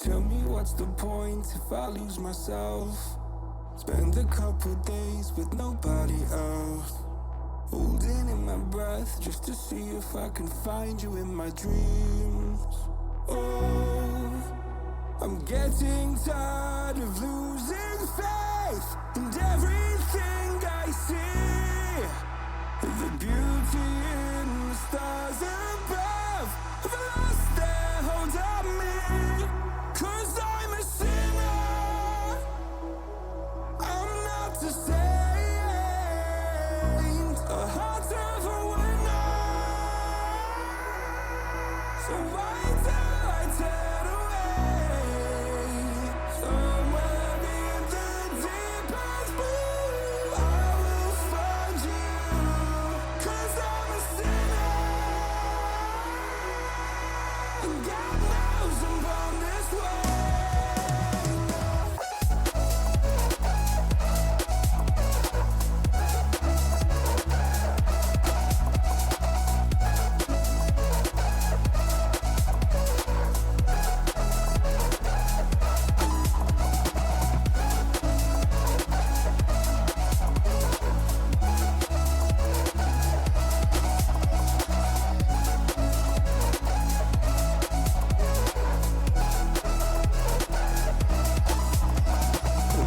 Tell me what's the point if I lose myself? Spend a couple days with nobody else, holding in my breath just to see if I can find you in my dreams. Oh, I'm getting tired of losing faith in everything I see. The beauty in the stars above have lost their hold on me. 'Cause I'm a sinner, I'm not a saint, a heart of a winner. So why do I turn away? Somewhere in the deepest blue, I will find you. 'Cause I'm a sinner, and God knows I'm born this way.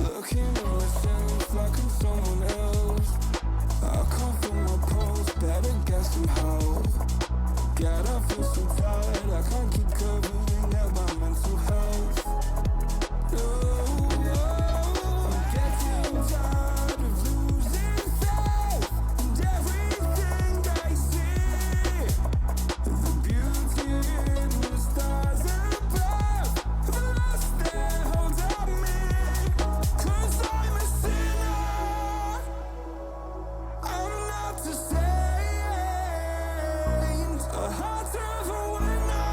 Looking at myself like I'm someone else. I can't feel my pulse, better get some help. God, I feel so tired, I can't keep covering up my mental health. No, I'm getting tired of losing faith in everything I see. The beauty in the stars above have lost their hold on me. 'Cause I'm a sinner, I'm not a saint, a heart of a winner.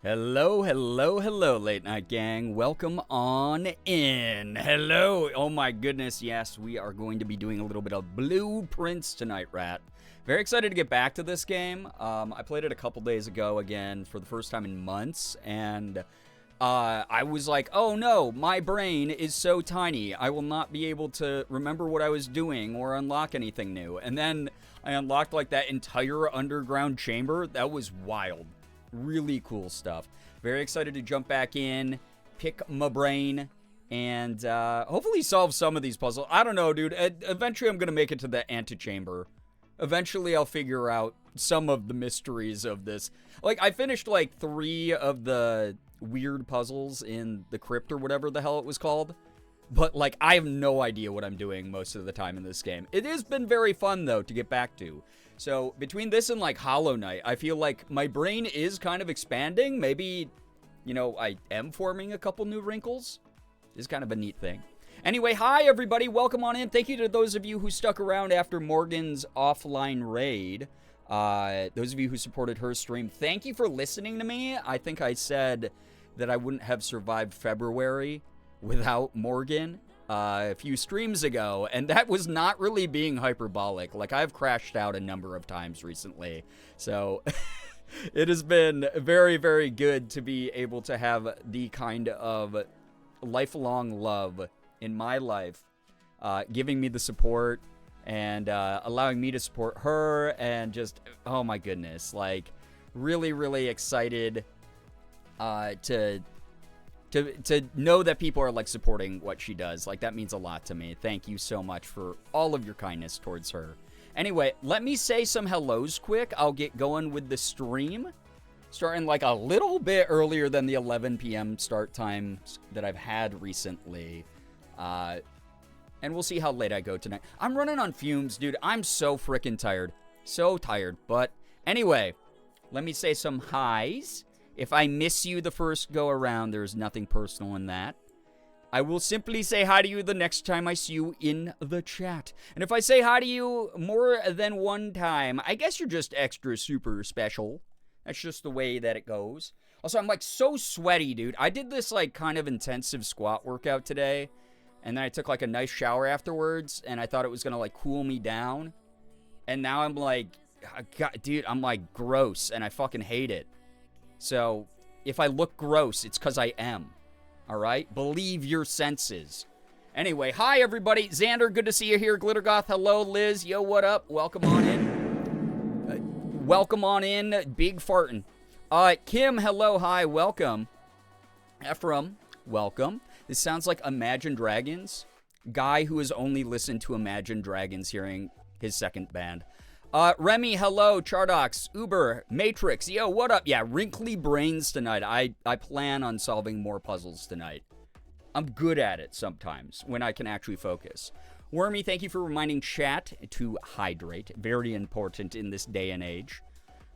Hello, hello, hello, late night gang. Welcome on in. Hello. Oh my goodness, yes, we are going to be doing a little bit of Blueprints tonight, Rat. Very excited to get back to this game. I played it a couple days ago again for the first time in months, and I was like, oh no, my brain is so tiny. I will not be able to remember what I was doing or unlock anything new. And then I unlocked like that entire underground chamber. That was wild. Really cool stuff. Very excited to jump back in, pick my brain, and hopefully solve some of these puzzles. I don't know, dude. Eventually I'm going to make it to the antechamber. Eventually I'll figure out some of the mysteries of this. Like, I finished like 3 of the weird puzzles in the crypt or whatever the hell it was called. But, like, I have no idea what I'm doing most of the time in this game. It has been very fun, though, to get back to. So, between this and, like, Hollow Knight, I feel like my brain is kind of expanding. Maybe, you know, I am forming a couple new wrinkles. It's kind of a neat thing. Anyway, hi, everybody. Welcome on in. Thank you to those of you who stuck around after Morgan's offline raid. Those of you who supported her stream, thank you for listening to me. I think I said that I wouldn't have survived February without Morgan a few streams ago, and that was not really being hyperbolic. Like, I've crashed out a number of times recently, so it has been very, very good to be able to have the kind of lifelong love in my life, giving me the support and allowing me to support her, and just, oh my goodness, like, really, really excited to know that people are, like, supporting what she does. Like, that means a lot to me. Thank you so much for all of your kindness towards her. Anyway, let me say some hellos quick. I'll get going with the stream, starting, like, a little bit earlier than the 11 p.m. start times that I've had recently. And we'll see how late I go tonight. I'm running on fumes, dude. I'm so freaking tired. So tired. But anyway, let me say some highs. If I miss you the first go around, there's nothing personal in that. I will simply say hi to you the next time I see you in the chat. And if I say hi to you more than one time, I guess you're just extra super special. That's just the way that it goes. Also, I'm like so sweaty, dude. I did this like kind of intensive squat workout today, and then I took like a nice shower afterwards, and I thought it was gonna like cool me down. And now I'm like, God, dude, I'm like gross, and I fucking hate it. So, if I look gross, it's because I am. Alright? Believe your senses. Anyway, hi everybody. Xander, good to see you here. Glittergoth, hello. Liz, yo, what up? Welcome on in. Welcome on in. Big fartin'. Kim, hello, hi, welcome. Ephraim, welcome. This sounds like Imagine Dragons. Guy who has only listened to Imagine Dragons hearing his second band. Remy, hello, Chardox, Uber, Matrix, yo, what up? Yeah, wrinkly brains tonight. I plan on solving more puzzles tonight. I'm good at it sometimes, when I can actually focus. Wormy, thank you for reminding chat to hydrate. Very important in this day and age.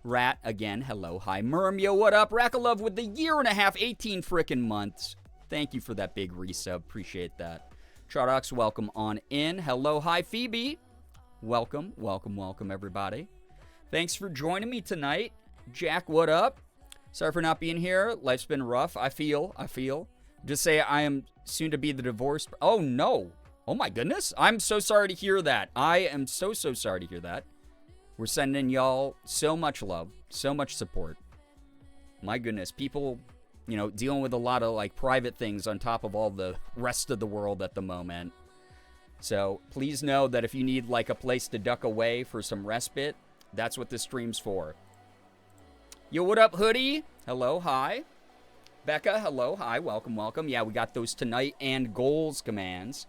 Rat, again, hello, hi. Merm, yo, what up? Rackalove with the 1.5 years, 18 frickin' months. Thank you for that big resub, appreciate that. Chardox, welcome on in. Hello, hi, Phoebe. Welcome, welcome, welcome, everybody. Thanks for joining me tonight. Jack, what up? Sorry for not being here. Life's been rough. I feel. Just say I am soon to be the divorced. Oh, no. Oh, my goodness. I'm so sorry to hear that. I am so sorry to hear that. We're sending y'all so much love, so much support. My goodness. People, you know, dealing with a lot of, like, private things on top of all the rest of the world at the moment. So, please know that if you need, like, a place to duck away for some respite, that's what this stream's for. Yo, what up, Hoodie? Hello, hi. Becca, hello, hi, welcome, welcome. Yeah, we got those tonight and goals commands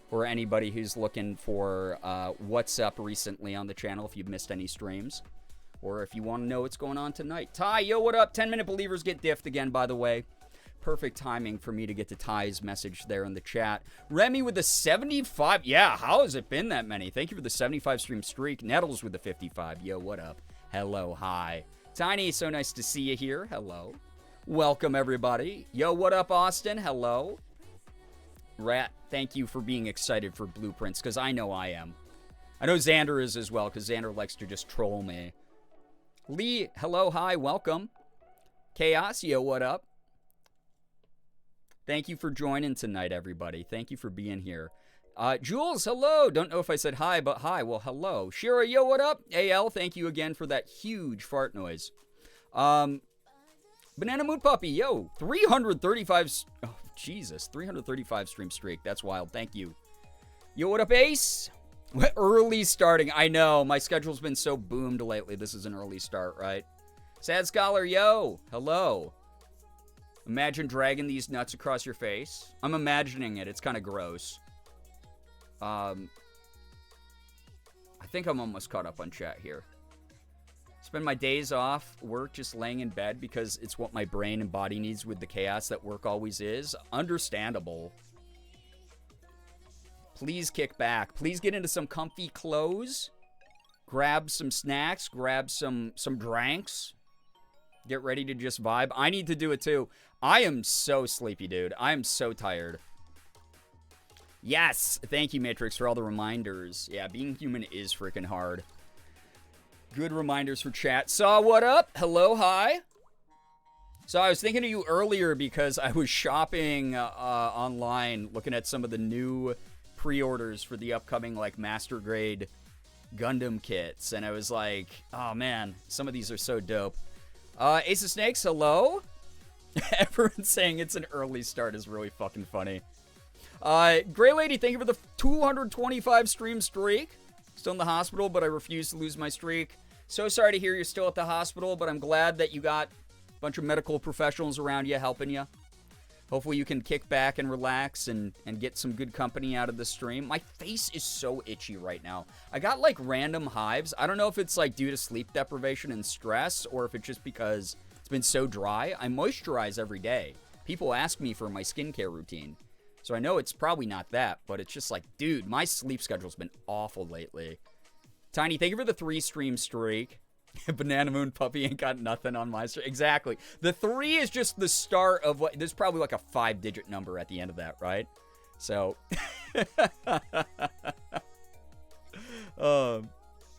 for anybody who's looking for what's up recently on the channel if you've missed any streams. Or if you want to know what's going on tonight. Ty, yo, what up? 10-minute believers get diffed again, by the way. Perfect timing for me to get to Ty's message there in the chat. Remy with the 75. Yeah, how has it been that many? Thank you for the 75 stream streak. Nettles with the 55. Yo, what up? Hello, hi. Tiny, so nice to see you here. Hello. Welcome, everybody. Yo, what up, Austin? Hello. Rat, thank you for being excited for Blueprints, because I know I am. I know Xander is as well, because Xander likes to just troll me. Lee, hello, hi, welcome. Chaos, yo, what up? Thank you for joining tonight, everybody. Thank you for being here. Jules, hello. Don't know if I said hi, but hi. Well, hello. Shira, yo, what up? AL, thank you again for that huge fart noise. Banana Moon Puppy, yo, 335, oh, Jesus, 335 stream streak. That's wild. Thank you. Yo, what up, Ace? Early starting. I know. My schedule's been so boomed lately. This is an early start, right? Sad Scholar, yo, hello. Imagine dragging these nuts across your face. I'm imagining it. It's kind of gross. I think I'm almost caught up on chat here. Spend my days off work just laying in bed because it's what my brain and body needs with the chaos that work always is. Understandable. Please kick back. Please get into some comfy clothes. Grab some snacks. Grab some drinks. Get ready to just vibe. I need to do it too. I am so sleepy, dude. I am so tired. Yes. Thank you, Matrix, for all the reminders. Yeah, being human is freaking hard. Good reminders for chat. Saw, what up? Hello, hi. So I was thinking of you earlier because I was shopping online, looking at some of the new pre-orders for the upcoming, like, Master Grade Gundam kits. And I was like, oh, man, some of these are so dope. Ace of Snakes, hello? Everyone saying it's an early start is really fucking funny. Gray Lady, thank you for the 225 stream streak. Still in the hospital, but I refuse to lose my streak. So sorry to hear you're still at the hospital, but I'm glad that you got a bunch of medical professionals around you helping you. Hopefully you can kick back and relax and get some good company out of the stream. My face is so itchy right now. I got like random hives. I don't know if it's like due to sleep deprivation and stress or if it's just because it's been so dry. I moisturize every day. People ask me for my skincare routine. So I know it's probably not that, but it's just like, dude, my sleep schedule's been awful lately. Tiny, thank you for the 3 stream streak. Banana Moon Puppy ain't got nothing on my streak. Exactly. The 3 is just the start of what, there's probably like a 5-digit number at the end of that, right? So,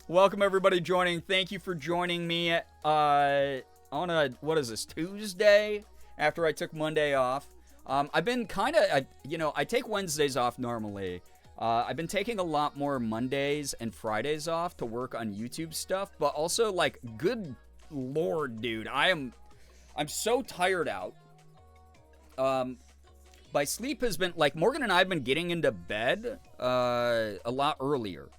welcome everybody joining. Thank you for joining me on a, what is this, Tuesday? After I took Monday off. I've been kind of, I take Wednesdays off normally. I've been taking a lot more Mondays and Fridays off to work on YouTube stuff, but also, like, good lord, dude, I'm so tired out. My sleep has been, like, Morgan and I have been getting into bed, a lot earlier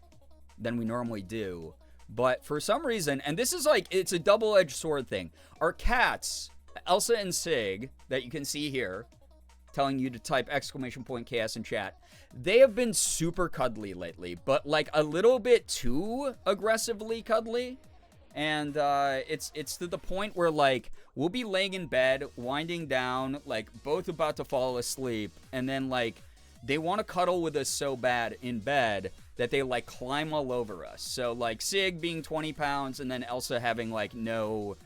than we normally do, but for some reason, and this is, like, it's a double-edged sword thing, our cats, Elsa and Sig, that you can see here, telling you to type !chaos in chat. They have been super cuddly lately, but like a little bit too aggressively cuddly. And it's to the point where like we'll be laying in bed, winding down, like both about to fall asleep, and then like they want to cuddle with us so bad in bed that they like climb all over us. So like Sig being 20 pounds and then Elsa having like no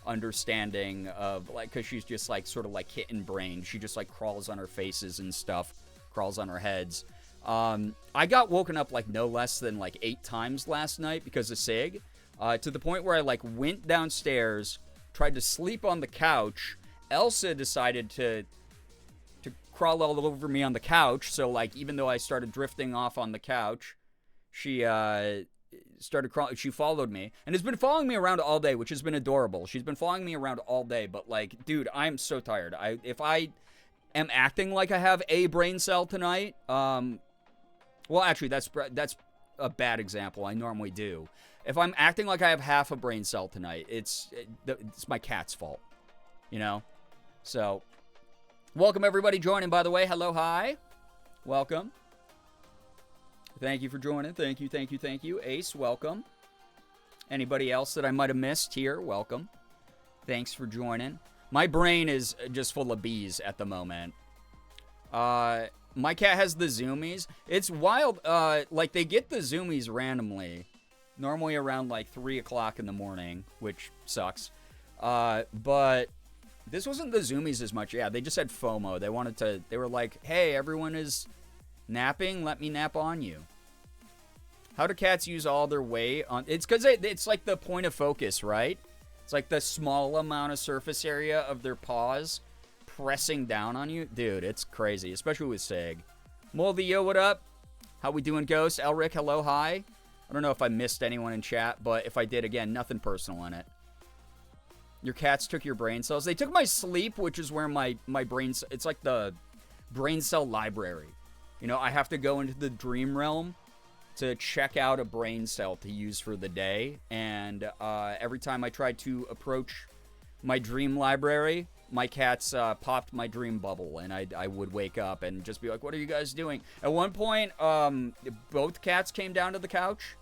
understanding of like, because she's just like sort of like kitten brain, she just like crawls on her faces and stuff, crawls on her heads. I got woken up like no less than like 8 times last night because of Sig, to the point where I like went downstairs, tried to sleep on the couch. Elsa decided to crawl all over me on the couch, so like even though I started drifting off on the couch, she started crawling. She followed me and has been following me around all day, which has been adorable. She's been following me around all day, but like, dude, I'm so tired. If I am acting like I have a brain cell tonight, well, actually, that's a bad example. I normally do. If I'm acting like I have half a brain cell tonight, it's my cat's fault, you know? So, welcome everybody joining, by the way. Hello, hi. Welcome. Thank you for joining. Thank you, thank you, thank you. Ace, welcome. Anybody else that I might have missed here, welcome. Thanks for joining. My brain is just full of bees at the moment. My cat has the zoomies. It's wild. Like, they get the zoomies randomly. Normally around, like, 3 o'clock in the morning, which sucks. But this wasn't the zoomies as much. Yeah, they just had FOMO. They were like, hey, everyone is napping, let me nap on you. How do cats use all their weight on? It's because it's like the point of focus, right? It's like the small amount of surface area of their paws pressing down on you. Dude, it's crazy, especially with Sig. Moldy, yo, what up? How we doing, Ghost? Elric, hello, hi. I don't know if I missed anyone in chat, but if I did, again, nothing personal in it. Your cats took your brain cells. They took my sleep, which is where my brain... It's like the brain cell library. You know, I have to go into the dream realm to check out a brain cell to use for the day. And every time I tried to approach my dream library, my cats popped my dream bubble. And I would wake up and just be like, what are you guys doing? At one point, both cats came down to the couch.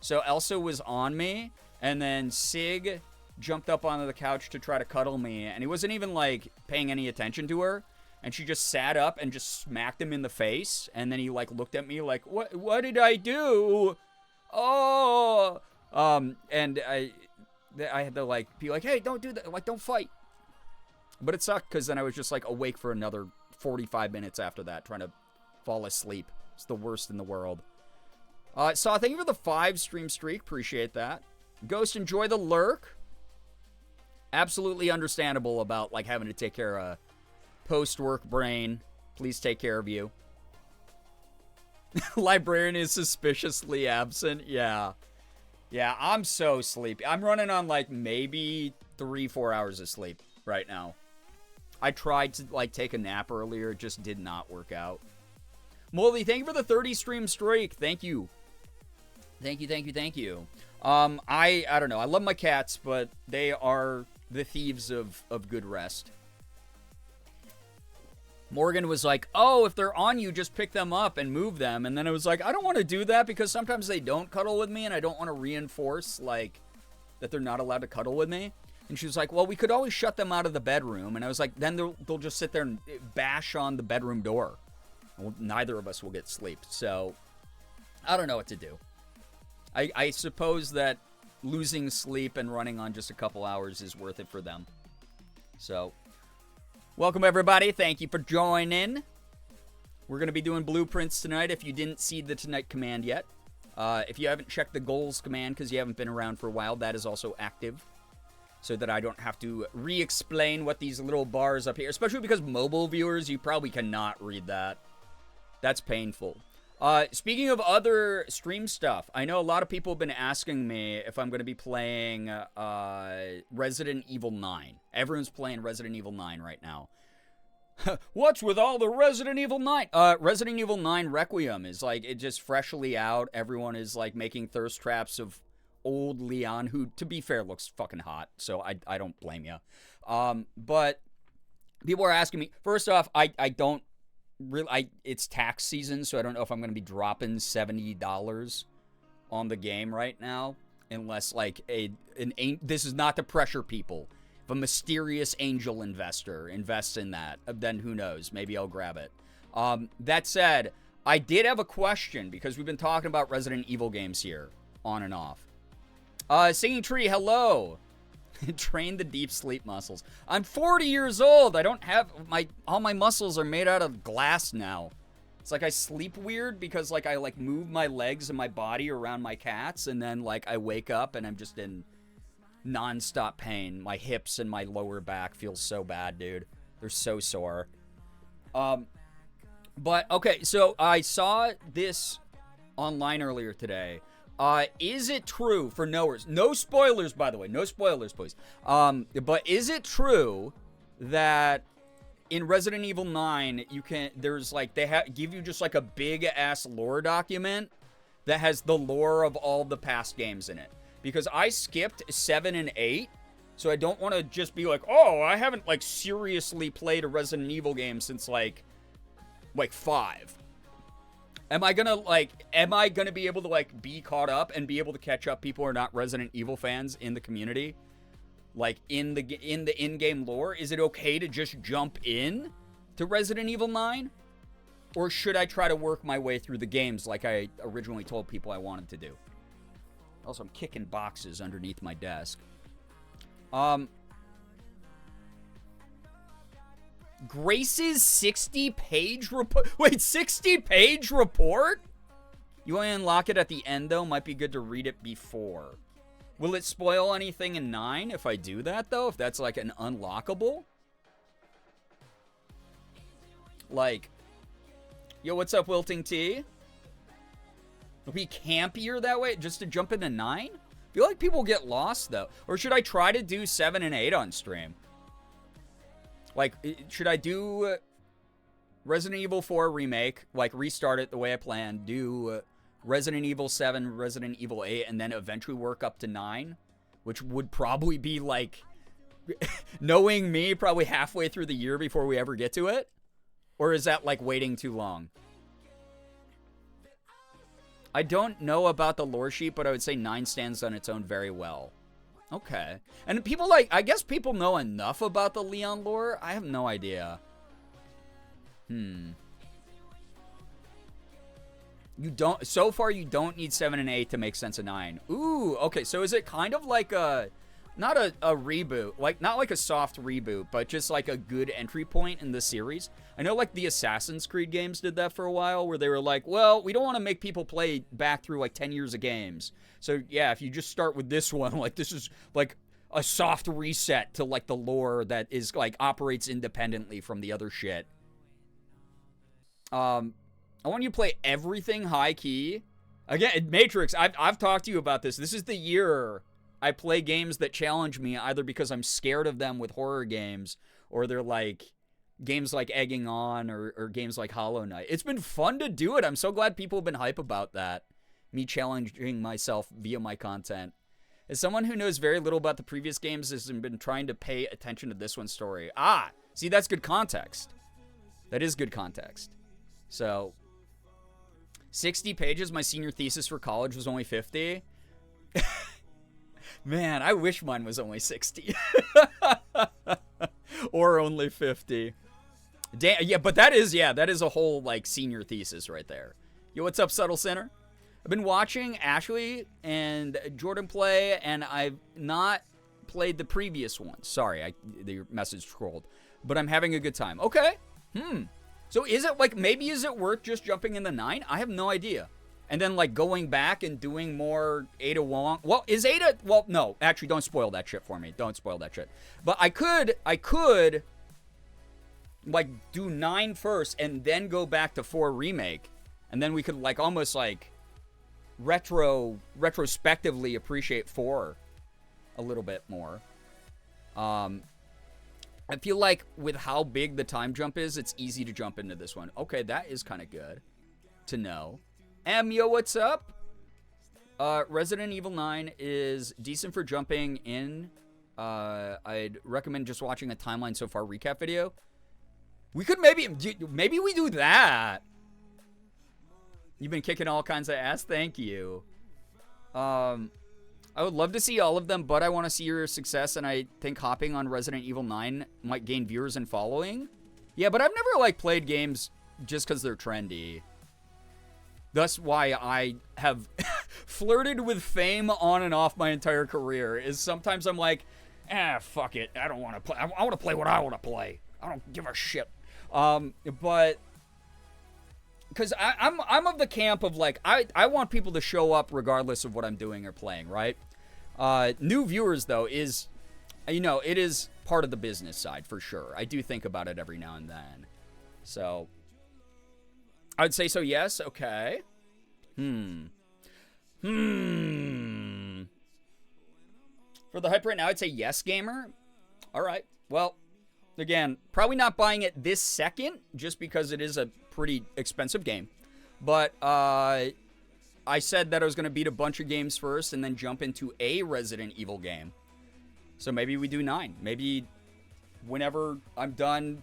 So Elsa was on me. And then Sig jumped up onto the couch to try to cuddle me, and he wasn't even, like, paying any attention to her, and she just sat up and just smacked him in the face, and then he, like, looked at me like, what did I do? Oh! And I had to, like, be like, hey, don't do that, like, don't fight. But it sucked, because then I was just, like, awake for another 45 minutes after that, trying to fall asleep. It's the worst in the world. So thank you for the 5 stream streak, appreciate that. Ghost, enjoy the lurk. Absolutely understandable about, like, having to take care of post-work brain. Please take care of you. Librarian is suspiciously absent. Yeah. Yeah, I'm so sleepy. I'm running on, like, maybe 3-4 hours of sleep right now. I tried to, like, take a nap earlier. It just did not work out. Moldy, thank you for the 30 stream streak. Thank you. Thank you, thank you, thank you. I don't know. I love my cats, but they are the thieves of good rest. Morgan was like, oh, if they're on you, just pick them up and move them. And then I was like, I don't want to do that because sometimes they don't cuddle with me and I don't want to reinforce, like, that they're not allowed to cuddle with me. And she was like, well, we could always shut them out of the bedroom. And I was like, then they'll just sit there and bash on the bedroom door. Well, neither of us will get sleep. So, I don't know what to do. I suppose that losing sleep and running on just a couple hours is worth it for them. So, welcome everybody. Thank you for joining. We're going to be doing blueprints tonight if you didn't see the tonight command yet. If you haven't checked the goals command because you haven't been around for a while, that is also active. So that I don't have to re-explain what these little bars up here, especially because mobile viewers, you probably cannot read that. That's painful. Speaking of other stream stuff, I know a lot of people have been asking me if I'm going to be playing Resident Evil 9. Everyone's playing Resident Evil 9 right now. What's with all the Resident Evil 9? Resident Evil 9 Requiem is like, it just freshly out. Everyone is like making thirst traps of old Leon, who, to be fair, looks fucking hot. So I don't blame you. But people are asking me, first off, I don't really, it's tax season, so I don't know if I'm going to be dropping $70 on the game right now, unless like this is not to pressure people. If a mysterious angel investor invests in that, then who knows? Maybe I'll grab it. That said, I did have a question because we've been talking about Resident Evil games here, on and off. Singing Tree, hello. Train the deep sleep muscles. I'm 40 years old. I don't have all my muscles are made out of glass now. It's like I sleep weird because like I like move my legs and my body around my cats, and then like I wake up and I'm just in non-stop pain. My hips and my lower back feel so bad, dude. They're so sore. But okay, so I saw this online earlier today. Is it true, for knowers, no spoilers, by the way, no spoilers, please. But is it true that in Resident Evil 9, there's like, they give you just like a big ass lore document that has the lore of all the past games in it? Because I skipped 7 and 8, so I don't want to just be like, oh, I haven't like seriously played a Resident Evil game since like 5. Am I gonna be able to like be caught up and be able to catch up people who are not Resident Evil fans in the community? Like in the in-game lore? Is it okay to just jump in to Resident Evil 9? Or should I try to work my way through the games like I originally told people I wanted to do? Also, I'm kicking boxes underneath my desk. Grace's 60-page report? Wait, 60-page report? You want to unlock it at the end, though? Might be good to read it before. Will it spoil anything in 9 if I do that, though? If that's, like, an unlockable? Like, yo, what's up, Wilting T? It'll be campier that way, just to jump into 9? I feel like people get lost, though. Or should I try to do 7 and 8 on stream? Like, should I do Resident Evil 4 Remake, like, restart it the way I planned, do Resident Evil 7, Resident Evil 8, and then eventually work up to 9? Which would probably be, like, knowing me, probably halfway through the year before we ever get to it? Or is that, like, waiting too long? I don't know about the lore sheet, but I would say 9 stands on its own very well. Okay. And people, like, I guess people know enough about the Leon lore? I have no idea. You don't, so far you don't need 7 and 8 to make sense of 9. Ooh, okay, so is it kind of like a, not a reboot, like, not like a soft reboot, but just like a good entry point in the series? I know, like, the Assassin's Creed games did that for a while, where they were like, well, we don't want to make people play back through, like, 10 years of games. So, yeah, if you just start with this one, like, this is, like, a soft reset to, like, the lore that is, like, operates independently from the other shit. I want you to play everything high key. Again, Matrix, I've talked to you about this. This is the year I play games that challenge me, either because I'm scared of them with horror games, or they're like games like Egging On, or games like Hollow Knight. It's been fun to do it. I'm so glad people have been hype about that. Me challenging myself via my content. As someone who knows very little about the previous games, has been trying to pay attention to this one's story. Ah, see, that's good context. That is good context. So, 60 pages, my senior thesis for college was only 50. Man, I wish mine was only 60. Or only 50. Damn, yeah, but that is a whole, like, senior thesis right there. Yo, what's up, Subtle Center? I've been watching Ashley and Jordan play, and I've not played the previous one. Sorry, the message scrolled. But I'm having a good time. Okay. So is it, like, maybe is it worth just jumping in the 9? I have no idea. And then, like, going back and doing more Ada Wong. Well, is Ada, well, no, actually, don't spoil that shit for me. Don't spoil that shit. But I could, like, do 9 first and then go back to 4 Remake. And then we could, like, almost, like, retrospectively appreciate 4 a little bit more. I feel like with how big the time jump is, it's easy to jump into this one. Okay, that is kind of good to know. Yo, what's up? Resident Evil 9 is decent for jumping in. I'd recommend just watching a timeline so far recap video. We could maybe we do that. You've been kicking all kinds of ass. Thank you. I would love to see all of them, but I want to see your success, and I think hopping on Resident Evil 9 might gain viewers and following. Yeah, but I've never, like, played games just because they're trendy. That's why I have flirted with fame on and off my entire career, is sometimes I'm like, fuck it, I don't want to play. I want to play what I want to play. I don't give a shit. But because I'm of the camp of, like, I want people to show up regardless of what I'm doing or playing, right? New viewers, though, is, you know, it is part of the business side for sure. I do think about it every now and then. So, I'd say so, yes. Okay. For the hype right now, I'd say yes, gamer. All right. Well, again, probably not buying it this second, just because it is a pretty expensive game. But I said that I was going to beat a bunch of games first and then jump into a Resident Evil game. So maybe we do 9. Maybe whenever I'm done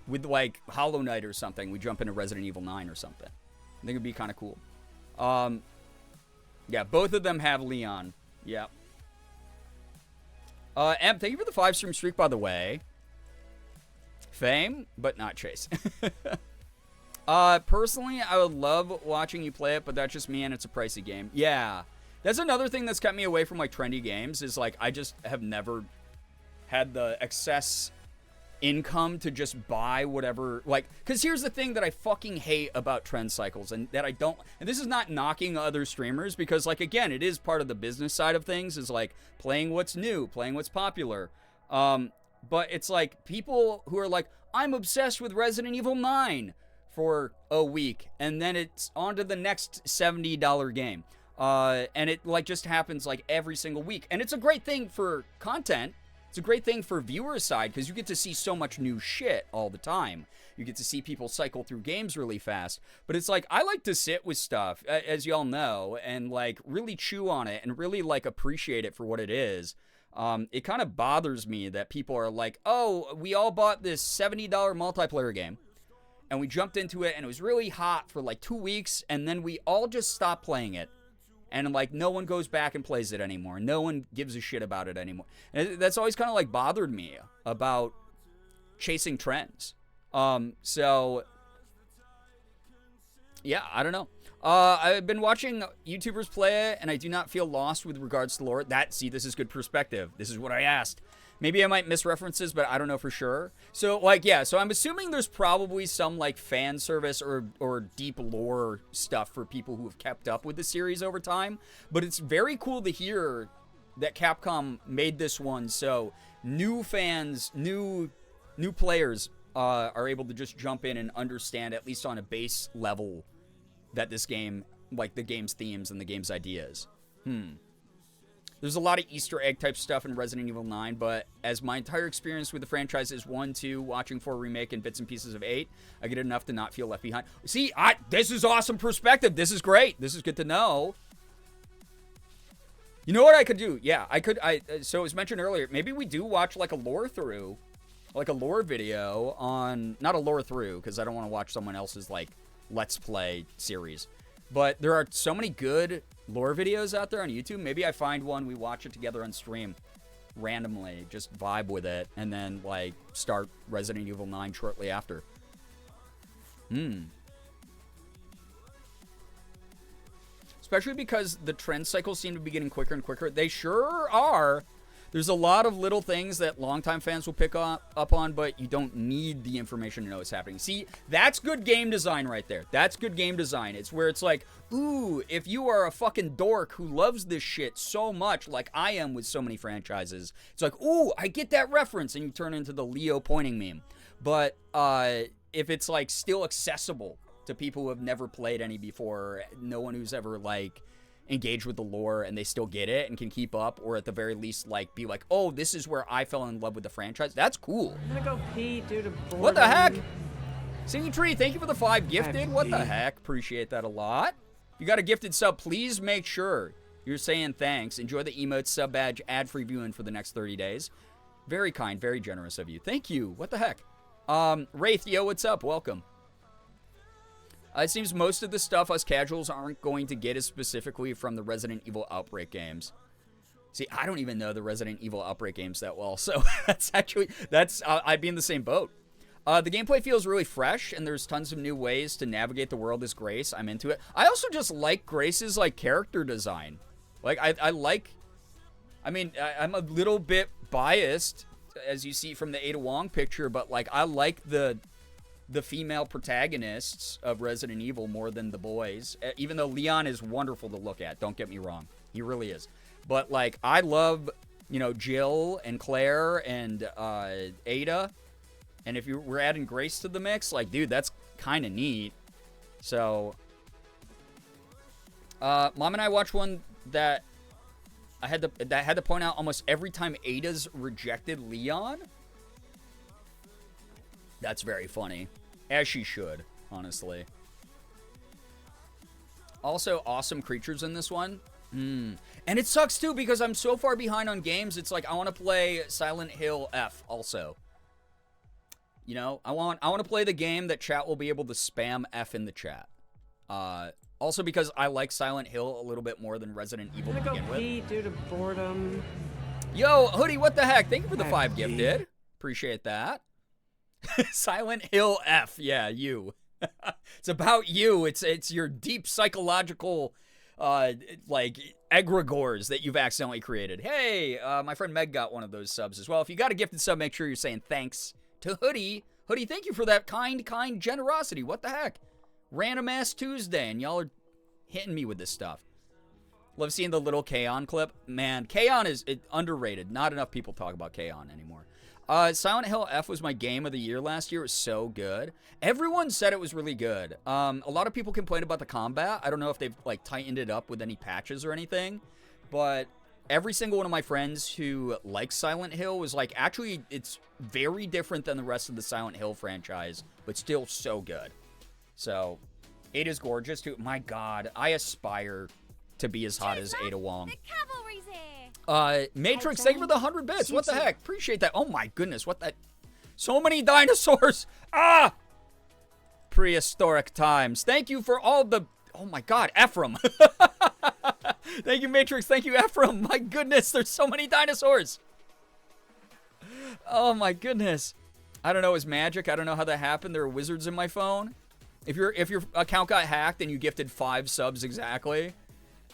with, like, Hollow Knight or something, we jump into Resident Evil 9 or something. I think it'd be kind of cool. Yeah, both of them have Leon. Yeah. Em, thank you for the 5-stream streak, by the way. Fame, but not Chase. Personally, I would love watching you play it, but that's just me, and it's a pricey game. Yeah. That's another thing that's kept me away from, like, trendy games, is, like, I just have never had the excess income to just buy whatever, like, because here's the thing that I fucking hate about trend cycles, and that I don't, and this is not knocking other streamers, because, like, again, it is part of the business side of things, is like playing what's new, playing what's popular. But it's like people who are like, I'm obsessed with Resident Evil 9 for a week, and then it's on to the next $70 game. And it, like, just happens, like, every single week. And it's a great thing for content. It's a great thing for viewer side, because you get to see so much new shit all the time. You get to see people cycle through games really fast. But it's like, I like to sit with stuff, as y'all know, and, like, really chew on it and really, like, appreciate it for what it is. It kind of bothers me that people are like, oh, we all bought this $70 multiplayer game, and we jumped into it, and it was really hot for, like, 2 weeks, and then we all just stopped playing it. And, like, no one goes back and plays it anymore. No one gives a shit about it anymore. And that's always kind of, like, bothered me about chasing trends. So, yeah, I don't know. I've been watching YouTubers play it, and I do not feel lost with regards to lore. See, this is good perspective. This is what I asked. Maybe I might miss references, but I don't know for sure. So, like, yeah, so I'm assuming there's probably some, like, fan service or deep lore stuff for people who have kept up with the series over time. But it's very cool to hear that Capcom made this one so new fans, new players are able to just jump in and understand, at least on a base level, that this game, like, the game's themes and the game's ideas. There's a lot of Easter egg type stuff in Resident Evil 9, but as my entire experience with the franchise is 1, 2, watching 4 remake and bits and pieces of 8, I get enough to not feel left behind. See, this is awesome perspective. This is great. This is good to know. You know what I could do? Yeah, so it was mentioned earlier, maybe we do watch, like, a lore through, like a lore video on, not a lore through, because I don't want to watch someone else's, like, Let's Play series. But there are so many good lore videos out there on YouTube. Maybe I find one, we watch it together on stream randomly, just vibe with it, and then, like, start Resident Evil 9 shortly after. Especially because the trend cycles seem to be getting quicker and quicker. They sure are. There's a lot of little things that longtime fans will pick up on, but you don't need the information to know what's happening. See, that's good game design right there. That's good game design. It's where it's like, ooh, if you are a fucking dork who loves this shit so much, like I am with so many franchises, it's like, ooh, I get that reference, and you turn into the Leo pointing meme. But if it's, like, still accessible to people who have never played any before, no one who's ever, like, engage with the lore, and they still get it and can keep up, or at the very least, like, be like, oh, this is where I fell in love with the franchise. That's cool. I'm gonna go pee due to boredom. What the heck? Singing Tree, thank you for the 5 gifted. What the heck? Appreciate that a lot. If you got a gifted sub, please make sure you're saying thanks. Enjoy the emote, sub badge, ad-free viewing for the next 30 days. Very kind, very generous of you. Thank you. What the heck? Wraith, yo, what's up? Welcome. It seems most of the stuff us casuals aren't going to get is specifically from the Resident Evil Outbreak games. See, I don't even know the Resident Evil Outbreak games that well, so I'd be in the same boat. The gameplay feels really fresh, and there's tons of new ways to navigate the world as Grace. I'm into it. I also just like Grace's, like, character design. Like, I'm a little bit biased, as you see from the Ada Wong picture, but, like, I like the female protagonists of Resident Evil more than the boys, even though Leon is wonderful to look at. Don't get me wrong. He really is. But, like, I love, you know, Jill and Claire and Ada. And if we're adding Grace to the mix, like, dude, that's kind of neat. So, Mom and I watched one that I had to point out almost every time Ada's rejected Leon. That's very funny. As she should, honestly. Also, awesome creatures in this one. And it sucks, too, because I'm so far behind on games. It's like, I want to play Silent Hill F also. You know, I want to play the game that chat will be able to spam F in the chat. Also because I like Silent Hill a little bit more than Resident Evil to begin with. Pee due to boredom. Yo, Hoodie, what the heck? Thank you for the 5 gifted. Appreciate that. Silent Hill F, yeah, you. It's about you. It's your deep psychological, like, egregores that you've accidentally created. Hey, my friend Meg got one of those subs as well. If you got a gifted sub, make sure you're saying thanks to Hoodie. Hoodie, thank you for that kind generosity. What the heck? Random ass Tuesday, and y'all are hitting me with this stuff. Love seeing the little K-On clip. Man, K-On is underrated. Not enough people talk about K-On anymore. Silent Hill F was my game of the year last year. It was so good. Everyone said it was really good. A lot of people complained about the combat. I don't know if they've like tightened it up with any patches or anything, but every single one of my friends who likes Silent Hill was like, actually, it's very different than the rest of the Silent Hill franchise, but still so good. So, Ada's gorgeous too. My God, I aspire to be as hot as Ada Wong. The cavalry's here. Matrix, thank you for the 100 bits. What the heck? Appreciate that. Oh my goodness, what that? So many dinosaurs. Ah! Prehistoric times. Thank you for all the... Oh my God, Ephraim. Thank you, Matrix. Thank you, Ephraim. My goodness, there's so many dinosaurs. Oh my goodness. I don't know, it's magic. I don't know how that happened. There are wizards in my phone. If your account got hacked and you gifted 5 subs exactly,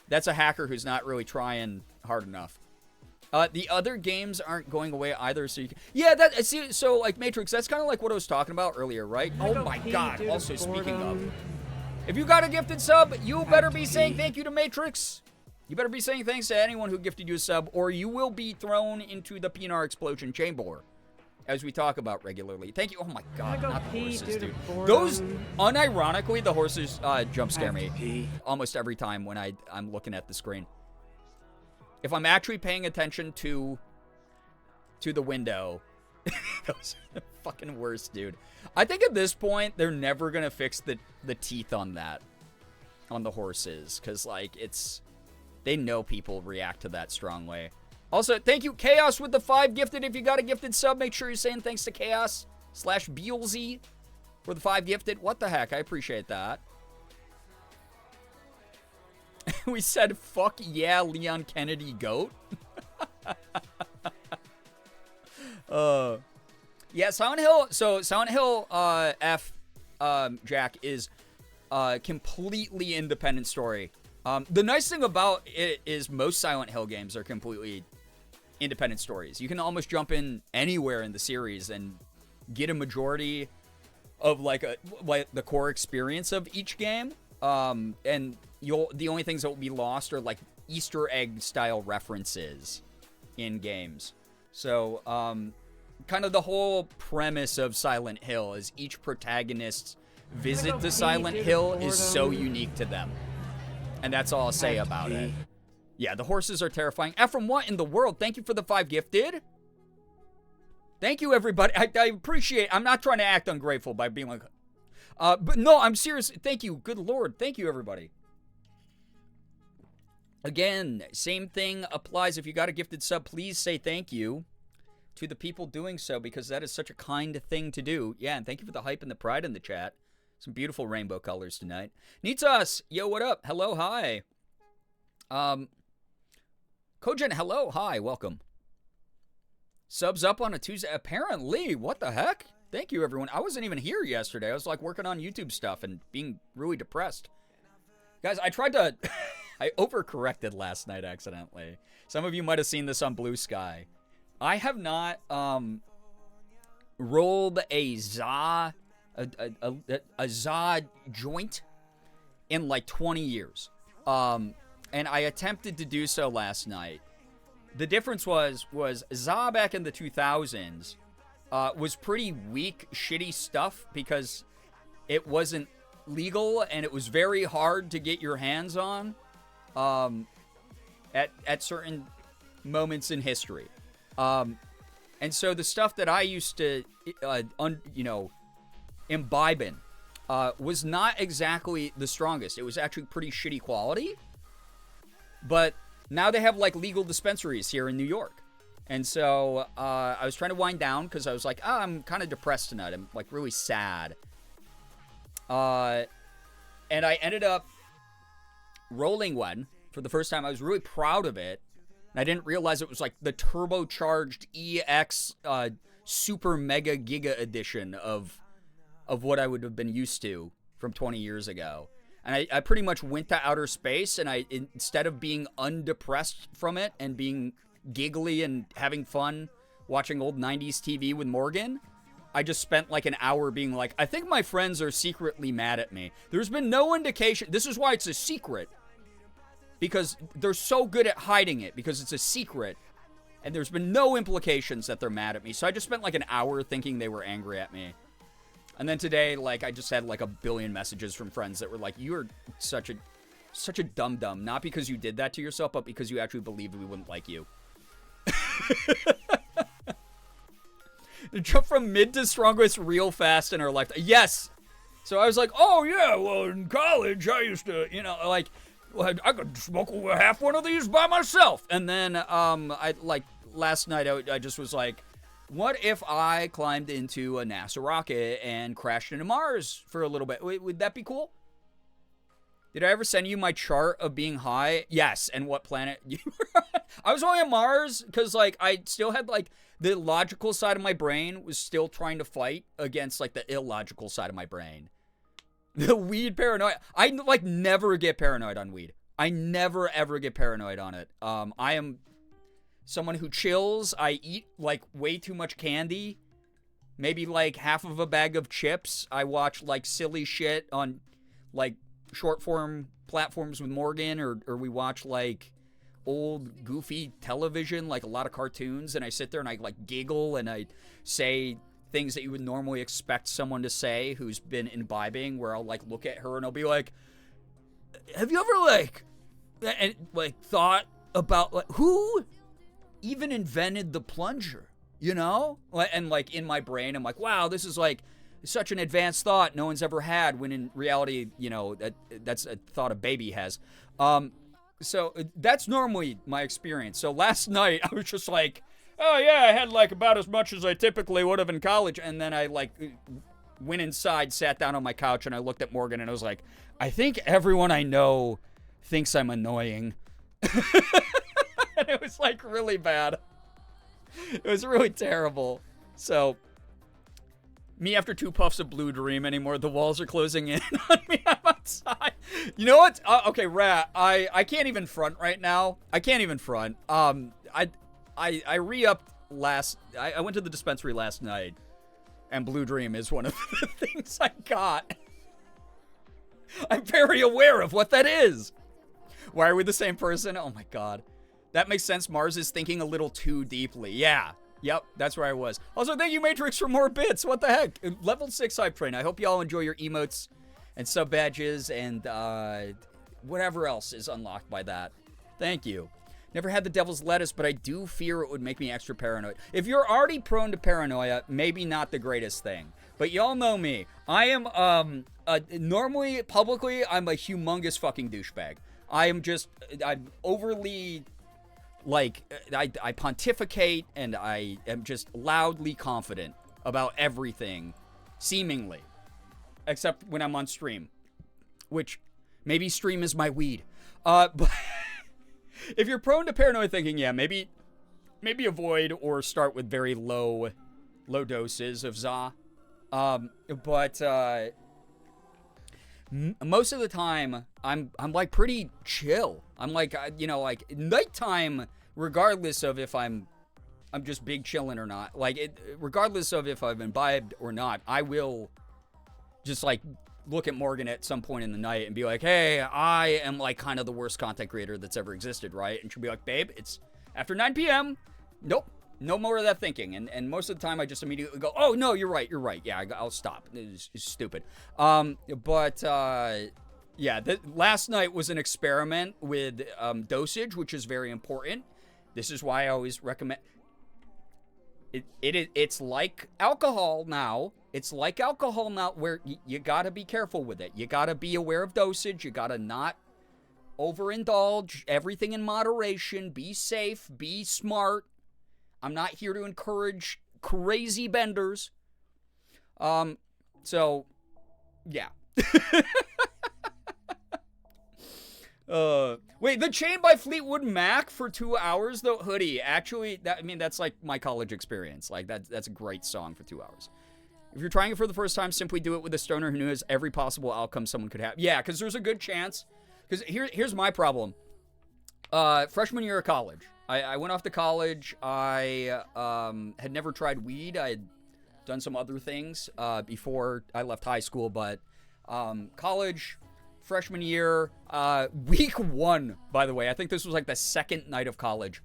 that's a hacker who's not really trying hard enough. The other games aren't going away either, so you can... Yeah, that... See, so, like, Matrix, that's kind of like what I was talking about earlier, right? Oh my God, also speaking of... If you got a gifted sub, you better be saying thank you to Matrix. You better be saying thanks to anyone who gifted you a sub, or you will be thrown into the Pinar explosion chamber, as we talk about regularly. Thank you. Oh my God, not the horses, dude. Those, unironically, the horses jump scare me almost every time when I'm looking at the screen. If I'm actually paying attention to the window, those are the fucking worst, dude. I think at this point, they're never going to fix the teeth on that, on the horses, because, like, they know people react to that strongly. Also, thank you, Chaos, with the 5 gifted. If you got a gifted sub, make sure you're saying thanks to Chaos/Beelzy for the 5 gifted. What the heck? I appreciate that. We said, fuck yeah, Leon Kennedy goat. Yeah, Silent Hill. So Silent Hill F, Jack, is a completely independent story. The nice thing about it is most Silent Hill games are completely independent stories. You can almost jump in anywhere in the series and get a majority of like the core experience of each game. And the only things that will be lost are like Easter egg style references in games. So kind of the whole premise of Silent Hill is each protagonist's visit to Silent Hill is so unique to them. And that's all I'll say about it. Yeah, the horses are terrifying. Ephraim, what in the world? Thank you for the 5 gifted. Thank you, everybody. I appreciate... I'm not trying to act ungrateful by being like... but no, I'm serious. Thank you. Good Lord. Thank you, everybody. Again, same thing applies. If you got a gifted sub, please say thank you to the people doing so, because that is such a kind thing to do. Yeah, and thank you for the hype and the pride in the chat. Some beautiful rainbow colors tonight. Nitas, yo, what up? Hello, hi. Kojin, hello, hi, welcome. Subs up on a Tuesday. Apparently, what the heck? Thank you, everyone. I wasn't even here yesterday. I was like working on YouTube stuff and being really depressed. Guys, I tried to... I overcorrected last night accidentally. Some of you might have seen this on Blue Sky. I have not rolled a za joint in like 20 years. And I attempted to do so last night. The difference was za back in the 2000s was pretty weak, shitty stuff because it wasn't legal and it was very hard to get your hands on at certain moments in history. And so the stuff that I used to, imbibe in was not exactly the strongest. It was actually pretty shitty quality. But now they have like legal dispensaries here in New York. And so I was trying to wind down because I was like, I'm kind of depressed tonight. I'm like really sad. And I ended up rolling one for the first time. I was really proud of it. And I didn't realize it was like the turbocharged EX super mega giga edition of what I would have been used to from 20 years ago. And I pretty much went to outer space, and instead of being undepressed from it and being giggly and having fun watching old 90s TV with Morgan, I just spent like an hour being like, I think my friends are secretly mad at me. There's been no indication. This is why it's a secret. Because they're so good at hiding it, because it's a secret. And there's been no implications that they're mad at me. So I just spent like an hour thinking they were angry at me. And then today, like, I just had like a billion messages from friends that were like, you're such a dum-dum. Not because you did that to yourself, but because you actually believed we wouldn't like you. Jump from mid to strongest real fast in our life. Yes! So I was like, oh yeah, well in college I used to, you know, like, I could smoke half one of these by myself. And then, I like, last night I just was like, what if I climbed into a NASA rocket and crashed into Mars for a little bit? Would that be cool? Did I ever send you my chart of being high? Yes. And what planet you were on? I was only on Mars because, like, I still had, like, the logical side of my brain was still trying to fight against, like, the illogical side of my brain. The weed paranoia. I, like, never get paranoid on weed. I never, ever get paranoid on it. I am someone who chills. I eat, like, way too much candy. Maybe, like, half of a bag of chips. I watch, like, silly shit on, like, short-form platforms with Morgan. Or we watch, like, old, goofy television, like, a lot of cartoons. And I sit there and I, like, giggle and I say things that you would normally expect someone to say who's been imbibing, where I'll, like, look at her and I'll be like, have you ever, like, and, like, thought about, like, who even invented the plunger, you know? And, like, in my brain, I'm like, wow, this is, like, such an advanced thought no one's ever had, when in reality, you know, that's a thought a baby has. So that's normally my experience. So last night, I was just like, oh yeah, I had like about as much as I typically would have in college. And then I like went inside, sat down on my couch, and I looked at Morgan and I was like, I think everyone I know thinks I'm annoying. And it was like really bad. It was really terrible. So me after 2 puffs of Blue Dream anymore. The walls are closing in on me. I'm outside. You know what? Okay, Rat. I can't even front right now. I can't even front. I re-upped I went to the dispensary last night, and Blue Dream is one of the things I got. I'm very aware of what that is. Why are we the same person? Oh my god. That makes sense. Mars is thinking a little too deeply. Yeah. Yep, that's where I was. Also, thank you, Matrix, for more bits. What the heck? Level 6 hype train. I hope you all enjoy your emotes and sub badges and whatever else is unlocked by that. Thank you. Never had the devil's lettuce, but I do fear it would make me extra paranoid. If you're already prone to paranoia, maybe not the greatest thing. But y'all know me. I am, normally, publicly, I'm a humongous fucking douchebag. I'm overly, like, I pontificate, and I am just loudly confident about everything, seemingly. Except when I'm on stream. Which, maybe stream is my weed. But if you're prone to paranoid thinking, yeah, maybe avoid or start with very low doses of za. But most of the time, I'm like pretty chill. I'm like, you know, like nighttime, regardless of if I'm just big chilling or not. Like, regardless of if I've imbibed or not, I will just like look at Morgan at some point in the night and be like, hey, I am like kind of the worst content creator that's ever existed, right? And she'll be like, babe, it's after 9 p.m. Nope. No more of that thinking. And most of the time I just immediately go, oh, no, you're right. Yeah, I'll stop. It's stupid. Yeah, last night was an experiment with dosage, which is very important. This is why I always recommend... It's like alcohol now. It's like alcohol now, where you gotta be careful with it. You gotta be aware of dosage. You gotta not overindulge. Everything in moderation. Be safe. Be smart. I'm not here to encourage crazy benders. So, yeah. Wait, the Chain by Fleetwood Mac for 2 hours, though? Hoodie. Actually, that's like my college experience. Like, that's a great song for 2 hours. If you're trying it for the first time, simply do it with a stoner who knows every possible outcome someone could have. Yeah, because there's a good chance. Because here's my problem. Freshman year of college. I went off to college. I had never tried weed. I had done some other things before I left high school, but college, freshman year, week 1, by the way, I think this was like the second night of college.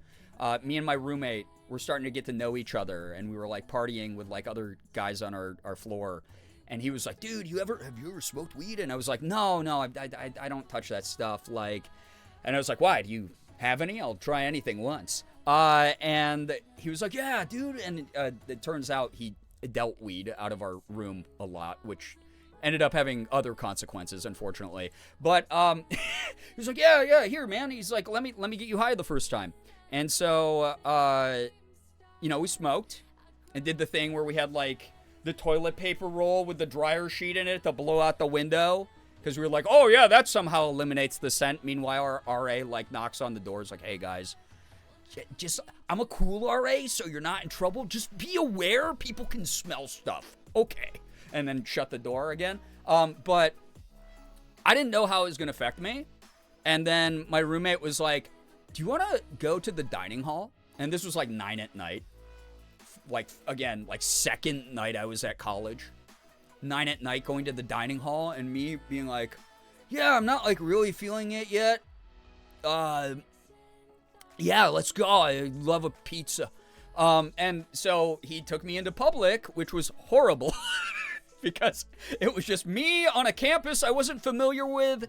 Me and my roommate were starting to get to know each other, and we were like partying with like other guys on our floor. And he was like, dude, have you ever smoked weed? And I was like, no, I don't touch that stuff. Like, and I was like, why? Do you have any? I'll try anything once. And he was like, yeah, dude. And it turns out he dealt weed out of our room a lot, which ended up having other consequences, unfortunately. But he was like, yeah, here, man. He's like, let me get you high the first time. And so, we smoked and did the thing where we had like the toilet paper roll with the dryer sheet in it to blow out the window. Because we were like, oh, yeah, that somehow eliminates the scent. Meanwhile, our RA, like, knocks on the doors like, hey, guys, I'm a cool RA, so you're not in trouble. Just be aware people can smell stuff. Okay. And then shut the door again. But I didn't know how it was going to affect me. And then my roommate was like, do you want to go to the dining hall? And this was like 9 at night. Like, again, like second night I was at college. 9 at night going to the dining hall, and me being like, yeah, I'm not like really feeling it yet. Yeah, let's go. I love a pizza. And so he took me into public, which was horrible because it was just me on a campus I wasn't familiar with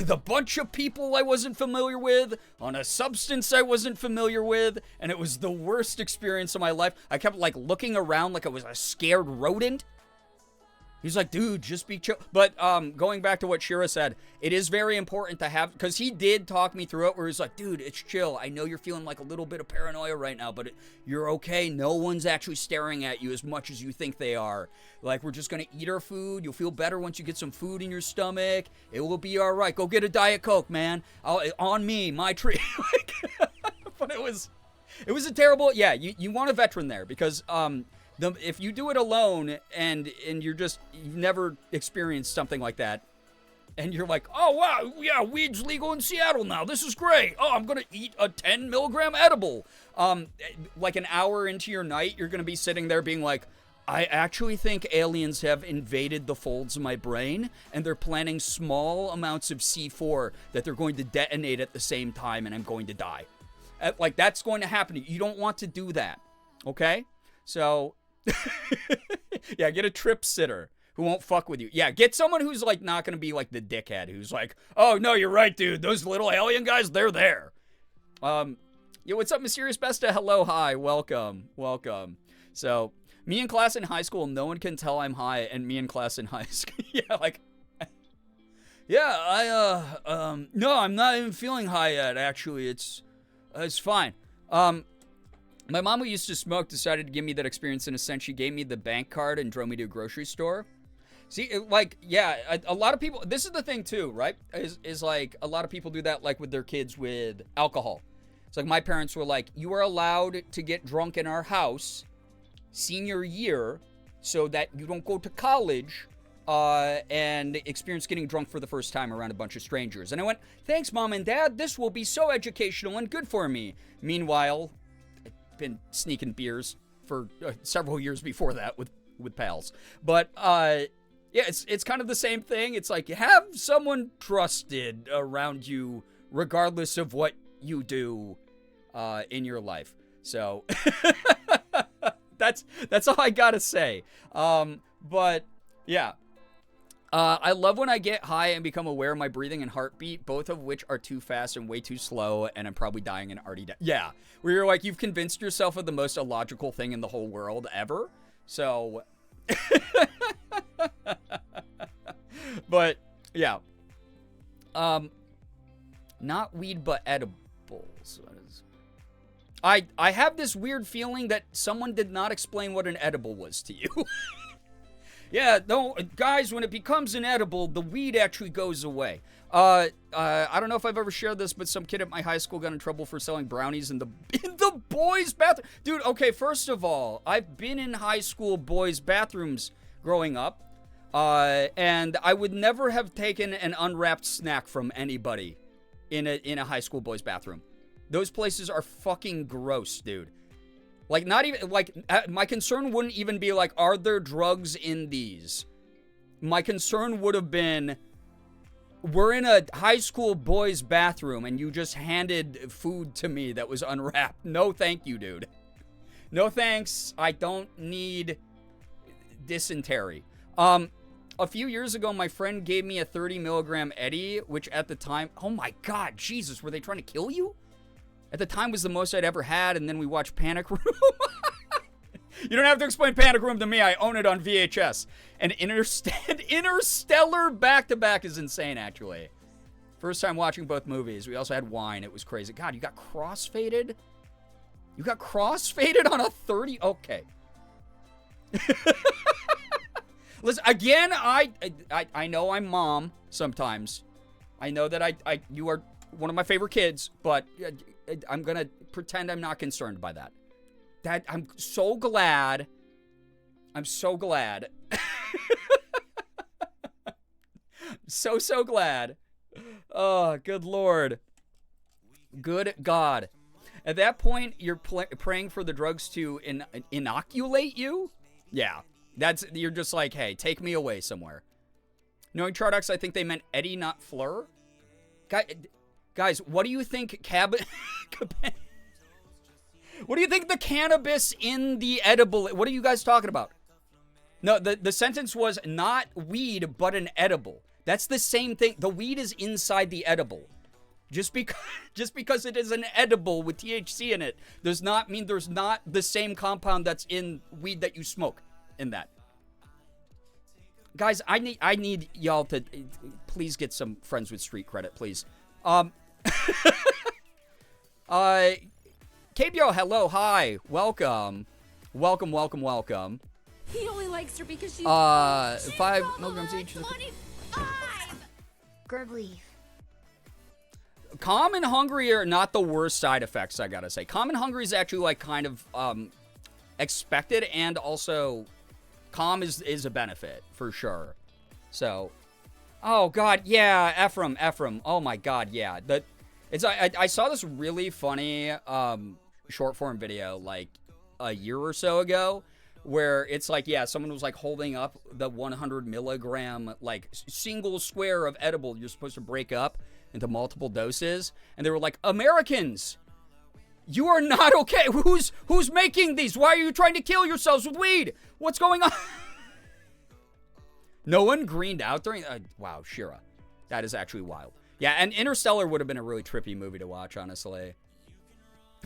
a bunch of people I wasn't familiar with, on a substance I wasn't familiar with, and it was the worst experience of my life. I kept like looking around like I was a scared rodent. He's like, dude, just be chill. But going back to what Shira said, it is very important to have, because he did talk me through it, where he's like, dude, it's chill. I know you're feeling like a little bit of paranoia right now, but you're okay. No one's actually staring at you as much as you think they are. Like, we're just going to eat our food. You'll feel better once you get some food in your stomach. It will be all right. Go get a Diet Coke, man. On me, my tree. But it was a terrible, yeah, you want a veteran there, because if you do it alone and you've never experienced something like that, and you're like, oh wow, yeah, weed's legal in Seattle now, this is great, oh, I'm gonna eat a 10 milligram edible, like an hour into your night, you're gonna be sitting there being like, I actually think aliens have invaded the folds of my brain, and they're planning small amounts of C4 that they're going to detonate at the same time, and I'm going to die. Like, that's going to happen. You don't want to do that, okay? So, yeah, get a trip sitter who won't fuck with you. Yeah, get someone who's, like, not going to be, like, the dickhead who's like, oh, no, you're right, dude. Those little alien guys, they're there. Yeah, what's up, Mysterious Besta? Hello, hi, welcome. So, me in class in high school, no one can tell I'm high, and me in class in high school, yeah, like, yeah, no, I'm not even feeling high yet, actually. It's fine. My mom, who used to smoke, decided to give me that experience in a sense. She gave me the bank card and drove me to a grocery store. See, a lot of people, this is the thing too, right? Is like, a lot of people do that, like, with their kids with alcohol. It's like, my parents were like, you are allowed to get drunk in our house senior year so that you don't go to college and experience getting drunk for the first time around a bunch of strangers. And I went, thanks, Mom and Dad. This will be so educational and good for me. Meanwhile, I've been sneaking beers for several years before that with pals. But, yeah, it's kind of the same thing. It's like, have someone trusted around you regardless of what you do in your life. So, that's all I gotta say. But, yeah. I love when I get high and become aware of my breathing and heartbeat, both of which are too fast and way too slow, and I'm probably dying and already dead. Yeah, where you're like, you've convinced yourself of the most illogical thing in the whole world ever. So, but, yeah. Not weed, but edibles. I have this weird feeling that someone did not explain what an edible was to you. Yeah, no, guys, when it becomes an edible, the weed actually goes away. I don't know if I've ever shared this, but some kid at my high school got in trouble for selling brownies in the boys' bathroom. Dude, okay, first of all, I've been in high school boys' bathrooms growing up, and I would never have taken an unwrapped snack from anybody in a high school boys' bathroom. Those places are fucking gross, dude. Like, not even, like, my concern wouldn't even be like, are there drugs in these? My concern would have been, we're in a high school boys' bathroom and you just handed food to me that was unwrapped. No thank you, dude. No thanks. I don't need dysentery. A few years ago, my friend gave me a 30 milligram Eddie, which at the time, oh my God, Jesus, were they trying to kill you? At the time was the most I'd ever had, and then we watched Panic Room. You don't have to explain Panic Room to me. I own it on VHS. And Interstellar back-to-back is insane, actually. First time watching both movies. We also had wine. It was crazy. God, you got crossfaded? You got crossfaded on a 30? Okay. Listen, again, I know I'm mom sometimes. I know that you are one of my favorite kids, but I'm going to pretend I'm not concerned by that. I'm so glad. I'm so glad. So glad. Oh, good Lord. Good God. At that point, you're praying for the drugs to inoculate you? Yeah. You're just like, hey, take me away somewhere. Knowing Chardox, I think they meant Eddie, not Fleur. Guys, what do you think what do you think the cannabis in the edible, what are you guys talking about? No, the sentence was not weed, but an edible. That's the same thing. The weed is inside the edible. Just because it is an edible with THC in it does not mean there's not the same compound that's in weed that you smoke in that. Guys, I need y'all to please get some friends with street credit, please. KBO, hello, hi, welcome. Welcome. He only likes her because she's 5 milligrams each. 25. Girbeagly. Calm and hungry are not the worst side effects, I gotta say. Calm and hungry is actually like kind of expected, and also calm is a benefit for sure. So, oh God, yeah, Ephraim. Oh my God, yeah. I saw this really funny short form video like a year or so ago, where it's like, yeah, someone was like holding up the 100 milligram like single square of edible you're supposed to break up into multiple doses, and they were like, Americans, you are not okay. Who's making these? Why are you trying to kill yourselves with weed? What's going on? No one greened out during wow, Shira, that is actually wild. Yeah, and Interstellar would have been a really trippy movie to watch, honestly.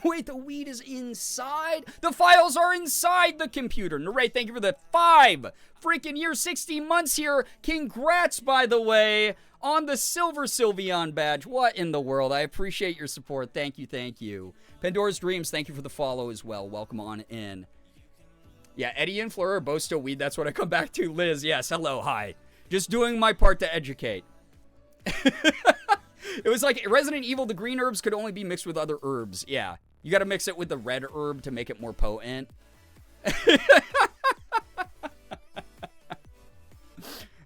Wait, the weed is inside? The files are inside the computer. Narrate, thank you for the 5 freaking years, 60 months here. Congrats, by the way, on the Silver Sylveon badge. What in the world? I appreciate your support. Thank you. Pandora's Dreams, thank you for the follow as well. Welcome on in. Yeah, Eddie and Fleur are both still weed. That's what I come back to. Liz, yes, hello, hi. Just doing my part to educate. It was like Resident Evil, the green herbs could only be mixed with other herbs. Yeah. You got to mix it with the red herb to make it more potent.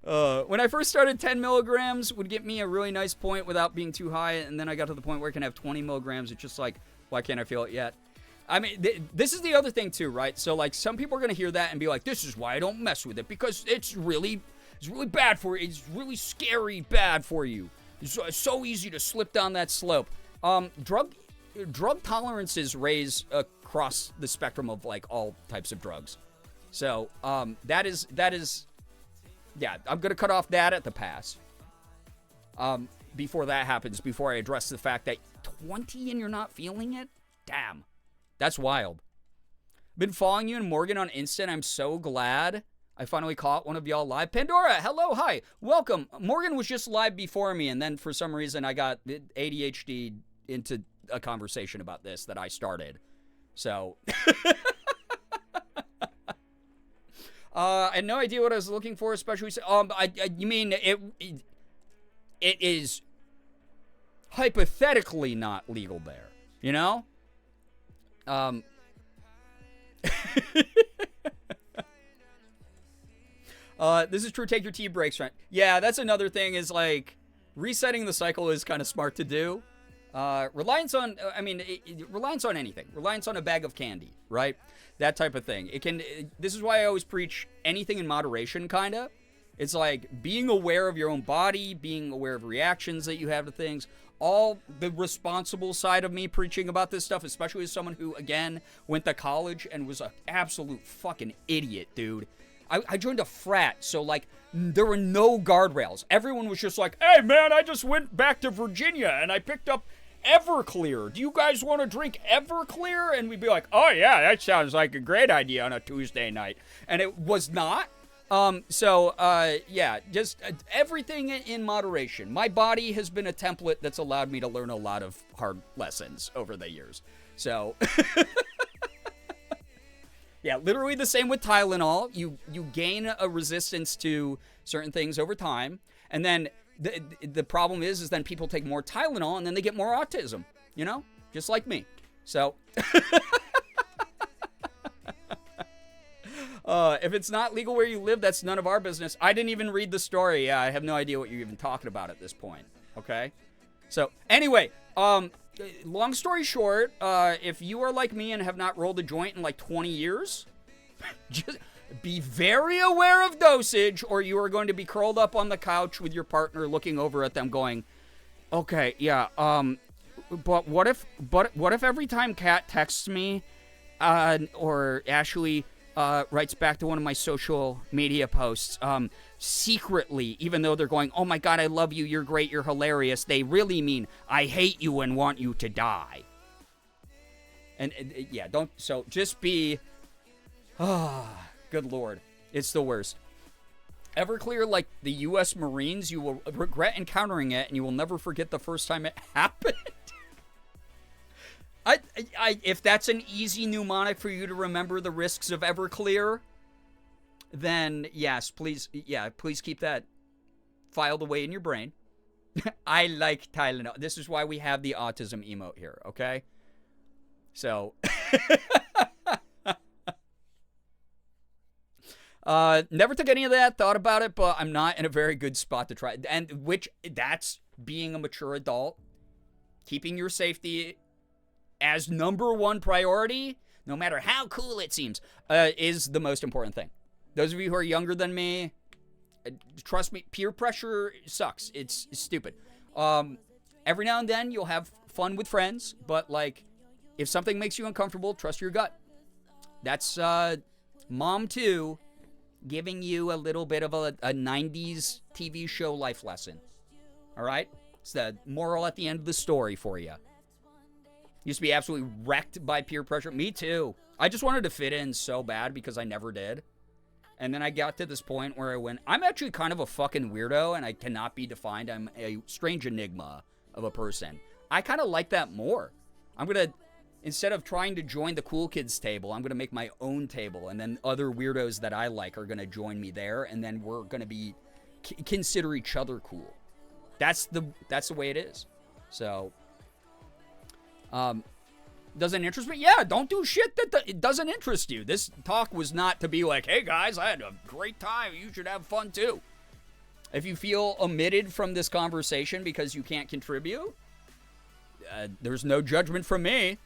When I first started, 10 milligrams would get me a really nice point without being too high. And then I got to the point where I can have 20 milligrams. It's just like, why can't I feel it yet? I mean, this is the other thing too, right? So like some people are going to hear that and be like, this is why I don't mess with it, because it's really bad for you. It's really scary bad for you. It's so easy to slip down that slope. Drug tolerances raise across the spectrum of like all types of drugs. So, that is, yeah, I'm going to cut off that at the pass. Before that happens, before I address the fact that 20 and you're not feeling it? Damn. That's wild. Been following you and Morgan on Insta. I'm so glad I finally caught one of y'all live. Pandora, hello, hi, welcome. Morgan was just live before me, and then for some reason I got ADHD into a conversation about this that I started. So, I had no idea what I was looking for, especially, you mean it is hypothetically not legal there, you know? This is true, take your tea breaks, right? Yeah, that's another thing is like, resetting the cycle is kind of smart to do. Reliance on, reliance on anything. Reliance on a bag of candy, right? That type of thing. This is why I always preach anything in moderation, kind of. It's like being aware of your own body, being aware of reactions that you have to things. All the responsible side of me preaching about this stuff, especially as someone who, again, went to college and was an absolute fucking idiot, dude. I joined a frat, so, like, there were no guardrails. Everyone was just like, hey, man, I just went back to Virginia, and I picked up Everclear. Do you guys want to drink Everclear? And we'd be like, oh, yeah, that sounds like a great idea on a Tuesday night. And it was not. Yeah, just everything in moderation. My body has been a template that's allowed me to learn a lot of hard lessons over the years. So... Yeah, literally the same with Tylenol. You gain a resistance to certain things over time, and then the problem is then people take more Tylenol and then they get more autism, you know? Just like me. So if it's not legal where you live, that's none of our business. I didn't even read the story. Yeah, I have no idea what you're even talking about at this point. Okay? So, anyway, long story short, if you are like me and have not rolled a joint in like 20 years, just be very aware of dosage, or you are going to be curled up on the couch with your partner looking over at them going, okay, yeah, but what if every time Kat texts me, or Ashley writes back to one of my social media posts, secretly, even though they're going, oh my God, I love you, you're great, you're hilarious, they really mean, I hate you and want you to die. And yeah, just be, good Lord, it's the worst. Everclear, like the U.S. Marines, you will regret encountering it, and you will never forget the first time it happened. If that's an easy mnemonic for you to remember the risks of Everclear, then yes, please keep that filed away in your brain. I like Tylenol. This is why we have the autism emote here, okay? So, never took any of that, thought about it, but I'm not in a very good spot to try. And that's being a mature adult, keeping your safety as number one priority, no matter how cool it seems, is the most important thing. Those of you who are younger than me, trust me, peer pressure sucks. It's stupid. Every now and then you'll have fun with friends, but like, if something makes you uncomfortable, trust your gut. That's Mom 2 giving you a little bit of a 90s TV show life lesson. All right? It's the moral at the end of the story for you. Used to be absolutely wrecked by peer pressure. Me too. I just wanted to fit in so bad because I never did. And then I got to this point where I went, I'm actually kind of a fucking weirdo and I cannot be defined. I'm a strange enigma of a person. I kind of like that more. I'm going to, instead of trying to join the cool kids table, I'm going to make my own table. And then other weirdos that I like are going to join me there. And then we're going to be, consider each other cool. That's the way it is. So, doesn't interest me? Yeah, don't do shit that it doesn't interest you. This talk was not to be like, hey guys, I had a great time. You should have fun too. If you feel omitted from this conversation because you can't contribute, there's no judgment from me.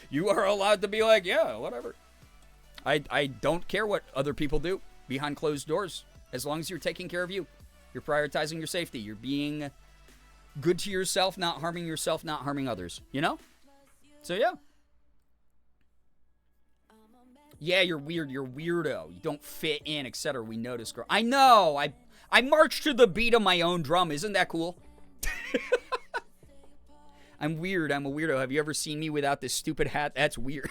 You are allowed to be like, yeah, whatever. I don't care what other people do behind closed doors. As long as you're taking care of you. You're prioritizing your safety. You're being good to yourself, not harming yourself, not harming others. You know? So, yeah. Yeah, you're weird. You're a weirdo. You don't fit in, etc. We notice, girl. I know. I march to the beat of my own drum. Isn't that cool? I'm weird. I'm a weirdo. Have you ever seen me without this stupid hat? That's weird.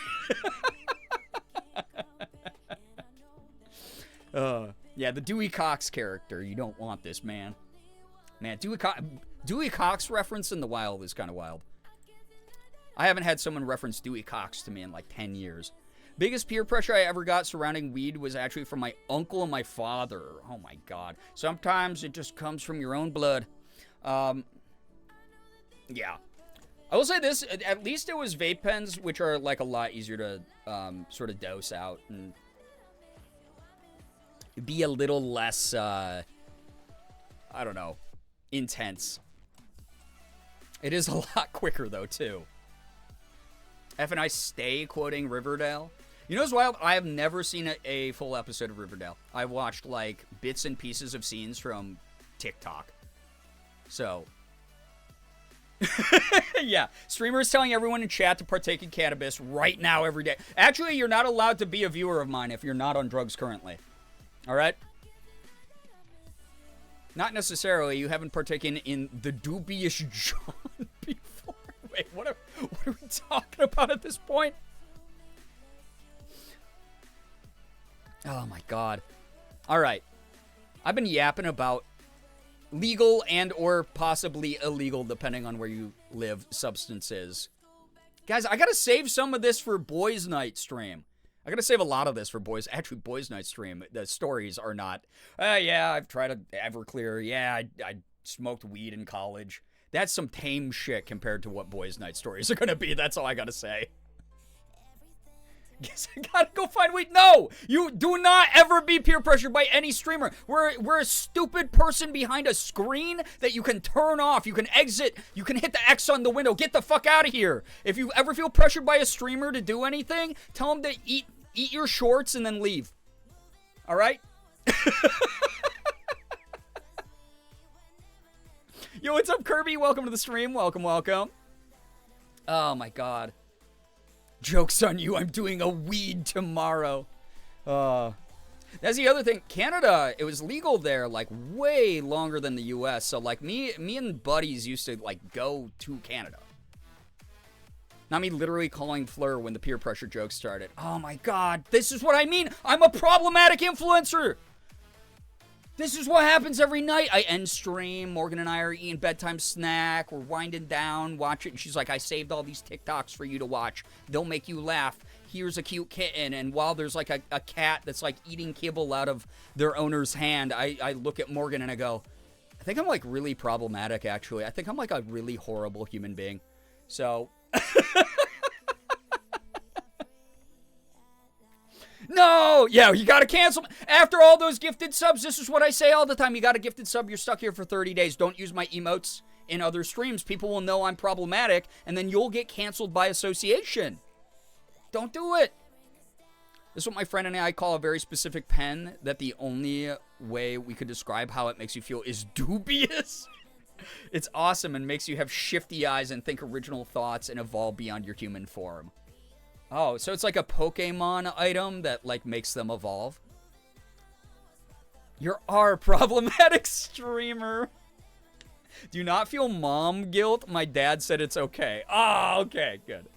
Yeah, the Dewey Cox character. You don't want this, man. Man, Dewey Cox reference in the wild is kind of wild. I haven't had someone reference Dewey Cox to me in like 10 years. Biggest peer pressure I ever got surrounding weed was actually from my uncle and my father. Oh my God. Sometimes it just comes from your own blood. Yeah. I will say this, at least it was vape pens, which are like a lot easier to sort of dose out and be a little less, I don't know, intense. It is a lot quicker, though, too. F and I stay quoting Riverdale. You know what's wild? I have never seen a full episode of Riverdale. I've watched, like, bits and pieces of scenes from TikTok. So, yeah. Streamers telling everyone in chat to partake in cannabis right now, every day. Actually, you're not allowed to be a viewer of mine if you're not on drugs currently. All right? Not necessarily. You haven't partaken in the dubious John before. Wait, what are we talking about at this point? Oh, my God. All right. I've been yapping about legal and or possibly illegal, depending on where you live, substances. Guys, I gotta save some of this for Boys Night stream. I gotta save a lot of this for Boys Night stream. The stories are not, yeah, I've tried a Everclear. Yeah, I smoked weed in college. That's some tame shit compared to what Boys Night stories are gonna be. That's all I gotta say. Guess I gotta go find weed. No! You do not ever be peer pressured by any streamer. We're a stupid person behind a screen that you can turn off. You can exit. You can hit the X on the window. Get the fuck out of here. If you ever feel pressured by a streamer to do anything, tell them to eat your shorts and then leave. All right? Yo, what's up, Kirby? Welcome to the stream. Welcome, welcome. Oh, my God. Joke's on you, I'm doing a weed tomorrow. That's the other thing. Canada, it was legal there, like, way longer than the U.S. So, like, me and buddies used to, like, go to Canada. Not me literally calling Fleur when the peer pressure joke started. Oh, my God. This is what I mean. I'm a problematic influencer. This is what happens every night. I end stream. Morgan and I are eating bedtime snack. We're winding down. Watch it. And she's like, I saved all these TikToks for you to watch. They'll make you laugh. Here's a cute kitten. And while there's like a cat that's like eating kibble out of their owner's hand, I look at Morgan and I go, I think I'm like really problematic, actually. I think I'm like a really horrible human being. So... No! Yeah, you gotta cancel. After all those gifted subs, this is what I say all the time. You got a gifted sub, you're stuck here for 30 days. Don't use my emotes in other streams. People will know I'm problematic, and then you'll get canceled by association. Don't do it. This is what my friend and I call a very specific pen that the only way we could describe how it makes you feel is dubious. It's awesome and makes you have shifty eyes and think original thoughts and evolve beyond your human form. Oh, so it's like a Pokemon item that, like, makes them evolve. You're our problematic streamer. Do you not feel mom guilt? My dad said it's okay. Oh, okay, good.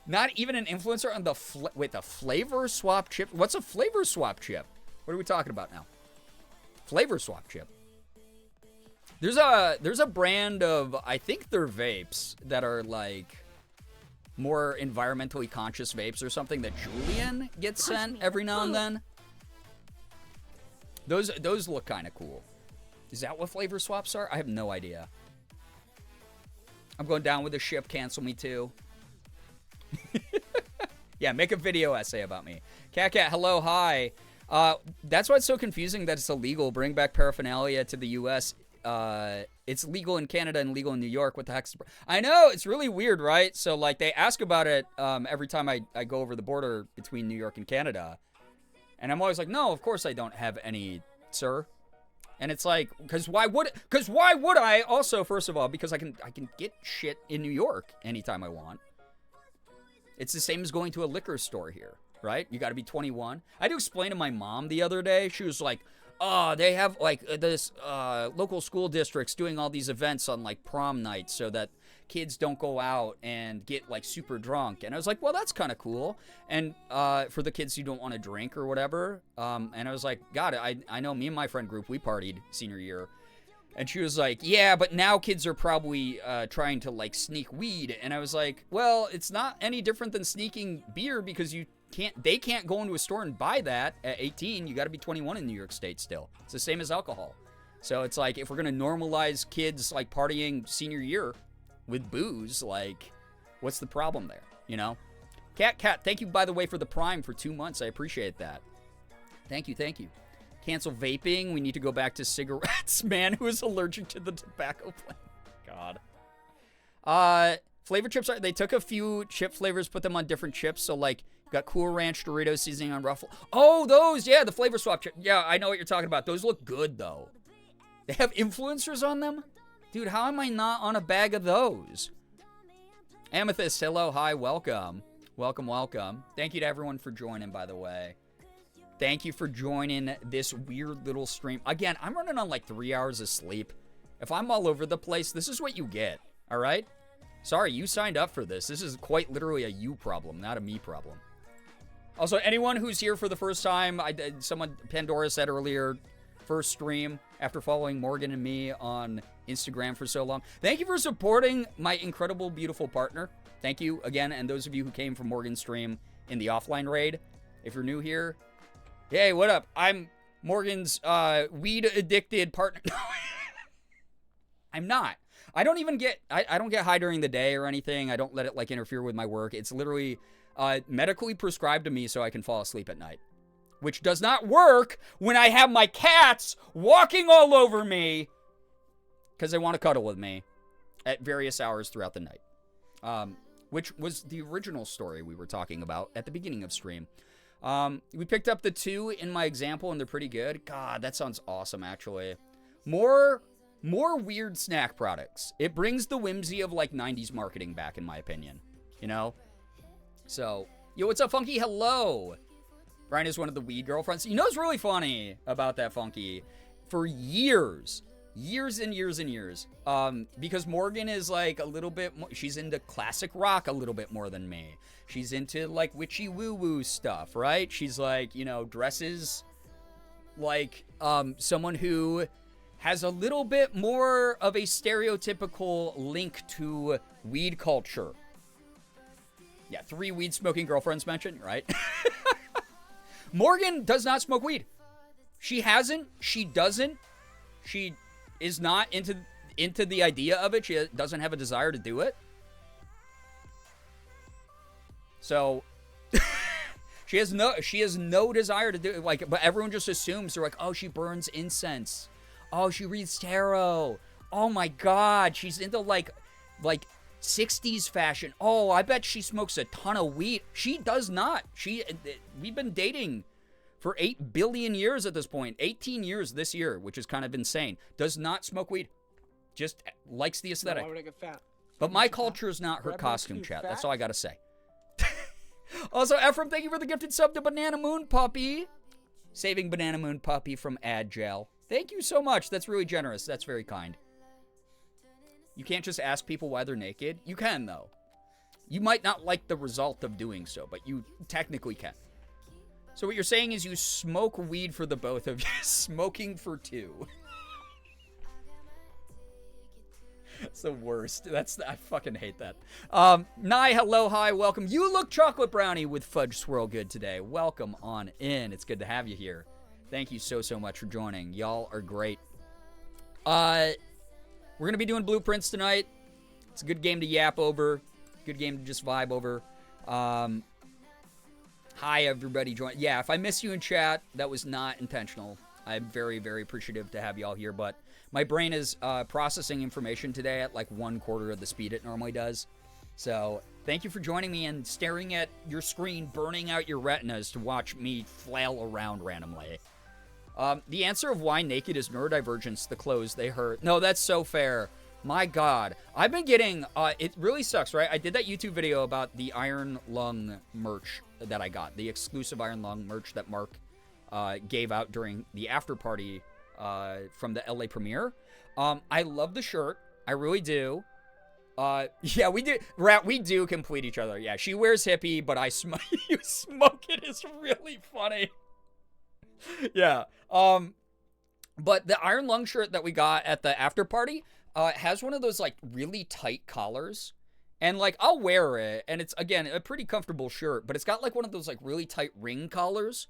Not even an influencer on the, wait, the flavor swap chip? What's a flavor swap chip? What are we talking about now? Flavor swap chip. There's a brand of, I think they're vapes that are like more environmentally conscious vapes or something that Julian gets sent every now and then. Those look kind of cool. Is that what flavor swaps are? I have no idea. I'm going down with the ship. Cancel me too. Yeah, make a video essay about me. Cat, hello, hi. That's why it's so confusing that it's illegal. Bring back paraphernalia to the U.S. It's legal in Canada and legal in New York. What the heck's I know, it's really weird, right? So, like, they ask about it every time I go over the border between New York and Canada. And I'm always like, no, of course I don't have any, sir. And it's like, because why would I? Also, first of all, because I can get shit in New York anytime I want. It's the same as going to a liquor store here, right? You got to be 21. I had to explain to my mom the other day. She was like, oh, they have like this local school districts doing all these events on like prom nights so that kids don't go out and get like super drunk. And I was like, well, that's kind of cool. And for the kids who don't want to drink or whatever. And I was like, God, I know me and my friend group, we partied senior year. And she was like, yeah, but now kids are probably trying to like sneak weed. And I was like, well, it's not any different than sneaking beer because they can't go into a store and buy that at 18. You got to be 21 in New York State still. It's the same as alcohol. So it's like, if we're going to normalize kids like partying senior year with booze, like, what's the problem there? You know? Cat, thank you, by the way, for the Prime for 2 months. I appreciate that. Thank you. Cancel vaping. We need to go back to cigarettes. Man who is allergic to the tobacco plant. God. Flavor chips they took a few chip flavors, put them on different chips. So like, got Cool Ranch Dorito seasoning on Ruffle. Oh, those, yeah, the flavor swap chip. Yeah, I know what you're talking about. Those look good though. They have influencers on them? Dude, how am I not on a bag of those? Amethyst, hello, hi, welcome. Welcome. Thank you to everyone for joining, by the way. Thank you for joining this weird little stream. Again, I'm running on like 3 hours of sleep. If I'm all over the place, this is what you get, all right? Sorry, you signed up for this. This is quite literally a you problem, not a me problem. Also, anyone who's here for the first time, Pandora said earlier, first stream after following Morgan and me on Instagram for so long. Thank you for supporting my incredible, beautiful partner. Thank you again, and those of you who came from Morgan's stream in the offline raid. If you're new here, hey, what up? I'm Morgan's weed-addicted partner. I'm not. I don't get high during the day or anything. I don't let it like interfere with my work. It's literally medically prescribed to me so I can fall asleep at night, which does not work when I have my cats walking all over me because they want to cuddle with me at various hours throughout the night, which was the original story we were talking about at the beginning of stream. We picked up the 2 in my example, and they're pretty good. God, that sounds awesome, actually. More weird snack products. It brings the whimsy of, like, 90s marketing back, in my opinion. You know? So, yo, what's up, Funky? Hello! Brian is one of the weed girlfriends. You know what's really funny about that, Funky? For years and years, because Morgan is, like, a little bit more, she's into classic rock a little bit more than me. She's into, like, witchy woo-woo stuff, right? She's, like, you know, dresses like, someone who has a little bit more of a stereotypical link to weed culture. Yeah, 3 weed-smoking girlfriends mentioned, right? Morgan does not smoke weed. She hasn't. She doesn't. She is not into the idea of it. She doesn't have a desire to do it. So she has no desire to do it. Like, but everyone just assumes, they're like, oh, she burns incense. Oh, she reads tarot. Oh my God, she's into like 60s fashion. Oh, I bet she smokes a ton of weed. She does not. We've been dating for 8 billion years at this point. 18 years this year, which is kind of insane. Does not smoke weed. Just likes the aesthetic. Why would I get fat? But my culture is not her costume, chat. That's all I gotta say. Also, Ephraim, thank you for the gifted sub to Banana Moon Puppy. Saving Banana Moon Puppy from ad jail. Thank you so much. That's really generous. That's very kind. You can't just ask people why they're naked. You can, though. You might not like the result of doing so, but you technically can. So what you're saying is you smoke weed for the both of you. Smoking for 2. It's the worst. I fucking hate that. Nye, hello, hi, welcome. You look chocolate brownie with fudge swirl good today. Welcome on in. It's good to have you here. Thank you so much for joining. Y'all are great. We're going to be doing blueprints tonight. It's a good game to yap over. Good game to just vibe over. Hi, everybody. Yeah, if I miss you in chat, that was not intentional. I'm very, very appreciative to have y'all here, but my brain is processing information today at like 1/4 of the speed it normally does. So thank you for joining me and staring at your screen, burning out your retinas to watch me flail around randomly. The answer of why naked is neurodivergence, the clothes they hurt. No, that's so fair. My God. I've been getting, it really sucks, right? I did that YouTube video about the Iron Lung merch that I got. The exclusive Iron Lung merch that Mark gave out during the after party from the LA premiere. I love the shirt. I really do. Yeah, we do. Rat, we do complete each other. Yeah, she wears hippie, but you smoke it is really funny. Yeah. But the Iron Lung shirt that we got at the after party has one of those like really tight collars. And like I'll wear it, and it's again a pretty comfortable shirt, but it's got like one of those like really tight ring collars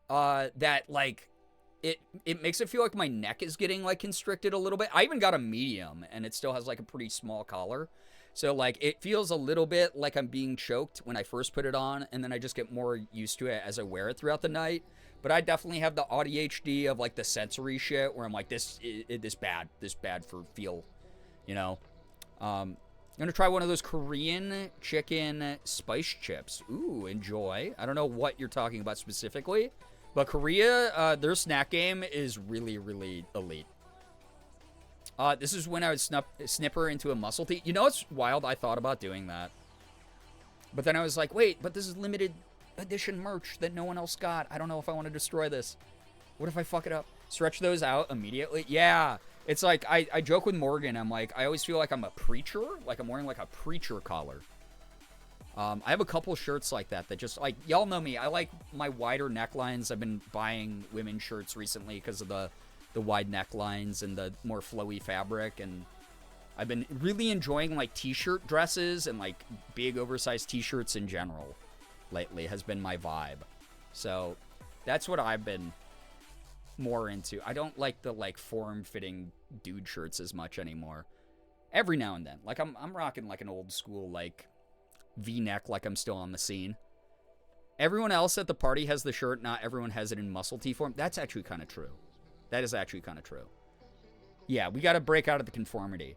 that like it makes it feel like my neck is getting like constricted a little bit. I even got a medium, and it still has like a pretty small collar. So, like, it feels a little bit like I'm being choked when I first put it on, and then I just get more used to it as I wear it throughout the night. But I definitely have the ADHD of, like, the sensory shit where I'm like, this bad for feel, you know? I'm going to try one of those Korean chicken spice chips. Ooh, enjoy. I don't know what you're talking about specifically, but Korea, their snack game is really, really elite. This is when I would snip her into a muscle tee. You know what's wild? I thought about doing that. But then I was like, wait, but this is limited edition merch that no one else got. I don't know if I want to destroy this. What if I fuck it up? Stretch those out immediately? Yeah. It's like, I joke with Morgan. I'm like, I always feel like I'm a preacher. Like I'm wearing like a preacher collar. I have a couple shirts like that just like, y'all know me. I like my wider necklines. I've been buying women's shirts recently because of the wide necklines and the more flowy fabric, and I've been really enjoying like t-shirt dresses and like big oversized t-shirts in general lately has been my vibe. So that's what I've been more into. I don't like the like form-fitting dude shirts as much anymore. Every now and then, like I'm rocking like an old school like V-neck, like I'm still on the scene. Everyone else at the party has the shirt, not everyone has it in muscle tee form. That's actually kind of true. That is actually kind of true. Yeah, we got to break out of the conformity.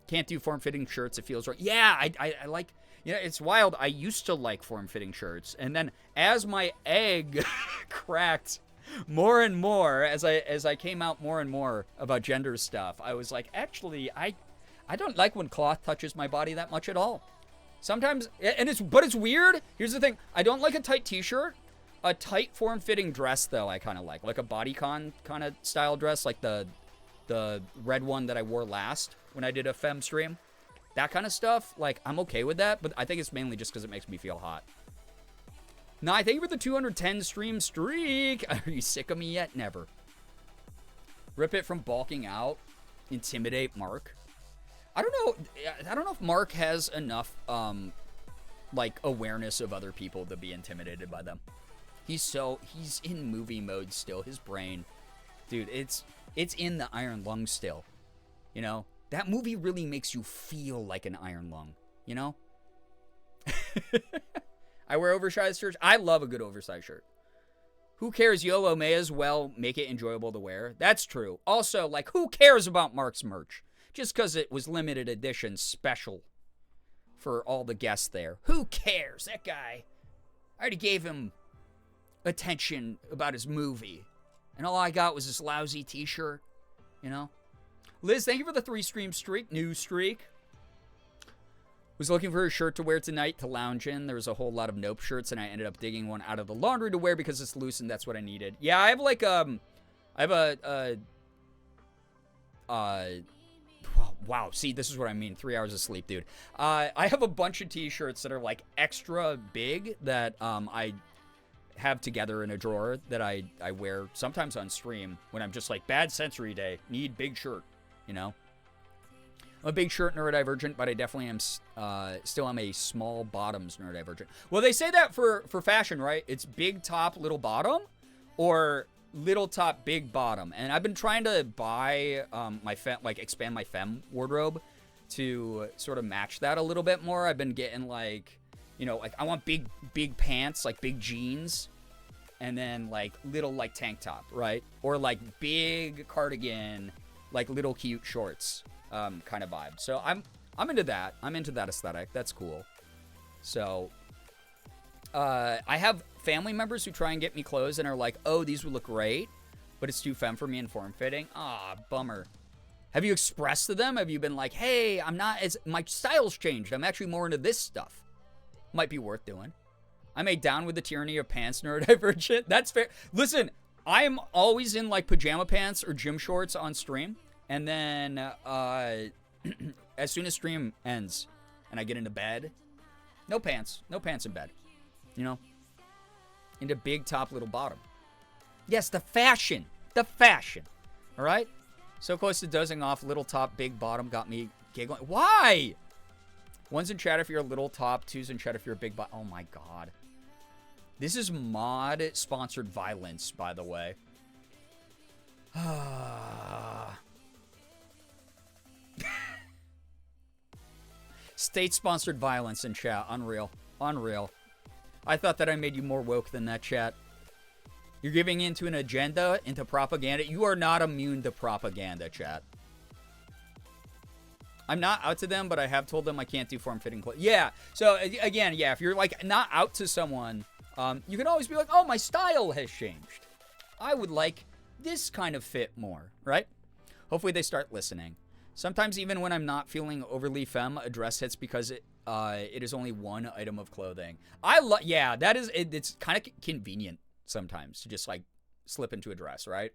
Can't do form-fitting shirts. It feels right. Yeah, I like, you know, it's wild. I used to like form-fitting shirts. And then as my egg cracked more and more, as I came out more and more about gender stuff, I was like, actually, I don't like when cloth touches my body that much at all. Sometimes, but it's weird. Here's the thing. I don't like a tight t-shirt. A tight form-fitting dress, though, I kind of like a bodycon kind of style dress, like the red one that I wore last when I did a femme stream. That kind of stuff, like, I'm okay with that, but I think it's mainly just because it makes me feel hot. Nah, thank you for the 210 stream streak. Are you sick of me yet? Never. Rip it from bulking out. Intimidate Mark. I don't know if Mark has enough, like, awareness of other people to be intimidated by them. He's in movie mode still. His brain, dude, it's in the iron lung still. You know, that movie really makes you feel like an iron lung, you know? I wear oversized shirts. I love a good oversized shirt. Who cares? YOLO, may as well make it enjoyable to wear. That's true. Also, like, who cares about Mark's merch? Just because it was limited edition special for all the guests there. Who cares? That guy, I already gave him attention about his movie, and all I got was this lousy t-shirt, you know? Liz, thank you for the 3-stream streak, new streak. Was looking for a shirt to wear tonight to lounge in. There was a whole lot of Nope shirts, and I ended up digging one out of the laundry to wear because it's loose, and that's what I needed. Yeah, I have like, wow, see, this is what I mean. 3 hours of sleep, dude. I have a bunch of t-shirts that are like extra big that I have together in a drawer that I wear sometimes on stream when I'm just like, bad sensory day, need big shirt, you know? I'm a big shirt neurodivergent, but I definitely am still am a small bottoms neurodivergent. Well, they say that for fashion, right? It's big top, little bottom, or little top, big bottom. And I've been trying to buy expand my femme wardrobe to sort of match that a little bit more. I've been getting like, you know, like I want big pants, like big jeans, and then like little like tank top, right? Or like big cardigan, like little cute shorts, kind of vibe. So I'm into that. I'm into that aesthetic. That's cool. So I have family members who try and get me clothes and are like, oh, these would look great, but it's too femme for me and form-fitting. Ah, bummer. Have you expressed to them? Have you been like, hey, my style's changed. I'm actually more into this stuff. Might be worth doing. I'm a down with the tyranny of pants neurodivergent. That's fair. Listen, I am always in like pajama pants or gym shorts on stream. And then as soon as stream ends and I get into bed, no pants in bed, you know, into big top, little bottom. Yes, the fashion, all right? So close to dozing off, little top, big bottom got me giggling. Why? One's in chat if you're a little top, two's in chat if you're a big bottom. Oh my God. This is mod-sponsored violence, by the way. State-sponsored violence in chat. Unreal. Unreal. I thought that I made you more woke than that, chat. You're giving into an agenda, into propaganda. You are not immune to propaganda, chat. I'm not out to them, but I have told them I can't do form-fitting clothes. Yeah. So, again, yeah, if you're, like, not out to someone, you can always be like, oh, my style has changed. I would like this kind of fit more, right? Hopefully they start listening. Sometimes even when I'm not feeling overly femme, a dress hits because it is only one item of clothing. Yeah, that is, it's kind of convenient sometimes to just, like, slip into a dress, right?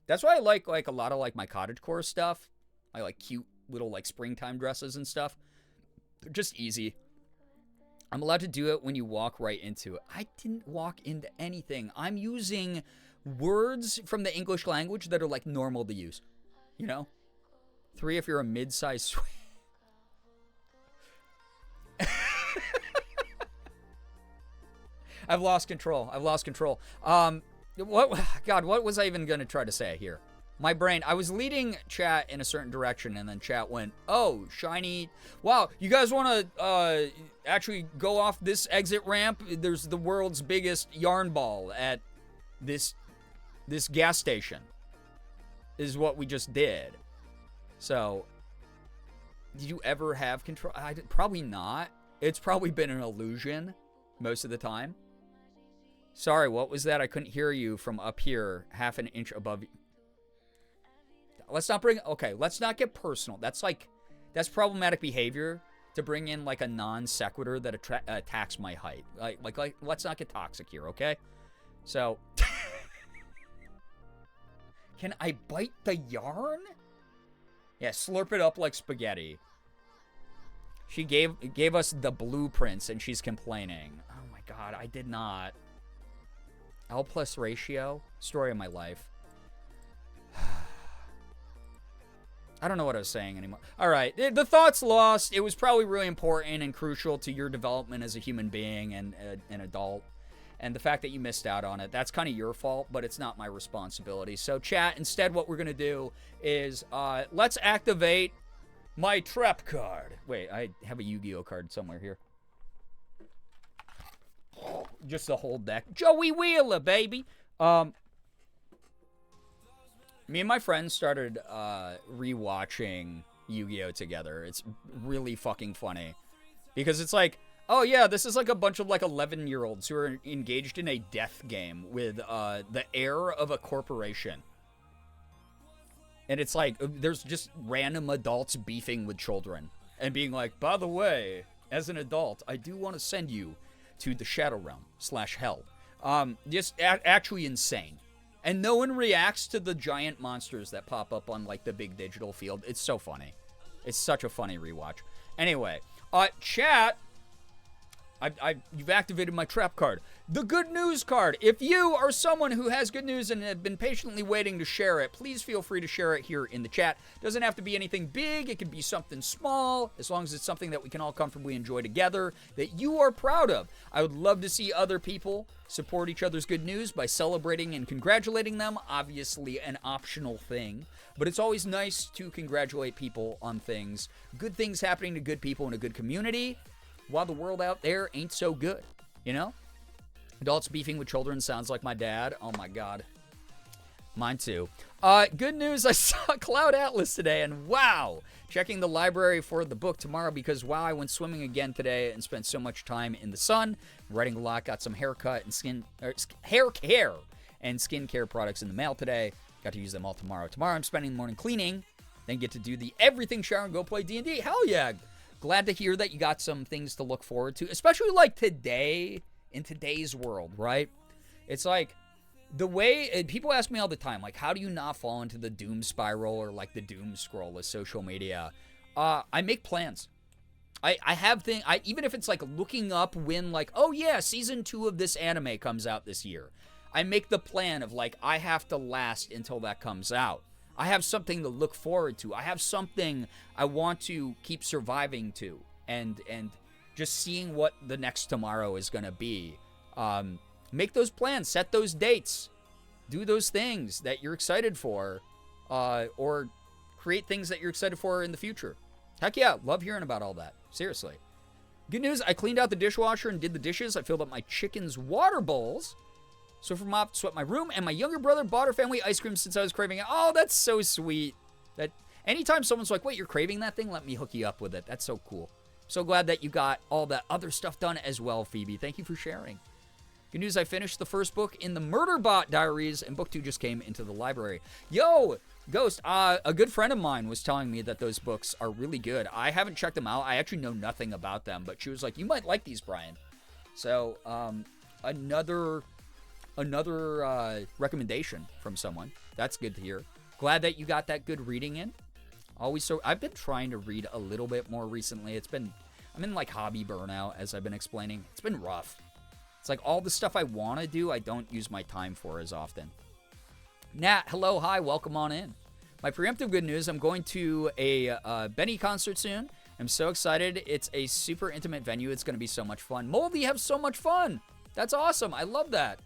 That's why I like a lot of, like, my cottagecore stuff. I like cute little, like, springtime dresses and stuff. They're just easy. I'm allowed to do it when you walk right into it. I didn't walk into anything. I'm using words from the English language that are, like, normal to use. You know? 3 if you're a mid-sized swing. I've lost control. What was I even going to try to say here? My brain, I was leading chat in a certain direction, and then chat went, oh, shiny. Wow, you guys want to actually go off this exit ramp? There's the world's biggest yarn ball at this gas station, is what we just did. So, did you ever have control? Probably not. It's probably been an illusion most of the time. Sorry, what was that? I couldn't hear you from up here, half an inch above you. Let's not get personal. That's problematic behavior to bring in, like, a non sequitur that attacks my height. Like, let's not get toxic here, okay? So, can I bite the yarn? Yeah, slurp it up like spaghetti. She gave us the blueprints, and she's complaining. Oh my god, I did not. L plus ratio? Story of my life. I don't know what I was saying anymore. All right, the thought's lost. It was probably really important and crucial to your development as a human being and an adult. And the fact that you missed out on it, that's kind of your fault, but it's not my responsibility. So, chat, instead what we're going to do is let's activate my trap card. Wait, I have a Yu-Gi-Oh card somewhere here. Just the whole deck. Joey Wheeler, baby. Me and my friends started rewatching Yu-Gi-Oh together. It's really fucking funny. Because it's like, oh yeah, this is like a bunch of like 11-year-olds who are engaged in a death game with the heir of a corporation. And it's like, there's just random adults beefing with children. And being like, by the way, as an adult, I do want to send you to the Shadow Realm / Hell. Just actually insane. And no one reacts to the giant monsters that pop up on, like, the big digital field. It's so funny. It's such a funny rewatch. Anyway, chat, you've activated my trap card. The good news card. If you are someone who has good news and have been patiently waiting to share it, please feel free to share it here in the chat. Doesn't have to be anything big. It can be something small, as long as it's something that we can all comfortably enjoy together, that you are proud of. I would love to see other people support each other's good news by celebrating and congratulating them. Obviously an optional thing, but it's always nice to congratulate people on things. Good things happening to good people in a good community, while the world out there ain't so good, you know? Adults beefing with children sounds like my dad. Oh my god. Mine too. Good news, I saw Cloud Atlas today, and wow! Checking the library for the book tomorrow because, wow, I went swimming again today and spent so much time in the sun. Writing a lot, got some haircut and hair care and skincare products in the mail today. Got to use them all tomorrow. Tomorrow I'm spending the morning cleaning, then get to do the everything shower and go play D&D. Hell yeah! Glad to hear that you got some things to look forward to, especially like today, in today's world, right? It's like, the way, people ask me all the time, like, how do you not fall into the doom spiral or like the doom scroll of social media? I make plans. I have things, even if it's like looking up when like, oh yeah, season 2 of this anime comes out this year. I make the plan of like, I have to last until that comes out. I have something to look forward to. I have something I want to keep surviving to, and just seeing what the next tomorrow is going to be. Make those plans, set those dates, do those things that you're excited for, or create things that you're excited for in the future. Heck yeah, love hearing about all that. Seriously. Good news, I cleaned out the dishwasher and did the dishes. I filled up my chicken's water bowls. So for mop, swept my room, and my younger brother bought her family ice cream since I was craving it. Oh, that's so sweet. That anytime someone's like, wait, you're craving that thing? Let me hook you up with it. That's so cool. So glad that you got all that other stuff done as well, Phoebe. Thank you for sharing. Good news, I finished the first book in the Murderbot Diaries, and book 2 just came into the library. Yo, Ghost, a good friend of mine was telling me that those books are really good. I haven't checked them out. I actually know nothing about them, but she was like, you might like these, Brian. So, another recommendation from someone. That's good to hear. Glad that you got that good reading in. I've been trying to read a little bit more recently. I'm in like hobby burnout, as I've been explaining. It's been rough. It's like all the stuff I want to do, I don't use my time for as often. Nat, hello, hi, welcome on in. My preemptive good news, I'm going to a Benny concert soon. I'm so excited. It's a super intimate venue. It's going to be so much fun. Moldy, have so much fun. That's awesome. I love that.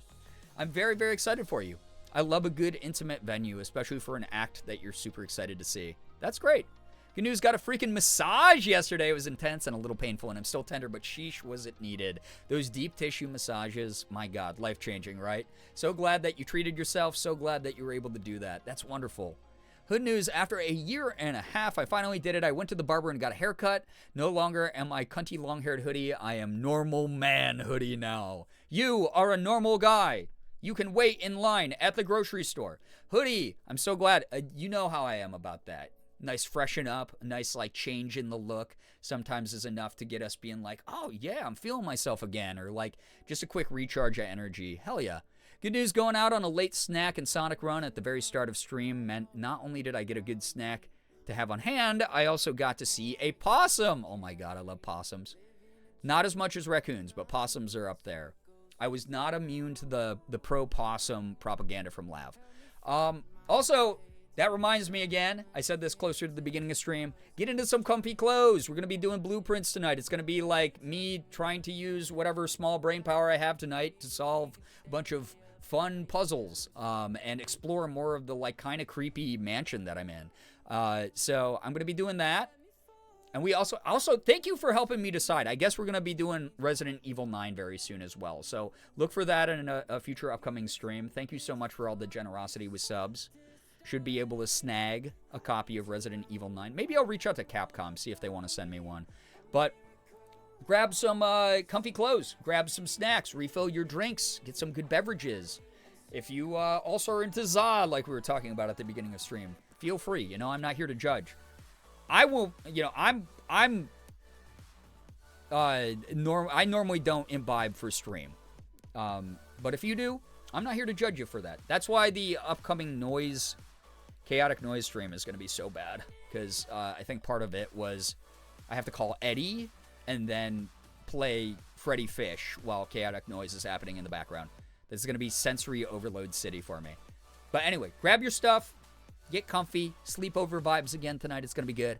I'm very, very excited for you. I love a good intimate venue, especially for an act that you're super excited to see. That's great. Good news, got a freaking massage yesterday. It was intense and a little painful, and I'm still tender, but sheesh, was it needed. Those deep tissue massages, my God, life-changing, right? So glad that you treated yourself. So glad that you were able to do that. That's wonderful. Hood news, after a year and a half, I finally did it. I went to the barber and got a haircut. No longer am I cunty long-haired hoodie. I am normal man hoodie now. You are a normal guy. You can wait in line at the grocery store. Hoodie, I'm so glad. You know how I am about that. Nice freshen up, a nice like change in the look sometimes is enough to get us being like, oh yeah, I'm feeling myself again, or like just a quick recharge of energy. Hell yeah. Good news, going out on a late snack and Sonic run at the very start of stream meant not only did I get a good snack to have on hand, I also got to see a possum. Oh my God, I love possums. Not as much as raccoons, but possums are up there. I was not immune to the pro-possum propaganda from Lav. Also, that reminds me again, I said this closer to the beginning of stream, get into some comfy clothes. We're going to be doing blueprints tonight. It's going to be like me trying to use whatever small brain power I have tonight to solve a bunch of fun puzzles and explore more of the like kind of creepy mansion that I'm in. So I'm going to be doing that. And we also thank you for helping me decide. I guess we're going to be doing Resident Evil 9 very soon as well. So look for that in a future upcoming stream. Thank you so much for all the generosity with subs. Should be able to snag a copy of Resident Evil 9. Maybe I'll reach out to Capcom, see if they want to send me one. But grab some comfy clothes, grab some snacks, refill your drinks, get some good beverages. If you also are into Zod, like we were talking about at the beginning of stream, feel free. You know, I'm not here to judge. I will, you know, I normally don't imbibe for stream. But if you do, I'm not here to judge you for that. That's why the upcoming chaotic noise stream is going to be so bad. Because I think part of it was I have to call Eddie and then play Freddy Fish while chaotic noise is happening in the background. This is going to be sensory overload city for me. But anyway, grab your stuff. Get comfy. Sleepover vibes again tonight. It's going to be good.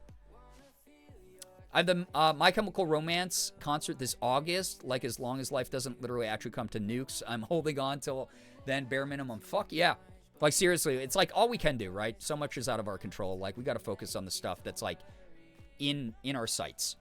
I have the My Chemical Romance concert this August. Like, as long as life doesn't literally actually come to nukes, I'm holding on till then. Bare minimum. Fuck yeah. Like, seriously, it's like all we can do, right? So much is out of our control. Like, we got to focus on the stuff that's, like, in our sights.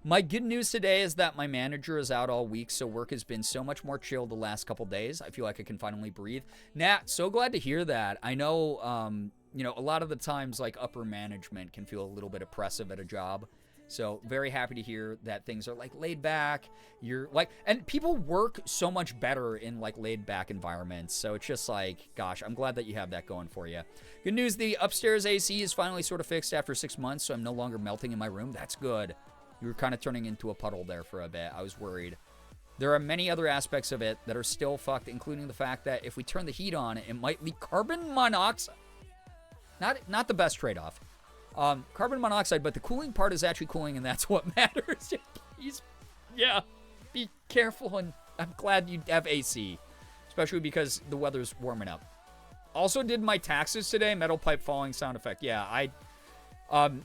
My good news today is that my manager is out all week, so work has been so much more chill the last couple days. I feel like I can finally breathe. Nat, so glad to hear that. I know, you know, a lot of the times, like, upper management can feel a little bit oppressive at a job. So very happy to hear that things are like laid back. You're like, and people work so much better in like laid back environments. So it's just like, gosh, I'm glad that you have that going for you. Good news, the upstairs AC is finally sort of fixed after 6 months, so I'm no longer melting in my room. That's good. You were kind of turning into a puddle there for a bit. I was worried. There are many other aspects of it that are still fucked, including the fact that if we turn the heat on, it might leak carbon monoxide. Not the best trade-off. Carbon monoxide, but the cooling part is actually cooling, and that's what matters. Please, yeah, be careful, and I'm glad you have AC, especially because the weather's warming up. Also did my taxes today, metal pipe falling sound effect. Yeah, I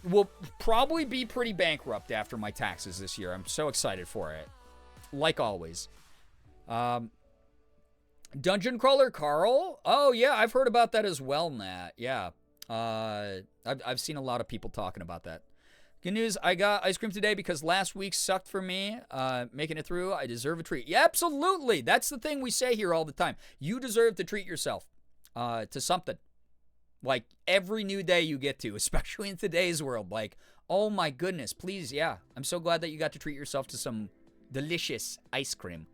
will probably be pretty bankrupt after my taxes this year. I'm so excited for it, like always. Dungeon Crawler Carl? Oh, yeah, I've heard about that as well, Nat. Yeah. I've seen a lot of people talking about that. Good news, I got ice cream today because last week sucked for me. Making it through, I deserve a treat. Yeah, absolutely. That's the thing we say here all the time. You deserve to treat yourself to something. Like every new day you get to, especially in today's world. Like, oh my goodness, please, yeah. I'm so glad that you got to treat yourself to some delicious ice cream.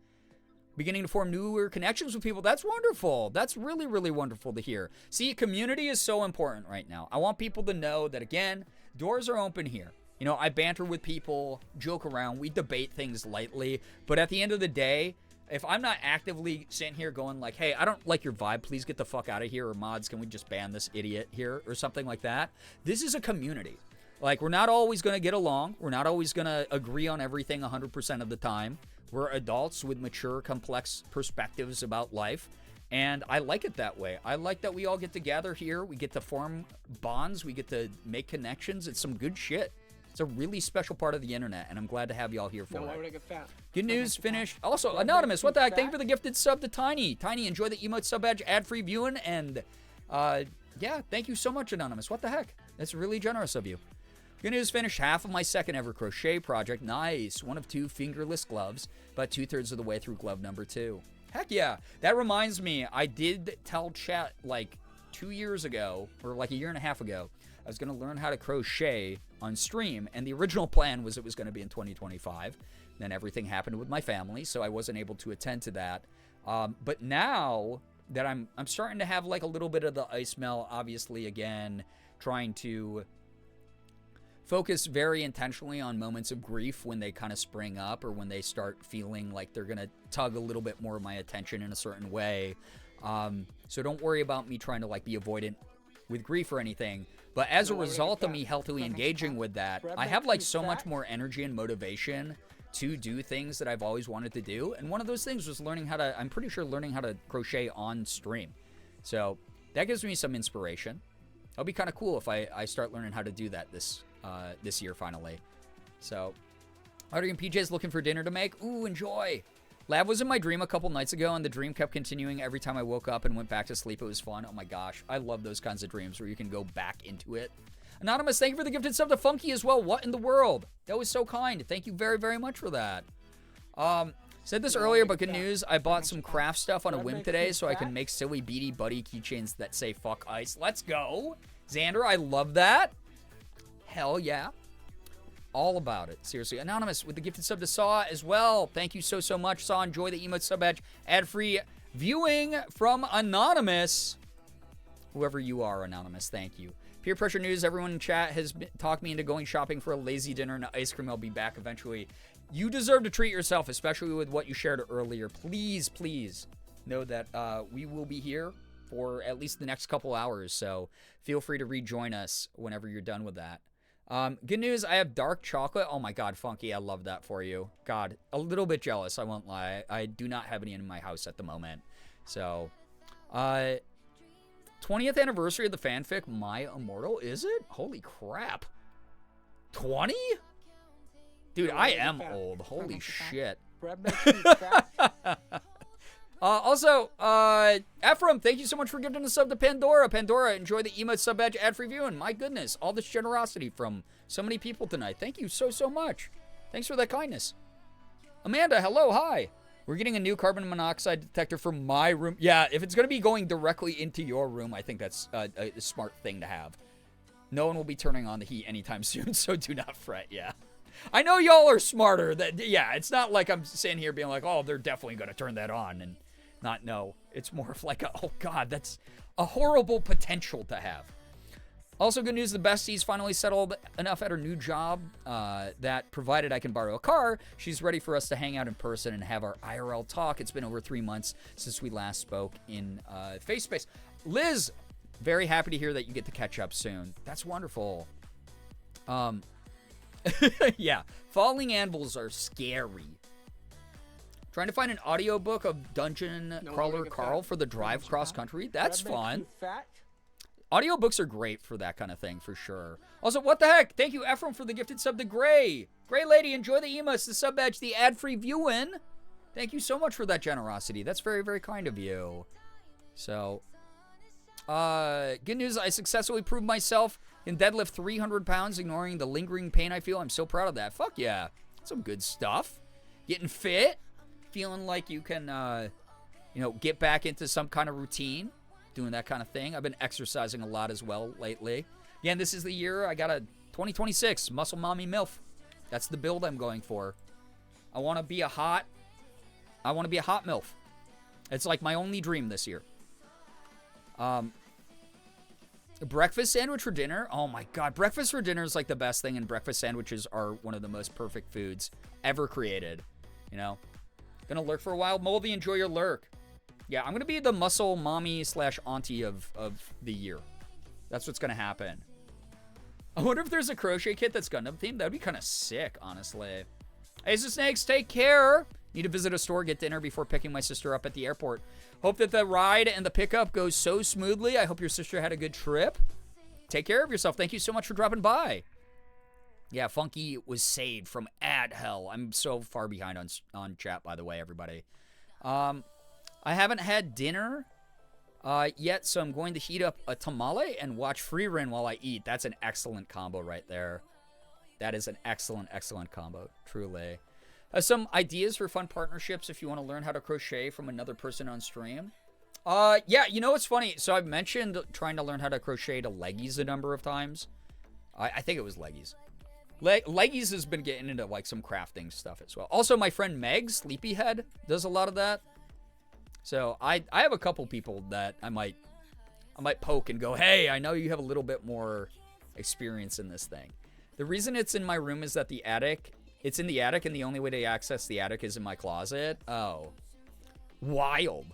Beginning to form newer connections with people. That's wonderful. That's really, really wonderful to hear. See, community is so important right now. I want people to know that, again, doors are open here. You know, I banter with people, joke around, we debate things lightly. But at the end of the day, if I'm not actively sitting here going like, hey, I don't like your vibe, please get the fuck out of here, or mods, can we just ban this idiot here, or something like that. This is a community. Like, we're not always going to get along. We're not always going to agree on everything 100% of the time. We're adults with mature, complex perspectives about life, and I like it that way. I like that we all get to gather here. We get to form bonds. We get to make connections. It's some good shit. It's a really special part of the internet, and I'm glad to have y'all here for it. Good news, finished. Also, Anonymous, what the heck? Thank you for the gifted sub to Tiny. Tiny, enjoy the emote sub badge, ad-free viewing, and yeah, thank you so much, Anonymous. What the heck? That's really generous of you. Good news, finished half of my second ever crochet project. Nice. One of 2 fingerless gloves, but 2/3 of the way through glove number 2. Heck yeah. That reminds me, I did tell chat like 2 years ago, or like a year and a half ago, I was going to learn how to crochet on stream, and the original plan was it was going to be in 2025. Then everything happened with my family, so I wasn't able to attend to that. But now that I'm starting to have like a little bit of the ice melt, obviously, again, trying to focus very intentionally on moments of grief when they kind of spring up, or when they start feeling like they're going to tug a little bit more of my attention in a certain way. So don't worry about me trying to like be avoidant with grief or anything. But as a result of me healthily engaging with that, I have like so much more energy and motivation to do things that I've always wanted to do. And one of those things was learning how to, I'm pretty sure learning how to crochet on stream. So that gives me some inspiration. It'll be kind of cool if I start learning how to do that this year finally. So, Artigan PJ's looking for dinner to make. Ooh, enjoy. Lab was in my dream a couple nights ago, and the dream kept continuing every time I woke up and went back to sleep. It was fun. Oh my gosh. I love those kinds of dreams where you can go back into it. Anonymous, thank you for the gifted sub to Funky as well. What in the world? That was so kind. Thank you very, very much for that. Said this earlier, but good news. I bought some craft stuff on a whim today so I can make silly Beady Buddy keychains that say fuck ice. Let's go. Xander, I love that. Hell yeah. All about it. Seriously. Anonymous with the gifted sub to Saw as well. Thank you so, so much, Saw. Enjoy the emote sub badge. Ad-free viewing from Anonymous. Whoever you are, Anonymous. Thank you. Peer pressure news. Everyone in chat has talked me into going shopping for a lazy dinner and ice cream. I'll be back eventually. You deserve to treat yourself, especially with what you shared earlier. Please, please know that we will be here for at least the next couple hours. So feel free to rejoin us whenever you're done with that. Good news, I have dark chocolate. Oh my god, Funky, I love that for you. God, a little bit jealous, I won't lie. I do not have any in my house at the moment. So, 20th anniversary of the fanfic, My Immortal, is it? Holy crap. 20? Dude, I am old. Holy shit. Also, Ephraim, thank you so much for giving a sub to Pandora. Pandora, enjoy the emote sub badge ad-free viewing. My goodness, all this generosity from so many people tonight. Thank you so, so much. Thanks for that kindness. Amanda, hello, hi. We're getting a new carbon monoxide detector for my room. Yeah, if it's going to be going directly into your room, I think that's a smart thing to have. No one will be turning on the heat anytime soon, so do not fret, yeah. I know y'all are smarter. Yeah, it's not like I'm sitting here being like, oh, they're definitely going to turn that on and not know. It's more of like, oh, God, that's a horrible potential to have. Also, good news, the besties finally settled enough at her new job that provided I can borrow a car, she's ready for us to hang out in person and have our IRL talk. It's been over 3 months since we last spoke in face-to-face. Liz, very happy to hear that you get to catch up soon. That's wonderful. Yeah, falling anvils are scary. Trying to find an audiobook of Dungeon Crawler Carl for the drive cross country. That's fun. Audiobooks are great for that kind of thing, for sure. Also, what the heck? Thank you, Ephraim, for the gifted sub to Gray. Gray Lady, enjoy the emos, the sub badge, the ad-free viewing. Thank you so much for that generosity. That's very, very kind of you. So, good news, I successfully proved myself Can deadlift 300 pounds, ignoring the lingering pain I feel. I'm so proud of that. Fuck yeah. Some good stuff. Getting fit. Feeling like you can, get back into some kind of routine. Doing that kind of thing. I've been exercising a lot as well lately. Again, this is the year I got a 2026 Muscle Mommy MILF. That's the build I'm going for. I want to be a hot MILF. It's like my only dream this year. Breakfast sandwich for dinner. Oh my God. Breakfast for dinner is like the best thing, and breakfast sandwiches are one of the most perfect foods ever created. Gonna lurk for a while. Moldy, enjoy your lurk. Yeah, I'm gonna be the muscle mommy / auntie of the year. That's what's gonna happen. I wonder if there's a crochet kit that's Gundam themed. That'd be kind of sick, honestly. Ace of Snakes, take care. Need to visit a store, get dinner before picking my sister up at the airport. Hope that the ride and the pickup goes so smoothly. I hope your sister had a good trip. Take care of yourself. Thank you so much for dropping by. Yeah, Funky was saved from ad hell. I'm so far behind on chat, by the way, everybody. I haven't had dinner yet, so I'm going to heat up a tamale and watch Free Ren while I eat. That's an excellent combo right there. That is an excellent, excellent combo, truly. Some ideas for fun partnerships if you want to learn how to crochet from another person on stream. Yeah, you know what's funny? So I've mentioned trying to learn how to crochet to leggies a number of times. I think it was leggies. Leggies has been getting into like some crafting stuff as well. Also, my friend Meg, Sleepyhead, does a lot of that. So I have a couple people that I might poke and go, hey, I know you have a little bit more experience in this thing. The reason it's in my room is that it's in the attic, and the only way to access the attic is in my closet. Oh. Wild.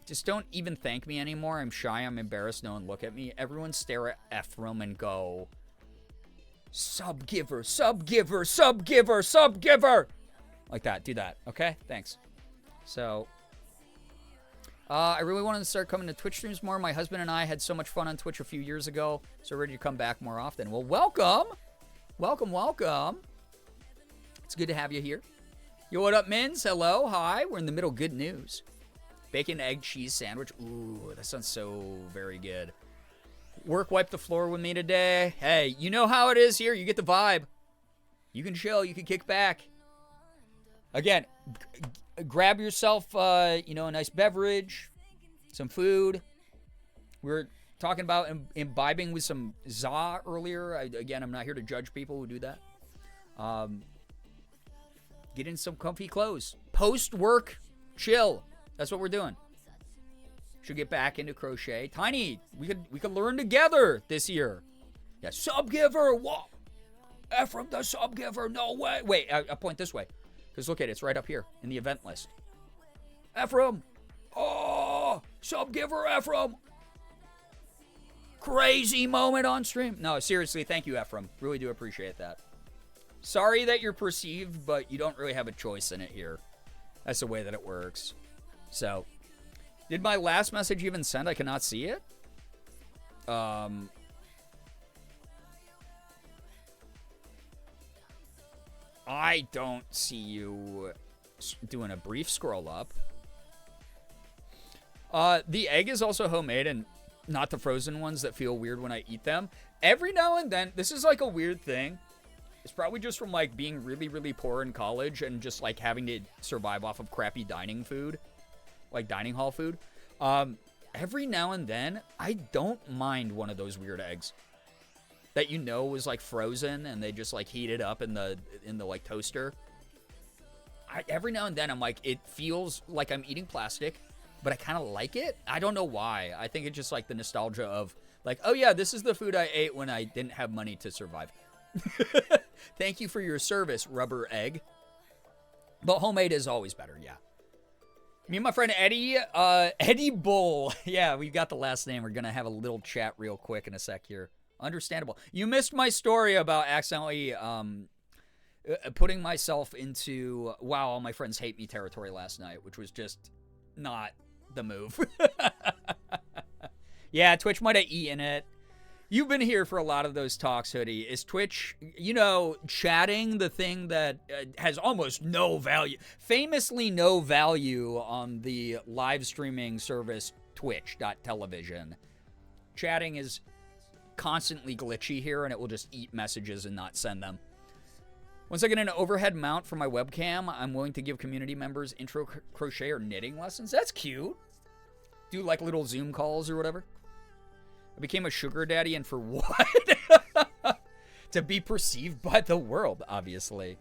Just don't even thank me anymore. I'm shy. I'm embarrassed. No one look at me. Everyone stare at Ephraim and go, sub giver, sub giver, sub giver, sub giver. Like that. Do that. Okay? Thanks. So, I really wanted to start coming to Twitch streams more. My husband and I had so much fun on Twitch a few years ago, so ready to come back more often. Well, welcome. Welcome, welcome. It's good to have you here. Yo, what up, Mins? Hello, hi. We're in the middle. Good news. Bacon, egg, cheese sandwich. Ooh, that sounds so very good. Work wiped the floor with me today. Hey, you know how it is here. You get the vibe. You can chill. You can kick back. Again, grab yourself, a nice beverage, some food. We're talking about imbibing with some za earlier. Again, I'm not here to judge people who do that. Get in some comfy clothes. Post-work chill. That's what we're doing. Should get back into crochet. Tiny, we could learn together this year. Yeah, sub giver. What? Ephraim the sub giver. No way. Wait, I point this way. Because look at it. It's right up here in the event list. Ephraim. Oh, sub giver Ephraim. Crazy moment on stream. No, seriously, thank you, Ephraim. Really do appreciate that. Sorry that you're perceived, but you don't really have a choice in it here. That's the way that it works. So, did my last message even send? I cannot see it. I don't see you doing a brief scroll up. The egg is also homemade and not the frozen ones that feel weird when I eat them. Every now and then, this is like a weird thing. It's probably just from like being really, really poor in college and just like having to survive off of crappy dining food, like dining hall food. Every now and then, I don't mind one of those weird eggs that was like frozen and they just like heat it up in the like toaster. Every now and then, I'm like, it feels like I'm eating plastic, but I kind of like it. I don't know why. I think it's just like the nostalgia of like, oh yeah, this is the food I ate when I didn't have money to survive. Thank you for your service, rubber egg. But homemade is always better, yeah. Me and my friend Eddie, Eddie Bull. Yeah, we got the last name. We're going to have a little chat real quick in a sec here. Understandable. You missed my story about accidentally putting myself into, wow, all my friends hate me territory last night, which was just not the move. Yeah, Twitch might have eaten it. You've been here for a lot of those talks, Hoodie. Is Twitch, chatting the thing that has almost no value, famously no value on the live streaming service Twitch.television? Chatting is constantly glitchy here, and it will just eat messages and not send them. Once I get an overhead mount for my webcam, I'm willing to give community members intro crochet or knitting lessons. That's cute. Do like little Zoom calls or whatever. I became a sugar daddy, and for what? To be perceived by the world, obviously.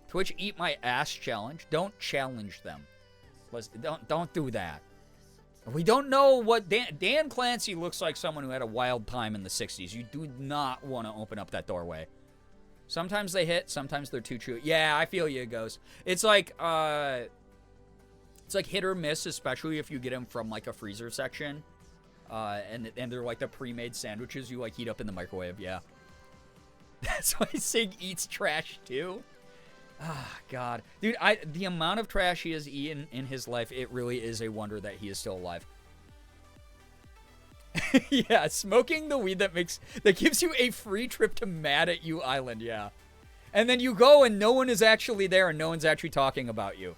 Twitch eat my ass challenge. Don't challenge them. Don't do that. We don't know what Dan Clancy looks like. Someone who had a wild time in the 60s. You do not want to open up that doorway. Sometimes they hit, sometimes they're too true. Yeah, I feel you, Ghost. It's like hit or miss, especially if you get them from like a freezer section, and they're like the pre-made sandwiches you like heat up in the microwave. Yeah, that's why Sig eats trash too. Ah, God, dude, the amount of trash he has eaten in his life, it really is a wonder that he is still alive. Yeah, smoking the weed that gives you a free trip to Mad at You Island, yeah. And then you go and no one is actually there and no one's actually talking about you.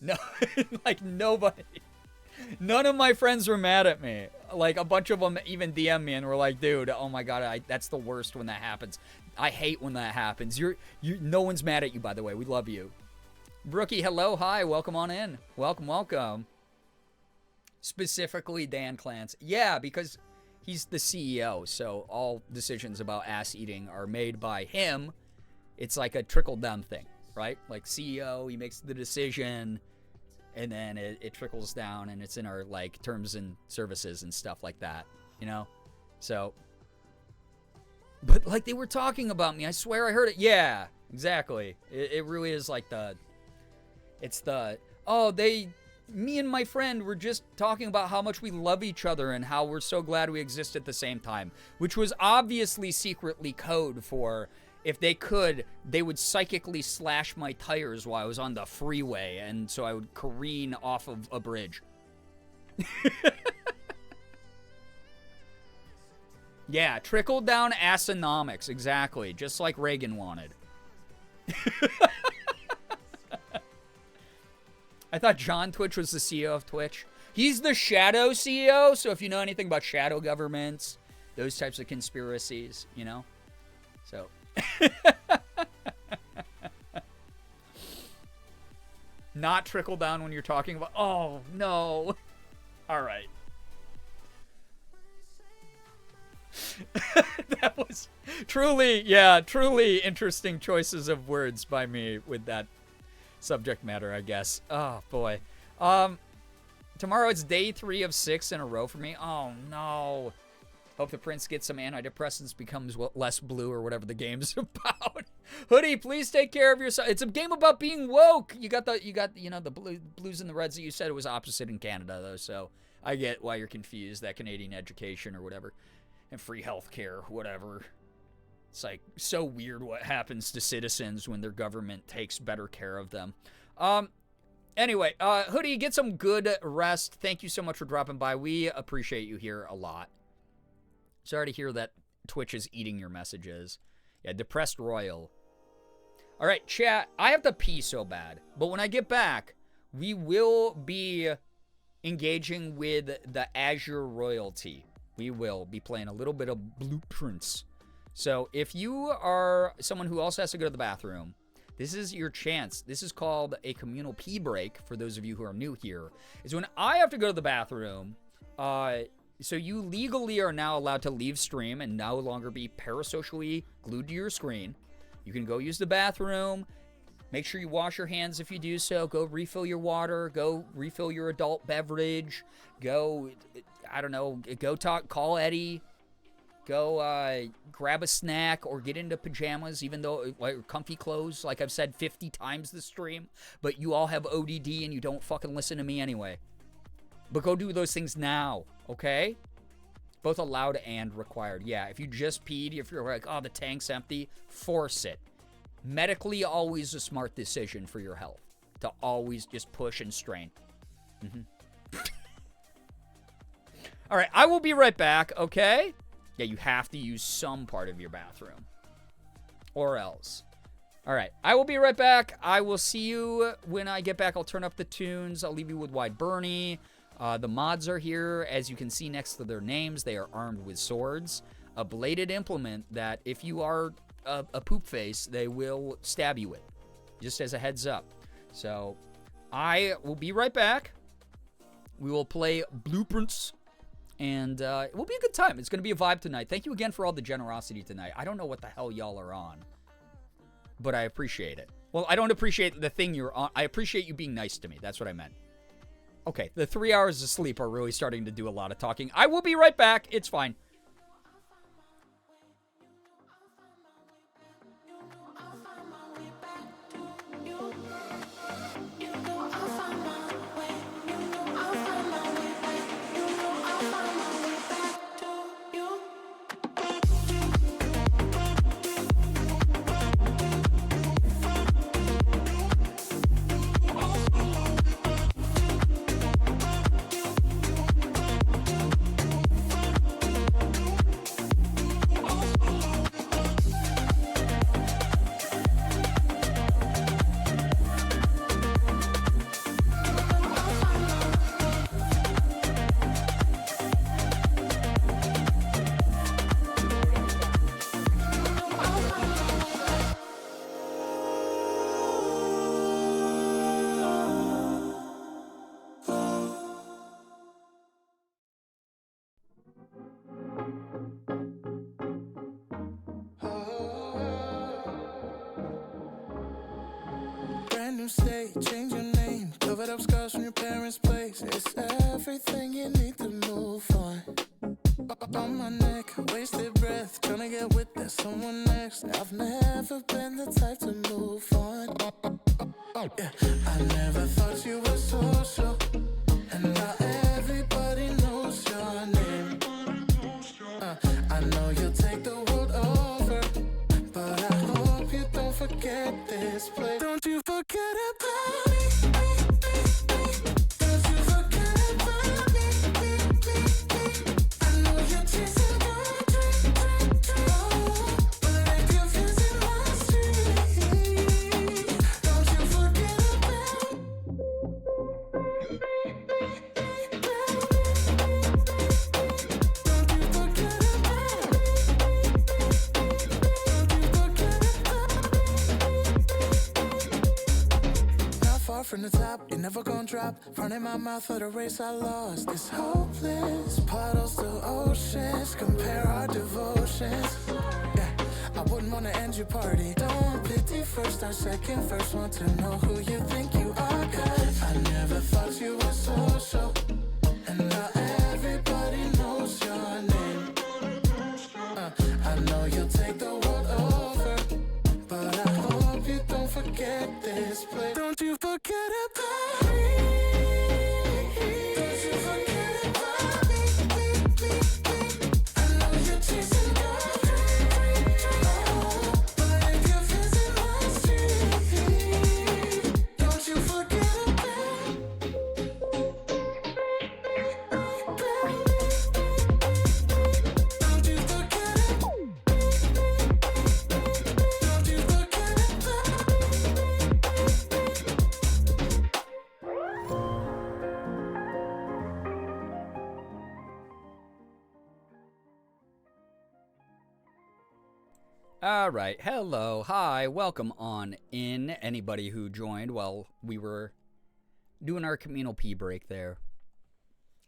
No, like nobody. None of my friends were mad at me. Like a bunch of them even DM me and were like, dude, oh my God, that's the worst when that happens. I hate when that happens. No one's mad at you, by the way. We love you. Brookie, hello, hi, welcome on in. Welcome. Specifically Dan Clance. Yeah, because he's the CEO, so all decisions about ass eating are made by him. It's like a trickle-down thing, right? Like CEO, he makes the decision, and then it trickles down, and it's in our like terms and services and stuff like that, you know? So, but like they were talking about me. I swear I heard it. Yeah, exactly. It really is like me and my friend were just talking about how much we love each other and how we're so glad we exist at the same time, which was obviously secretly code for if they could, they would psychically slash my tires while I was on the freeway, and so I would careen off of a bridge. Yeah, trickle down assonomics, exactly, just like Reagan wanted. I thought John Twitch was the CEO of Twitch. He's the shadow CEO, so if you know anything about shadow governments, those types of conspiracies, you know? So. Not trickle down when you're talking about, oh, no. All right. That was truly interesting choices of words by me with that subject matter, I guess. Oh, boy. Tomorrow it's day 3 of 6 in a row for me. Oh, no. Hope the prince gets some antidepressants, becomes less blue or whatever the game's about. Hoodie, please take care of yourself. It's a game about being woke. You got the blues and the reds that you said it was opposite in Canada, though, so I get why you're confused. That Canadian education or whatever. And free healthcare, whatever. It's like so weird what happens to citizens when their government takes better care of them. Anyway, Hoodie, get some good rest. Thank you so much for dropping by. We appreciate you here a lot. Sorry to hear that Twitch is eating your messages. Yeah, Depressed Royal. All right, chat, I have to pee so bad. But when I get back, we will be engaging with the Azure Royalty. We will be playing a little bit of Blueprints. So if you are someone who also has to go to the bathroom, this is your chance. This is called a communal pee break for those of you who are new here. Is when I have to go to the bathroom, so you legally are now allowed to leave stream and no longer be parasocially glued to your screen. You can go use the bathroom. Make sure you wash your hands if you do so. Go refill your water. Go refill your adult beverage. Go, I don't know, call Eddie. Go grab a snack or get into pajamas, even though, like, comfy clothes, like I've said 50 times this stream. But you all have ODD and you don't fucking listen to me anyway. But go do those things now, okay? Both allowed and required. Yeah, if you just peed, if you're like, oh, the tank's empty, force it. Medically, always a smart decision for your health. To always just push and strain. All right, I will be right back, okay? Yeah, you have to use some part of your bathroom. Or else. All right, I will be right back. I will see you when I get back. I'll turn up the tunes. I'll leave you with Wide Bernie. The mods are here. As you can see next to their names, they are armed with swords. a bladed implement that if you are a poop face, they will stab you with. Just as a heads up. So I will be right back. We will play Blueprints. And it will be a good time. It's going to be a vibe tonight. Thank you again for all the generosity tonight. I don't know what the hell y'all are on, but I appreciate it. Well, I don't appreciate the thing you're on. I appreciate you being nice to me. That's what I meant. Okay, the 3 hours of sleep are really starting to do a lot of talking. I will be right back. It's fine. New state, change your name, covered up scars from your parents' place. It's everything you need to move on. On my neck, wasted breath, trying to get with that someone next. I've never been the type to move on. Yeah, I never thought you were social, and now everybody knows your name. I know you'll take the world over, but I hope you don't forget this place. Don't you forget about me. Don't you forget about me. I know you're chasing your dream. But if you're facing my street, don't you forget about me. Don't you forget about me. Far from the top, you're never gonna drop. Running my mouth for the race I lost. It's hopeless, puddles to oceans. Compare our devotions. Yeah, I wouldn't wanna end your party. Don't pity first or second. First want to know who you think you are. Cause I never thought you were social, and now everybody knows your name. I know you'll take the world over, but I hope you don't forget this place. Don't you forget about me. Don't you forget about me. I know you're chasing your dream. But if you're facing my street, don't you forget about me. Don't you forget it. Don't you forget about me. All right. Hello. Hi. Welcome on in. Anybody who joined while we were doing our communal pee break there.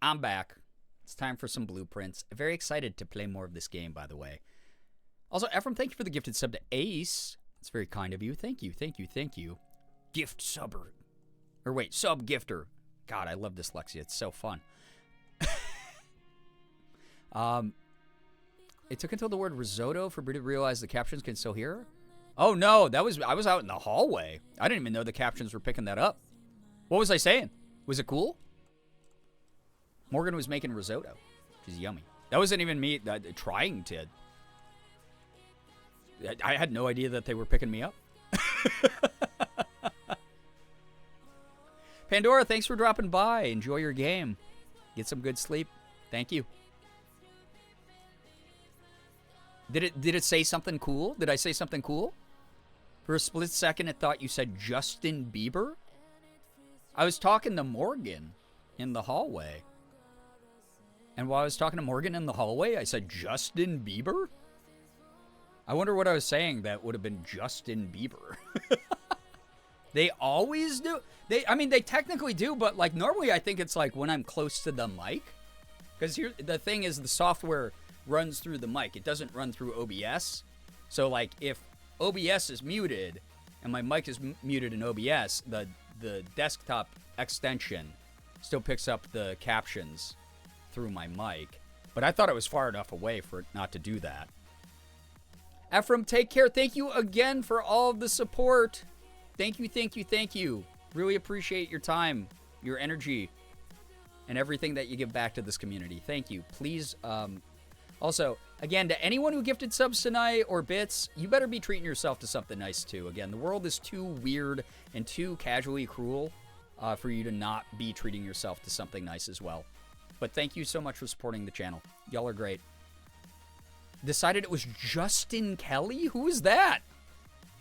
I'm back. It's time for some blueprints. Very excited to play more of this game, by the way. Also, Ephraim, thank you for the gifted sub to Ace. It's very kind of you. Thank you. Thank you. Thank you. Gift subber. Or wait, sub gifter. God, I love dyslexia. It's so fun. It took until the word risotto for me to realize the captions can still hear. Oh no, I was out in the hallway. I didn't even know the captions were picking that up. What was I saying? Was it cool? Morgan was making risotto, which is yummy. That wasn't even me trying to. I had no idea that they were picking me up. Pandora, thanks for dropping by. Enjoy your game. Get some good sleep. Thank you. Did it say something cool? Did I say something cool? For a split second, it thought you said Justin Bieber. I was talking to Morgan in the hallway. And while I was talking to Morgan in the hallway, I said Justin Bieber? I wonder what I was saying that would have been Justin Bieber. They always do. I mean, they technically do, but like normally I think it's like when I'm close to the mic. Because here, the thing is the software runs through the mic. It doesn't run through OBS. So like if OBS is muted and my mic is muted in OBS, the desktop extension still picks up the captions through my mic. But I thought it was far enough away for it not to do that. Ephraim, take care. Thank you again for all of the support. Thank you, thank you, thank you. Really appreciate your time, your energy, and everything that you give back to this community. Thank you. Please, also, again, to anyone who gifted subs tonight or bits, you better be treating yourself to something nice, too. Again, the world is too weird and too casually cruel for you to not be treating yourself to something nice as well. But thank you so much for supporting the channel. Y'all are great. Decided it was Justin Kelly? Who is that?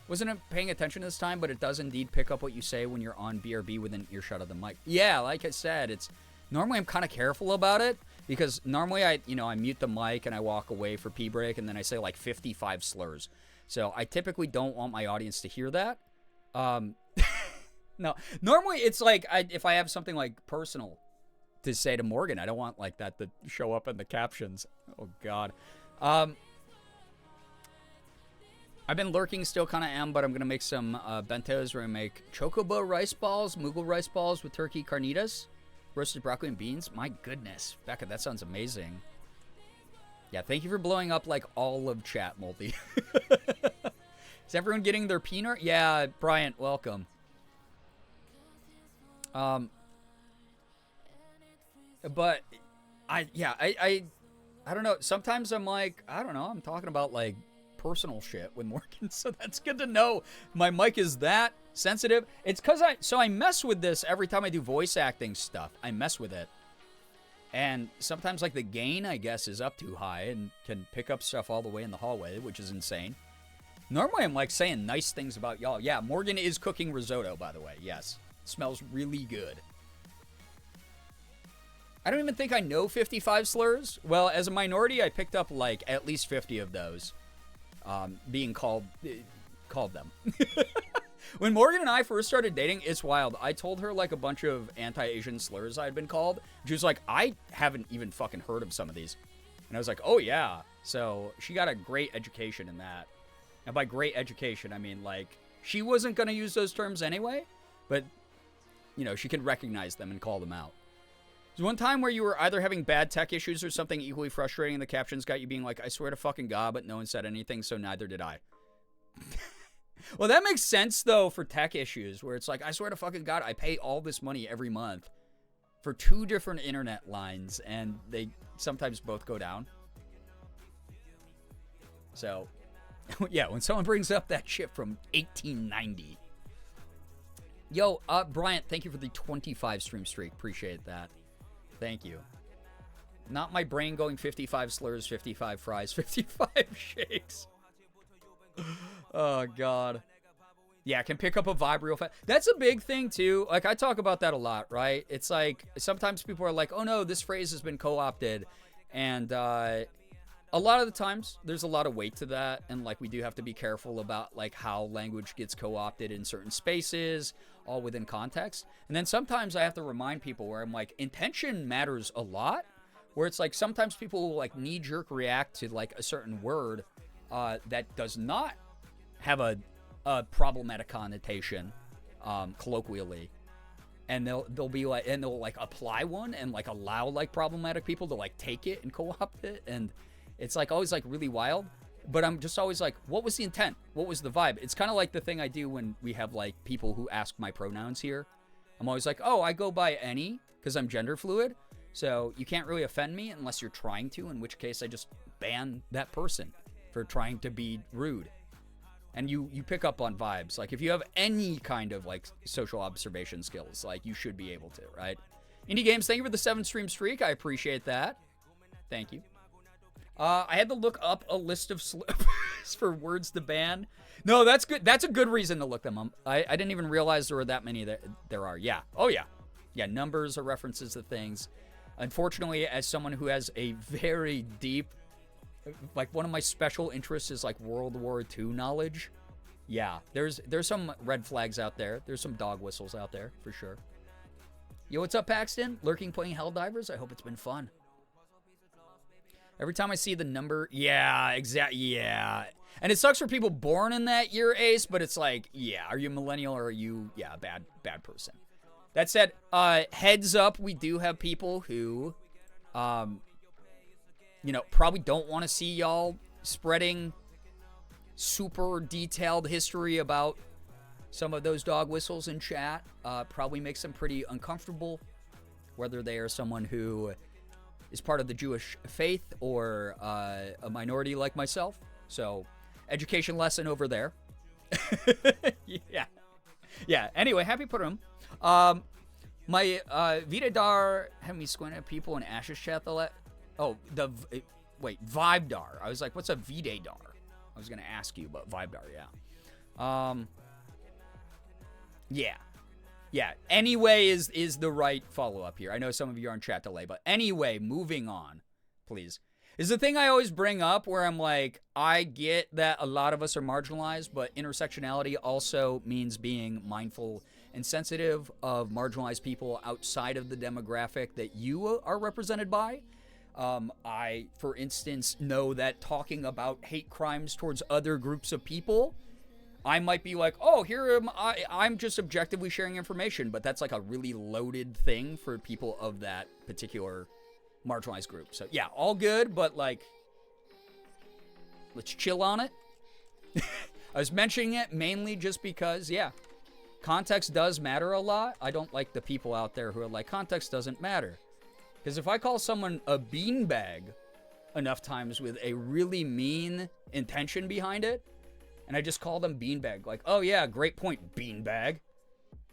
Wasn't paying attention this time, but it does indeed pick up what you say when you're on BRB within earshot of the mic. Yeah, like I said, it's normally I'm kind of careful about it because normally I mute the mic and I walk away for pee break and then I say like 55 slurs. So I typically don't want my audience to hear that. No, normally it's like if I have something like personal to say to Morgan, I don't want like that to show up in the captions. Oh God. I've been lurking, still kind of am, but I'm going to make some bentos where I make chocobo rice balls, Mughal rice balls with turkey carnitas, roasted broccoli and beans. My goodness, Becca, that sounds amazing. Yeah, thank you for blowing up like all of chat, Multi. Is everyone getting their peanut? Yeah, Bryant, welcome. But I don't know. Sometimes I'm like, I don't know. I'm talking about like personal shit with Morgan, so that's good to know. My mic is that sensitive. It's because I mess with this every time I do voice acting stuff. I mess with it, and sometimes like the gain, I guess, is up too high and can pick up stuff all the way in the hallway, which is insane. Normally, I'm like saying nice things about y'all. Yeah, Morgan is cooking risotto, by the way. Yes, it smells really good. I don't even think I know 55 slurs. Well, as a minority, I picked up like at least 50 of those. Being called them. When Morgan and I first started dating, it's wild. I told her like a bunch of anti-Asian slurs I'd been called. She was like, I haven't even fucking heard of some of these. And I was like, oh yeah. So she got a great education in that. And by great education, I mean like she wasn't going to use those terms anyway, but you know, she can recognize them and call them out. There's one time where you were either having bad tech issues or something equally frustrating, and the captions got you being like, I swear to fucking God, but no one said anything, so neither did I. Well, that makes sense, though, for tech issues, where it's like, I swear to fucking God, I pay all this money every month for 2 different internet lines, and they sometimes both go down. So, yeah, when someone brings up that shit from 1890. Yo, Bryant, thank you for the 25 stream streak. Appreciate that. Thank you. Not my brain going 55 slurs, 55 fries, 55 shakes. Oh, God. Yeah, I can pick up a vibe real fast. That's a big thing, too. Like, I talk about that a lot, right? It's like, sometimes people are like, oh, no, this phrase has been co-opted. And a lot of the times, there's a lot of weight to that. And, like, we do have to be careful about, like, how language gets co-opted in certain spaces, all within context. And then sometimes I have to remind people where I'm like, intention matters a lot. Where it's like, sometimes people will, like, knee-jerk react to, like, a certain word that does not have a problematic connotation, colloquially. And they'll be like, and they'll, like, apply one and, like, allow, like, problematic people to, like, take it and co-opt it. And it's like always like really wild, but I'm just always like, what was the intent? What was the vibe? It's kind of like the thing I do when we have like people who ask my pronouns here. I'm always like, oh, I go by any because I'm gender fluid. So you can't really offend me unless you're trying to, in which case I just ban that person for trying to be rude. And you pick up on vibes. Like if you have any kind of like social observation skills, like you should be able to, right? Indie Games, thank you for the 7 stream streak. I appreciate that. Thank you. I had to look up a list of slurs for words to ban. No, that's good. That's a good reason to look them up. I didn't even realize there were that many that there are. Yeah. Oh, yeah. Yeah, numbers are references to things. Unfortunately, as someone who has a very deep, like one of my special interests is like World War II knowledge. Yeah, there's some red flags out there. There's some dog whistles out there for sure. Yo, what's up, Paxton? Lurking playing Helldivers? I hope it's been fun. Every time I see the number, yeah, exactly, yeah. And it sucks for people born in that year, Ace, but it's like, yeah, are you a millennial or are you, yeah, bad person? That said, heads up, we do have people who, you know, probably don't want to see y'all spreading super detailed history about some of those dog whistles in chat. Probably makes them pretty uncomfortable, whether they are someone who is part of the Jewish faith or a minority like myself. So, education lesson over there. Yeah. Anyway, happy Purim. My Vidadar had me squint at people in Ash's chat. Vibedar. I was like, what's a Vidadar? I was gonna ask you, but Vibedar, yeah. Yeah. Anyway is the right follow-up here. I know some of you are on chat delay, but anyway, moving on, please. Is the thing I always bring up where I'm like, I get that a lot of us are marginalized, but intersectionality also means being mindful and sensitive of marginalized people outside of the demographic that you are represented by. I, for instance, know that talking about hate crimes towards other groups of people, I might be like, oh, here am I'm just objectively sharing information, but that's like a really loaded thing for people of that particular marginalized group. So yeah, all good, but like, let's chill on it. I was mentioning it mainly just because, yeah, context does matter a lot. I don't like the people out there who are like, context doesn't matter. Because if I call someone a beanbag enough times with a really mean intention behind it, and I just call them beanbag, like, oh yeah, great point, beanbag,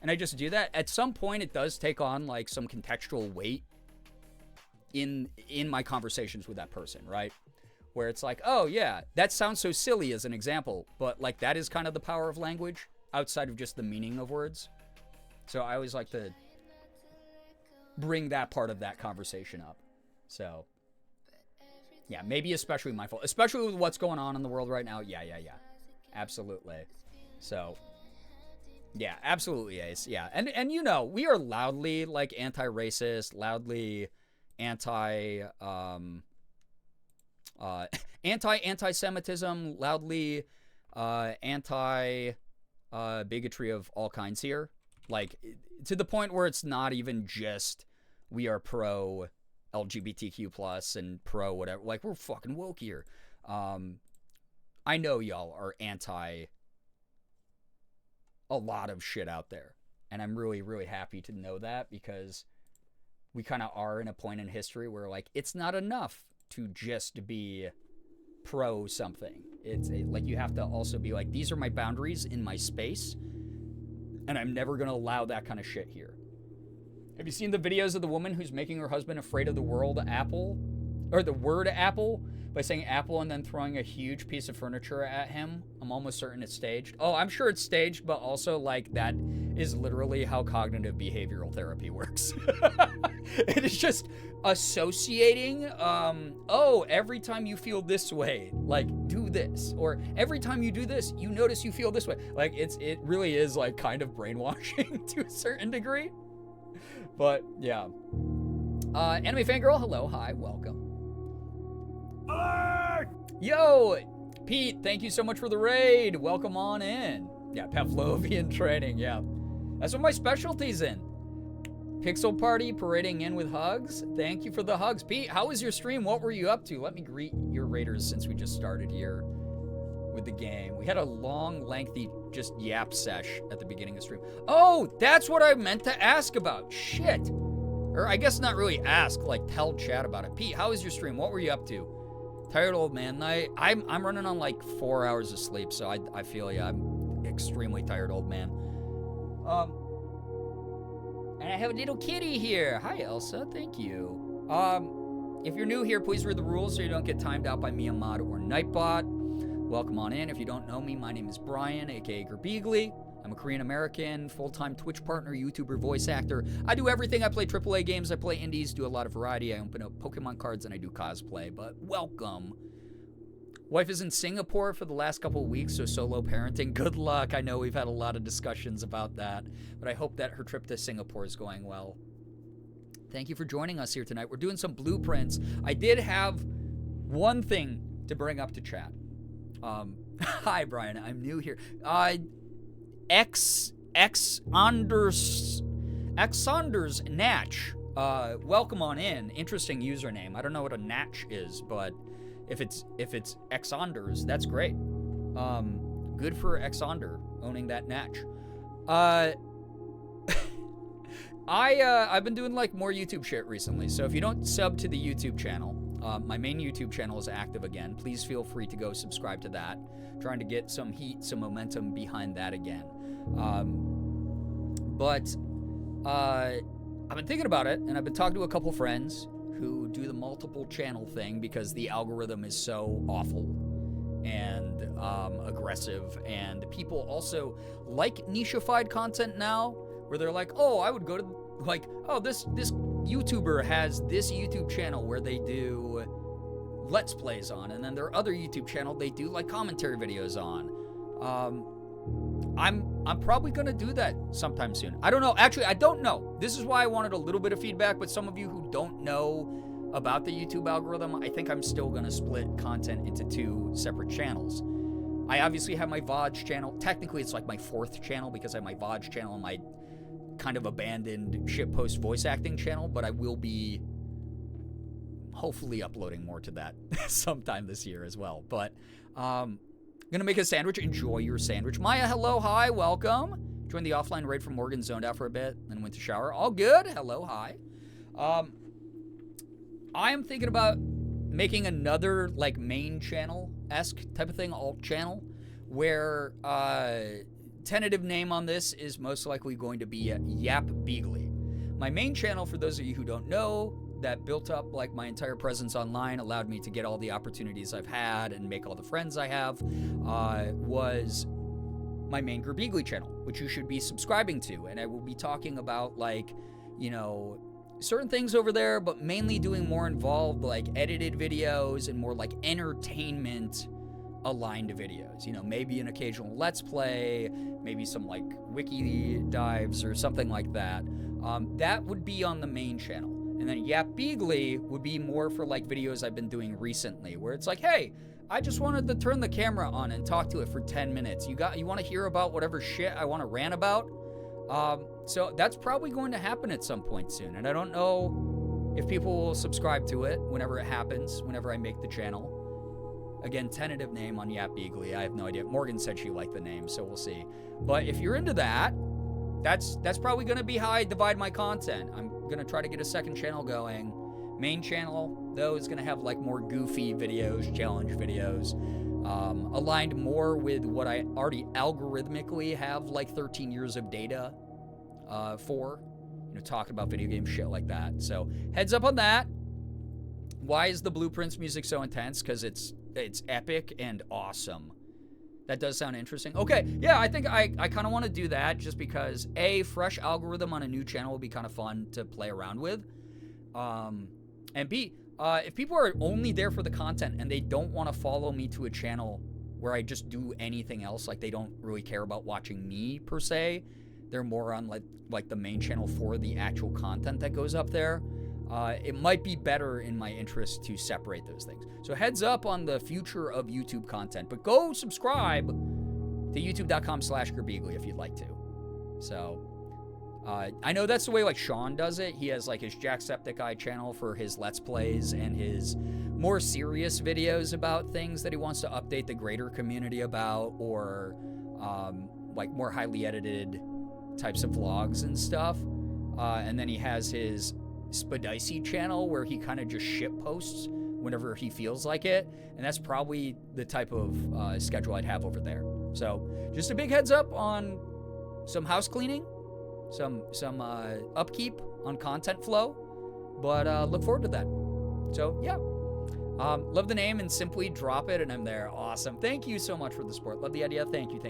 and I just do that, at some point it does take on like some contextual weight in my conversations with that person, right? Where it's like, oh yeah, that sounds so silly as an example, but like that is kind of the power of language outside of just the meaning of words. So I always like to bring that part of that conversation up. So yeah, maybe especially mindful, especially with what's going on in the world right now. Yeah. Absolutely. So yeah, absolutely, Ace. Yeah. And you know, we are loudly like anti-racist, loudly anti-Semitism, loudly anti bigotry of all kinds here. Like to the point where it's not even just we are pro LGBTQ plus and pro whatever. Like we're fucking woke here. I know y'all are anti a lot of shit out there. And I'm really, really happy to know that because we kind of are in a point in history where like it's not enough to just be pro something. It's like you have to also be like, these are my boundaries in my space and I'm never going to allow that kind of shit here. Have you seen the videos of the woman who's making her husband afraid of the word apple by saying apple and then throwing a huge piece of furniture at him? I'm almost certain it's staged. Oh, I'm sure it's staged, but also like that is literally how cognitive behavioral therapy works. It is just associating, oh, every time you feel this way, like do this, or every time you do this, you notice you feel this way. Like it really is like kind of brainwashing to a certain degree. But yeah. Anime Fangirl, hello, hi, welcome. Alert! Yo, Pete, thank you so much for the raid. Welcome on in. Yeah, Pavlovian training, yeah. That's what my specialty's in. Pixel Party parading in with hugs. Thank you for the hugs. Pete, how was your stream? What were you up to? Let me greet your raiders since we just started here with the game. We had a long, lengthy, just yap sesh at the beginning of the stream. Oh, that's what I meant to ask about. Shit. Or I guess not really ask, like tell chat about it. Pete, how was your stream? What were you up to? Tired old man night. I'm running on like 4 hours of sleep, so I feel yeah, I'm extremely tired old man. And I have a little kitty here. Hi Elsa, thank you. If you're new here, please read the rules so you don't get timed out by me, Ahmad, or Nightbot. Welcome on in. If you don't know me, my name is Brian, aka Girbeagly. I'm a Korean American, full-time Twitch partner, YouTuber, voice actor. I do everything. I play AAA games, I play indies, do a lot of variety. I open up Pokemon cards, and I do cosplay. But welcome. Wife is in Singapore for the last couple of weeks, so solo parenting. Good luck. I know we've had a lot of discussions about that, but I hope that her trip to Singapore is going well. Thank you for joining us here tonight. We're doing some blueprints. I did have one thing to bring up to chat. Hi, Brian. I'm new here. Xanders Natch. Welcome on in. Interesting username. I don't know what a Natch is, but if it's Xanders, that's great. Good for Xander owning that Natch. I've been doing like more YouTube shit recently, so if you don't sub to the YouTube channel, my main YouTube channel is active again. Please feel free to go subscribe to that. Trying to get some heat, some momentum behind that again. But I've been thinking about it, and I've been talking to a couple friends who do the multiple channel thing because the algorithm is so awful and aggressive, and people also like nicheified content now, where they're like, oh, I would go to, like, oh, this YouTuber has this YouTube channel where they do Let's Plays on, and then their other YouTube channel they do like commentary videos on. I'm probably gonna do that sometime soon. I don't know. Actually, I don't know. This is why I wanted a little bit of feedback, but some of you who don't know about the YouTube algorithm, I think I'm still gonna split content into 2 separate channels. I obviously have my VOD channel. Technically, it's like my 4th channel because I have my VOD channel and my kind of abandoned shitpost voice acting channel, but I will be hopefully uploading more to that sometime this year as well. But I'm gonna make a sandwich. Enjoy your sandwich. Maya, hello, hi, welcome. Joined the offline raid from Morgan, zoned out for a bit, then went to shower. All good. Hello, hi. I am thinking about making another like main channel-esque type of thing, alt channel, where tentative name on this is most likely going to be Girbeagly. My main channel, for those of you who don't know, that built up like my entire presence online, allowed me to get all the opportunities I've had and make all the friends I have, was my main Girbeagly channel, which you should be subscribing to. And I will be talking about like, you know, certain things over there, but mainly doing more involved like edited videos and more like entertainment aligned videos. You know, maybe an occasional Let's Play, maybe some like wiki dives or something like that. That would be on the main channel. And then Girbeagly would be more for like videos I've been doing recently, where it's like, hey, I just wanted to turn the camera on and talk to it for 10 minutes. You want to hear about whatever shit I want to rant about? So that's probably going to happen at some point soon. And I don't know if people will subscribe to it whenever it happens, whenever I make the channel. Again, tentative name on Girbeagly. I have no idea. Morgan said she liked the name, so we'll see. But if you're into that, that's probably going to be how I divide my content. I'm going to try to get a second channel going. Main channel, though, is going to have like more goofy videos, challenge videos, aligned more with what I already algorithmically have like 13 years of data for, you know, talking about video game shit like that. So heads up on that. Why is the Blueprints music so intense? Because it's epic and awesome. That does sound interesting. Okay, yeah, I think I kind of want to do that just because A, fresh algorithm on a new channel will be kind of fun to play around with. And B, if people are only there for the content and they don't want to follow me to a channel where I just do anything else, like they don't really care about watching me per se, they're more on like the main channel for the actual content that goes up there, it might be better in my interest to separate those things. So heads up on the future of YouTube content, but go subscribe to youtube.com/Girbeagly if you'd like to. So I know that's the way like Sean does it. He has like his Jacksepticeye channel for his Let's Plays and his more serious videos about things that he wants to update the greater community about, or like more highly edited types of vlogs and stuff. And then he has his Spadicey channel where he kind of just shit posts whenever he feels like it, and that's probably the type of schedule I'd have over there. So just a big heads up on some house cleaning, some upkeep on content flow, but look forward to that. So yeah, love the name and simply drop it and I'm there. Awesome. Thank you so much for the support. Love the idea. Thank you.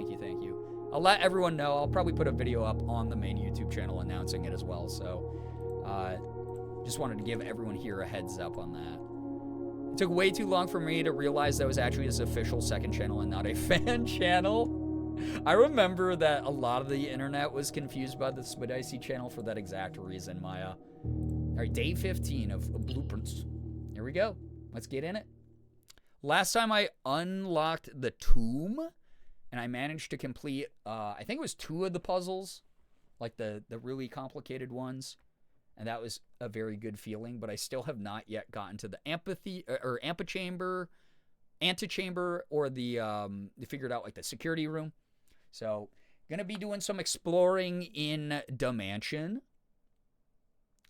I'll let everyone know. I'll probably put a video up on the main YouTube channel announcing it as well. So just wanted to give everyone here a heads up on that. It took way too long for me to realize that was actually his official second channel and not a fan channel. I remember that a lot of the internet was confused by the Spidicy channel for that exact reason, Maya. All right, day 15 of Blueprints. Here we go. Let's get in it. Last time I unlocked the tomb, and I managed to complete, I think it was 2 of the puzzles, like the really complicated ones. And that was a very good feeling, but I still have not yet gotten to the antechamber, or the figured out like the security room. So, gonna be doing some exploring in the mansion.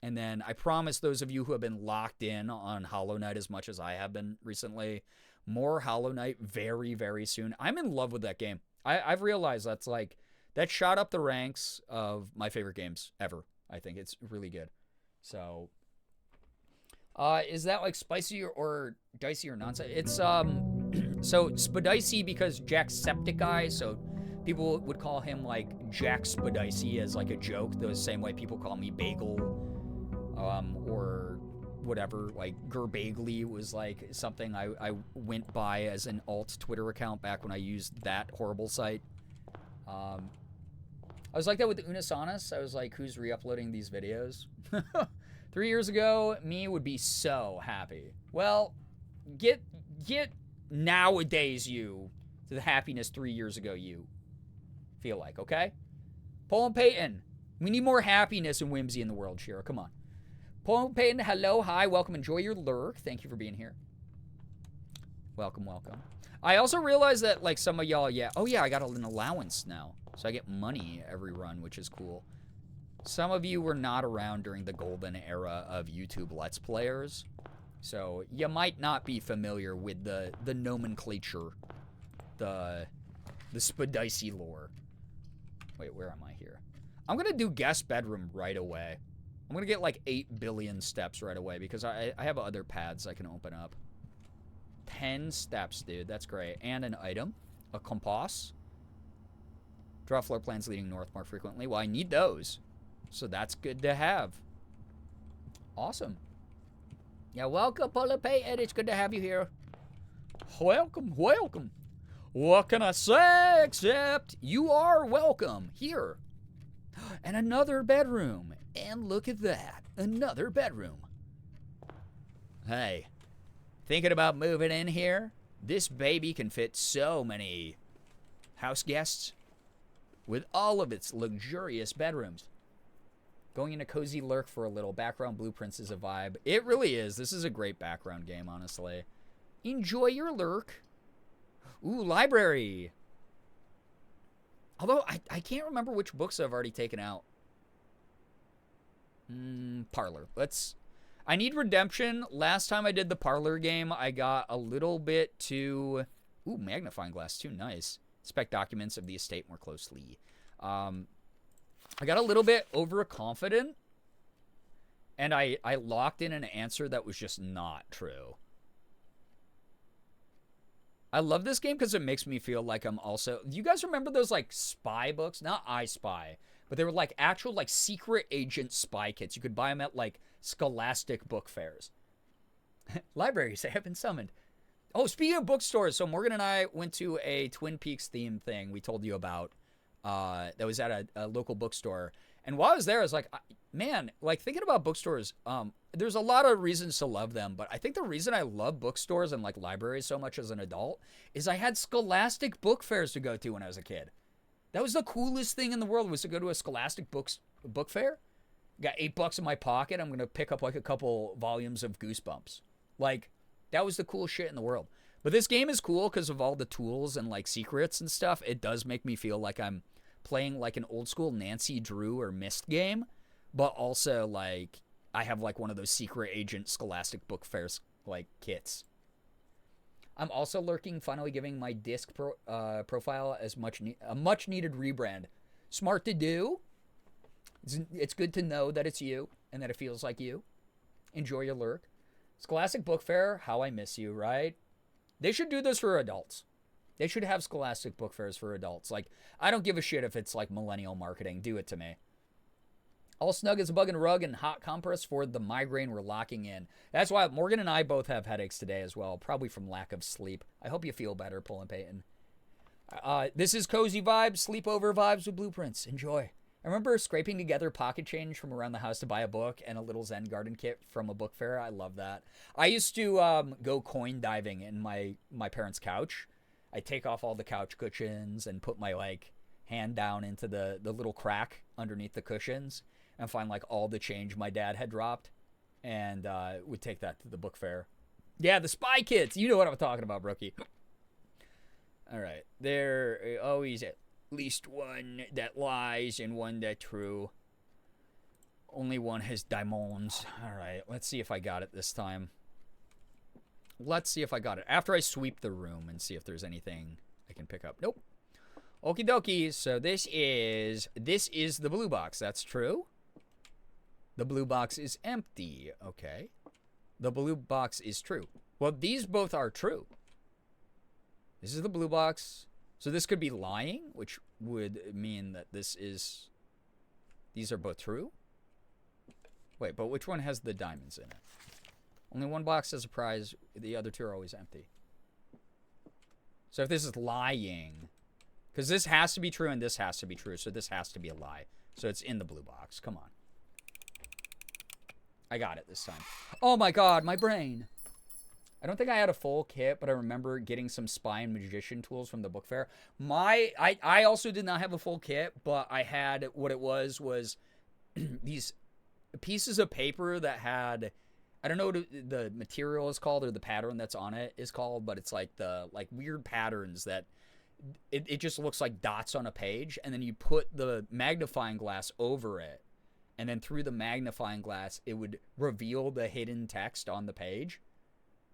And then I promise those of you who have been locked in on Hollow Knight as much as I have been recently, more Hollow Knight very, very soon. I'm in love with that game. I've realized that shot up the ranks of my favorite games ever. I think it's really good. So, is that like spicy or dicey or nonsense? It's, so Spidicy because Jacksepticeye, so people would call him like Jack Spidicy as like a joke, the same way people call me Bagel, or whatever, like Girbeagly was like something I went by as an alt Twitter account back when I used that horrible site. I was like that with Unisonus. I was like, who's re-uploading these videos? 3 years ago, me would be so happy. Well, get nowadays you to the happiness 3 years ago you feel like, okay? Paul and Peyton, we need more happiness and whimsy in the world, Shira. Come on. Paul and Peyton, hello, hi, welcome, enjoy your lurk. Thank you for being here. Welcome, welcome. I also realized that, like, some of y'all, oh yeah, I got an allowance now. So I get money every run, which is cool. Some of you were not around during the golden era of YouTube Let's Players. So you might not be familiar with the nomenclature, the Spidicy lore. Wait, where am I here? I'm going to do guest bedroom right away. I'm going to get like 8 billion steps right away because I have other paths I can open up. 10 steps, dude. That's great. And an item. A compass. Draw floor plans leading north more frequently. Well, I need those. So that's good to have. Awesome. Yeah, welcome, Paula Payton. It's good to have you here. Welcome, welcome. What can I say except you are welcome here. And another bedroom. And look at that. Another bedroom. Hey, thinking about moving in here? This baby can fit so many house guests with all of its luxurious bedrooms. Going into cozy lurk for a little. Background blueprints is a vibe. It really is. This is a great background game, honestly. Enjoy your lurk. Ooh, library. Although, I can't remember which books I've already taken out. Parlor. I need redemption. Last time I did the parlor game, I got a little bit too... Ooh, magnifying glass too. Nice. Inspect documents of the estate more closely. I got a little bit overconfident. And I locked in an answer that was just not true. I love this game because it makes me feel like I'm also... Do you guys remember those, like, spy books? Not I Spy. But they were, like, actual, like, secret agent spy kits. You could buy them at, like, Scholastic book fairs. Libraries, they have been summoned. Oh, speaking of bookstores, so Morgan and I went to a Twin Peaks themed thing we told you about. That was at a local bookstore. And while I was there, I was like, man, like, thinking about bookstores, there's a lot of reasons to love them, but I think the reason I love bookstores and, like, libraries so much as an adult is I had Scholastic book fairs to go to when I was a kid. That was the coolest thing in the world, was to go to a Scholastic book fair. Got $8 in my pocket. I'm going to pick up, like, a couple volumes of Goosebumps. Like, that was the coolest shit in the world. But this game is cool because of all the tools and, like, secrets and stuff. It does make me feel like I'm playing, like, an old-school Nancy Drew or Myst game. But also, like, I have, like, one of those secret agent Scholastic book fairs, like, kits. I'm also lurking, finally giving my disc profile as a much-needed rebrand. Smart to do. It's good to know that it's you and that it feels like you. Enjoy your lurk. Scholastic Book Fair, how I miss you, right? They should do this for adults. They should have Scholastic book fairs for adults. Like, I don't give a shit if it's like millennial marketing. Do it to me. All snug as a bug in a rug and hot compress for the migraine we're locking in. That's why Morgan and I both have headaches today as well, probably from lack of sleep. I hope you feel better, Pull and Peyton. This is Cozy Vibes, Sleepover Vibes with Blueprints. Enjoy. I remember scraping together pocket change from around the house to buy a book and a little Zen garden kit from a book fair. I love that. I used to go coin diving in my parents' couch. I'd take off all the couch cushions and put my like hand down into the little crack underneath the cushions and find like all the change my dad had dropped, and would take that to the book fair. Yeah, the spy kits. You know what I'm talking about, Brookie. All right. There always at least one that lies and one that's true. Only one has diamonds. All right. Let's see if I got it this time. Let's see if I got it. After I sweep the room and see if there's anything I can pick up. Nope. Okie dokie. So this is the blue box. That's true. The blue box is empty. Okay. The blue box is true. Well, these both are true. This is the blue box. So this could be lying, which would mean that these are both true. Wait, but which one has the diamonds in it? Only one box has a prize. The other two are always empty. So if this is lying, because this has to be true and this has to be true, so this has to be a lie. So it's in the blue box. Come on. I got it this time. Oh my god, my brain. I don't think I had a full kit, but I remember getting some spy and magician tools from the book fair. I also did not have a full kit, but I had, what it was these pieces of paper that had, I don't know what the material is called or the pattern that's on it is called, but it's like the weird patterns that it just looks like dots on a page, and then you put the magnifying glass over it, and then through the magnifying glass it would reveal the hidden text on the page.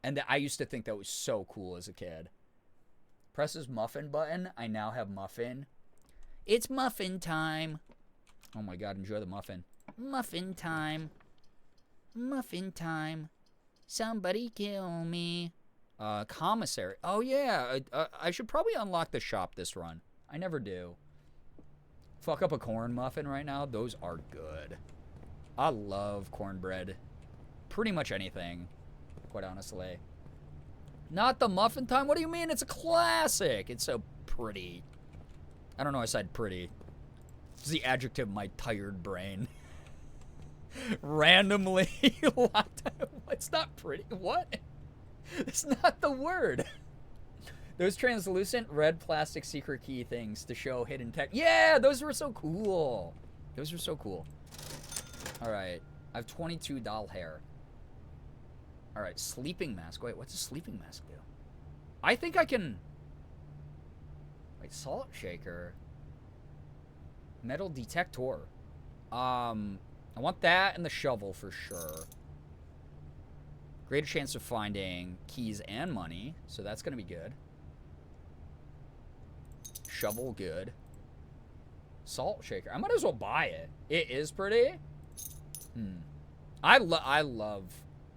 And I used to think that was so cool as a kid. Press this muffin button. I now have muffin. It's muffin time. Oh my god, enjoy the muffin. Muffin time. Muffin time. Somebody kill me. Commissary. Oh yeah, I should probably unlock the shop this run. I never do. Fuck up a corn muffin right now. Those are good. I love cornbread. Pretty much anything. Quite honestly. Not the muffin time? What do you mean? It's a classic. It's so pretty. I don't know I said pretty. It's the adjective of my tired brain. Randomly. It's not pretty. What? It's not the word. Those translucent red plastic secret key things to show hidden tech. Yeah, those were so cool. Those were so cool. All right. I have 22 doll hair. All right, sleeping mask. Wait, what's a sleeping mask do? I think I can... Wait, salt shaker. Metal detector. I want that and the shovel for sure. Greater chance of finding keys and money, so that's going to be good. Shovel, good. Salt shaker. I might as well buy it. It is pretty. I love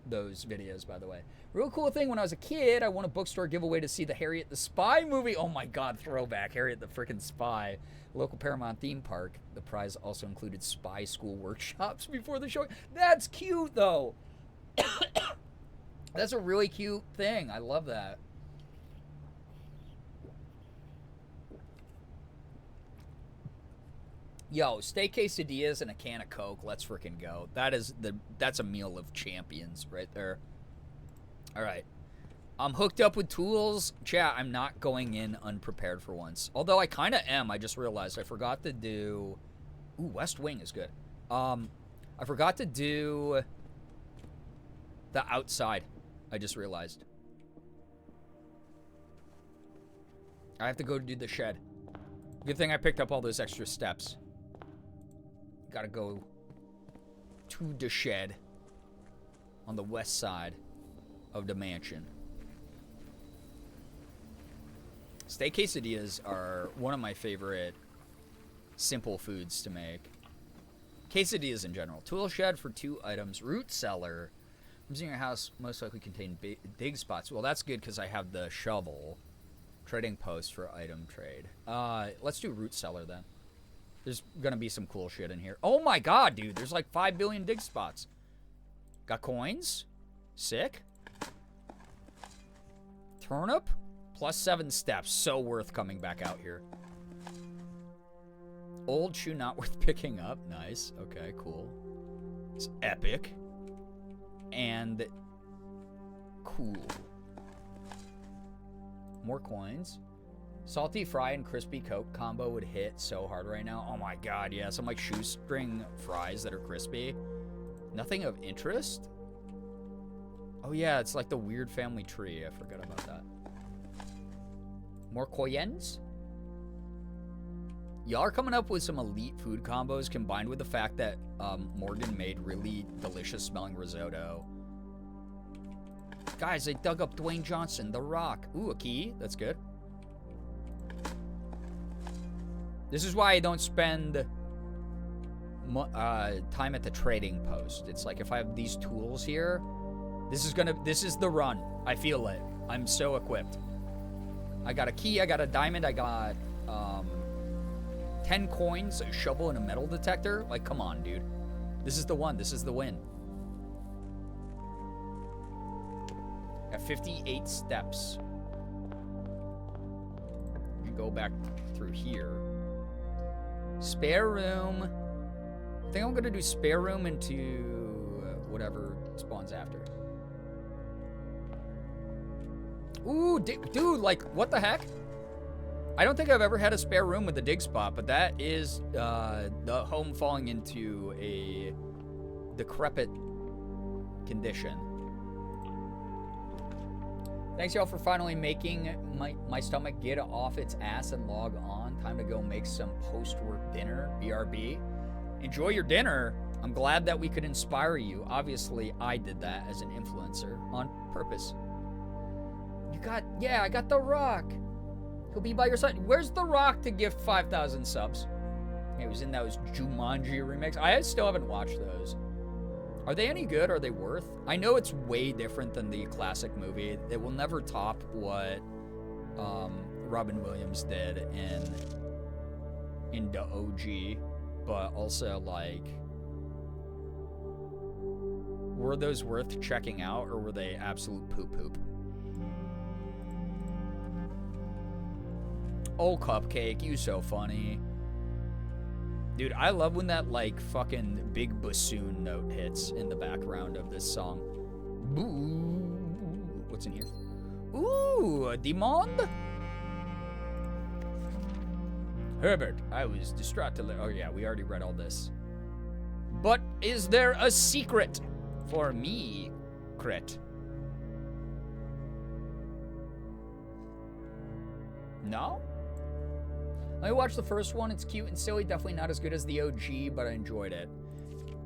those videos, by the way. Real cool thing, when I was a kid, I won a bookstore giveaway to see the Harriet the Spy movie. Oh my god, throwback. Harriet the frickin' Spy. Local Paramount theme park. The prize also included spy school workshops before the show. That's cute, though. That's a really cute thing. I love that. Yo, steak quesadillas and a can of Coke. Let's freaking go. That's a meal of champions right there. All right. I'm hooked up with tools. Chat, I'm not going in unprepared for once. Although I kind of am. I just realized I forgot to do... Ooh, West Wing is good. I forgot to do the outside. I just realized. I have to go do the shed. Good thing I picked up all those extra steps. Gotta go to the shed on the west side of the mansion. Steak quesadillas are one of my favorite simple foods to make. Quesadillas in general. Tool shed for 2 items. Root cellar. Rooms in your house most likely contain big spots. Well, that's good because I have the shovel. Trading post for item trade. Let's do root cellar then. There's gonna be some cool shit in here. Oh my god, dude. There's like 5 billion dig spots. Got coins. Sick. Turnip. +7 steps. So worth coming back out here. Old shoe not worth picking up. Nice. Okay, cool. It's epic. And cool. More coins. Salty fry and crispy Coke combo would hit so hard right now. Oh my god, yeah. Some like shoestring fries that are crispy. Nothing of interest? Oh yeah, it's like the weird family tree. I forgot about that. More coins? Y'all are coming up with some elite food combos combined with the fact that Morgan made really delicious smelling risotto. Guys, I dug up Dwayne Johnson, The Rock. Ooh, a key. That's good. This is why I don't spend time at the trading post. It's like if I have these tools here, this is the run. I feel it. I'm so equipped. I got a key, I got a diamond, I got 10 coins, a shovel, and a metal detector. Like, come on, dude. This is the one. This is the win. At 58 steps. You go back through here. Spare room. I think I'm gonna do spare room into whatever spawns after. Ooh, dude, like, what the heck? I don't think I've ever had a spare room with a dig spot, but that is the home falling into a decrepit condition. Thanks, y'all, for finally making my stomach get off its ass and log on. Time to go make some post-work dinner. BRB. Enjoy your dinner. I'm glad that we could inspire you. Obviously, I did that as an influencer on purpose. I got The Rock. He'll be by your side. Where's The Rock to gift 5,000 subs? He was in those Jumanji remakes. I still haven't watched those. Are they any good? Are they worth? I know it's way different than the classic movie. It will never top what Robin Williams did in the OG. But also, like, were those worth checking out, or were they absolute poop? Oh, Cupcake, you so funny. Dude, I love when that, like, fucking big bassoon note hits in the background of this song. Boo. What's in here? Ooh, a Demond? Herbert, I was distraught to learn. Oh, yeah, we already read all this. But is there a secret for me, Crit? No? I watched the first one. It's cute and silly. Definitely not as good as the OG, but I enjoyed it.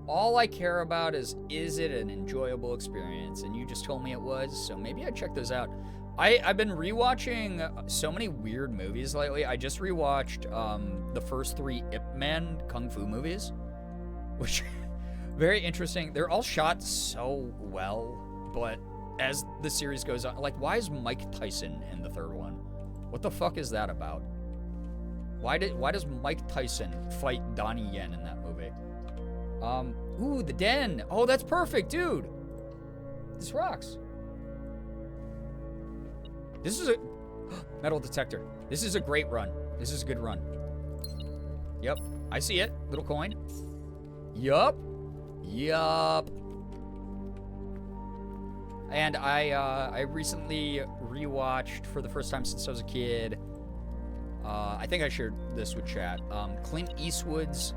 All I care about is it an enjoyable experience? And you just told me it was, so maybe I'd check those out. I've been rewatching so many weird movies lately. I just rewatched the first 3 Ip Man Kung Fu movies, which very interesting. They're all shot so well, but as the series goes on, like, why is Mike Tyson in the 3rd one? What the fuck is that about? Why does Mike Tyson fight Donnie Yen in that movie? Ooh, the den. Oh, that's perfect, dude. This rocks. This is a metal detector. This is a great run. This is a good run. Yep, I see it. Little coin. Yup. And I recently rewatched for the first time since I was a kid. I think I shared this with chat. Clint Eastwood's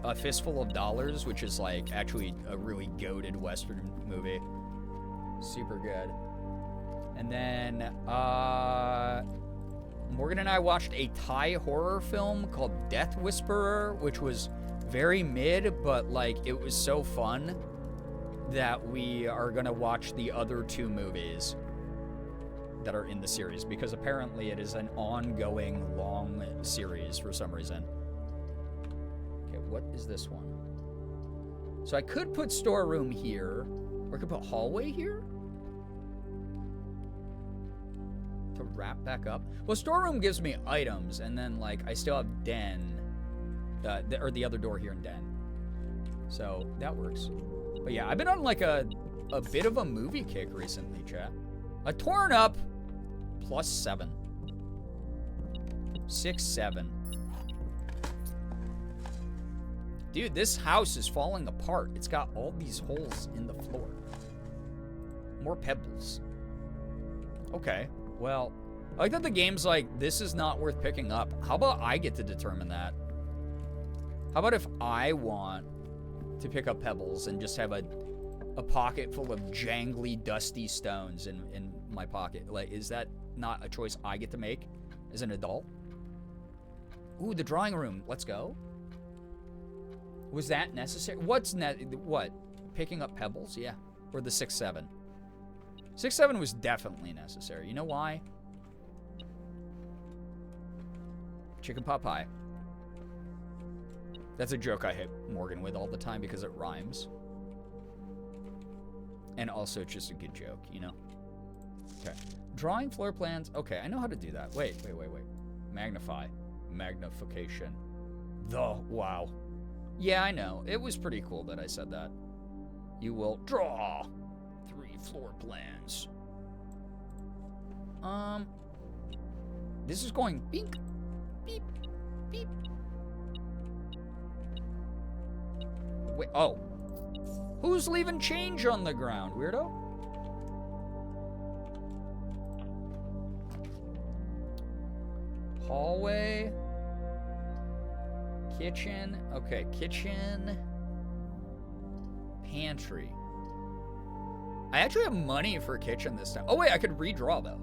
A Fistful of Dollars, which is like actually a really goated Western movie. Super good. And then Morgan and I watched a Thai horror film called Death Whisperer, which was very mid, but like it was so fun that we are gonna watch the other 2 movies that are in the series, because apparently it is an ongoing long series for some reason. Okay, what is this one? So I could put storeroom here, or I could put hallway here. to wrap back up. Well, storeroom gives me items, and then, like, I still have den. Or the other door here in den. So, that works. But yeah, I've been on, like, a bit of a movie kick recently, chat. A torn up +7. 6, 7. Dude, this house is falling apart. It's got all these holes in the floor. More pebbles. Okay, well, I like that the game's like, this is not worth picking up. How about I get to determine that? How about if I want to pick up pebbles and just have a pocket full of jangly, dusty stones in my pocket? Like, is that not a choice I get to make as an adult? Ooh, the drawing room. Let's go. Was that necessary? What? Picking up pebbles? Yeah. Or the 6, 7. 6, 7 was definitely necessary. You know why? Chicken pot pie. That's a joke I hit Morgan with all the time because it rhymes. And also it's just a good joke, you know? Okay. Drawing floor plans. Okay, I know how to do that. Wait. Magnify. Magnification. Wow. Yeah, I know. It was pretty cool that I said that. You will draw 3 floor plans. This is going beep, beep, beep. Wait, oh. Who's leaving change on the ground, weirdo? Hallway. Kitchen. Okay, kitchen. Pantry. I actually have money for kitchen this time. Oh, wait, I could redraw, though.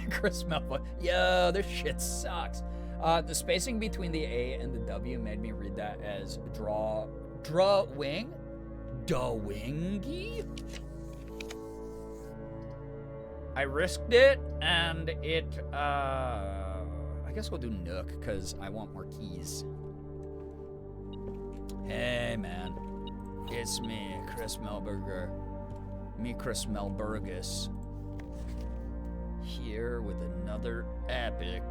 Chris Melba. Yo, this shit sucks. The spacing between the A and the W made me read that as drawing. Dawingy? I risked it, and it, I guess we'll do Nook, because I want more keys. Hey, man. It's me, Chris Melberger. Me, Chris Melbergus. Here with another epic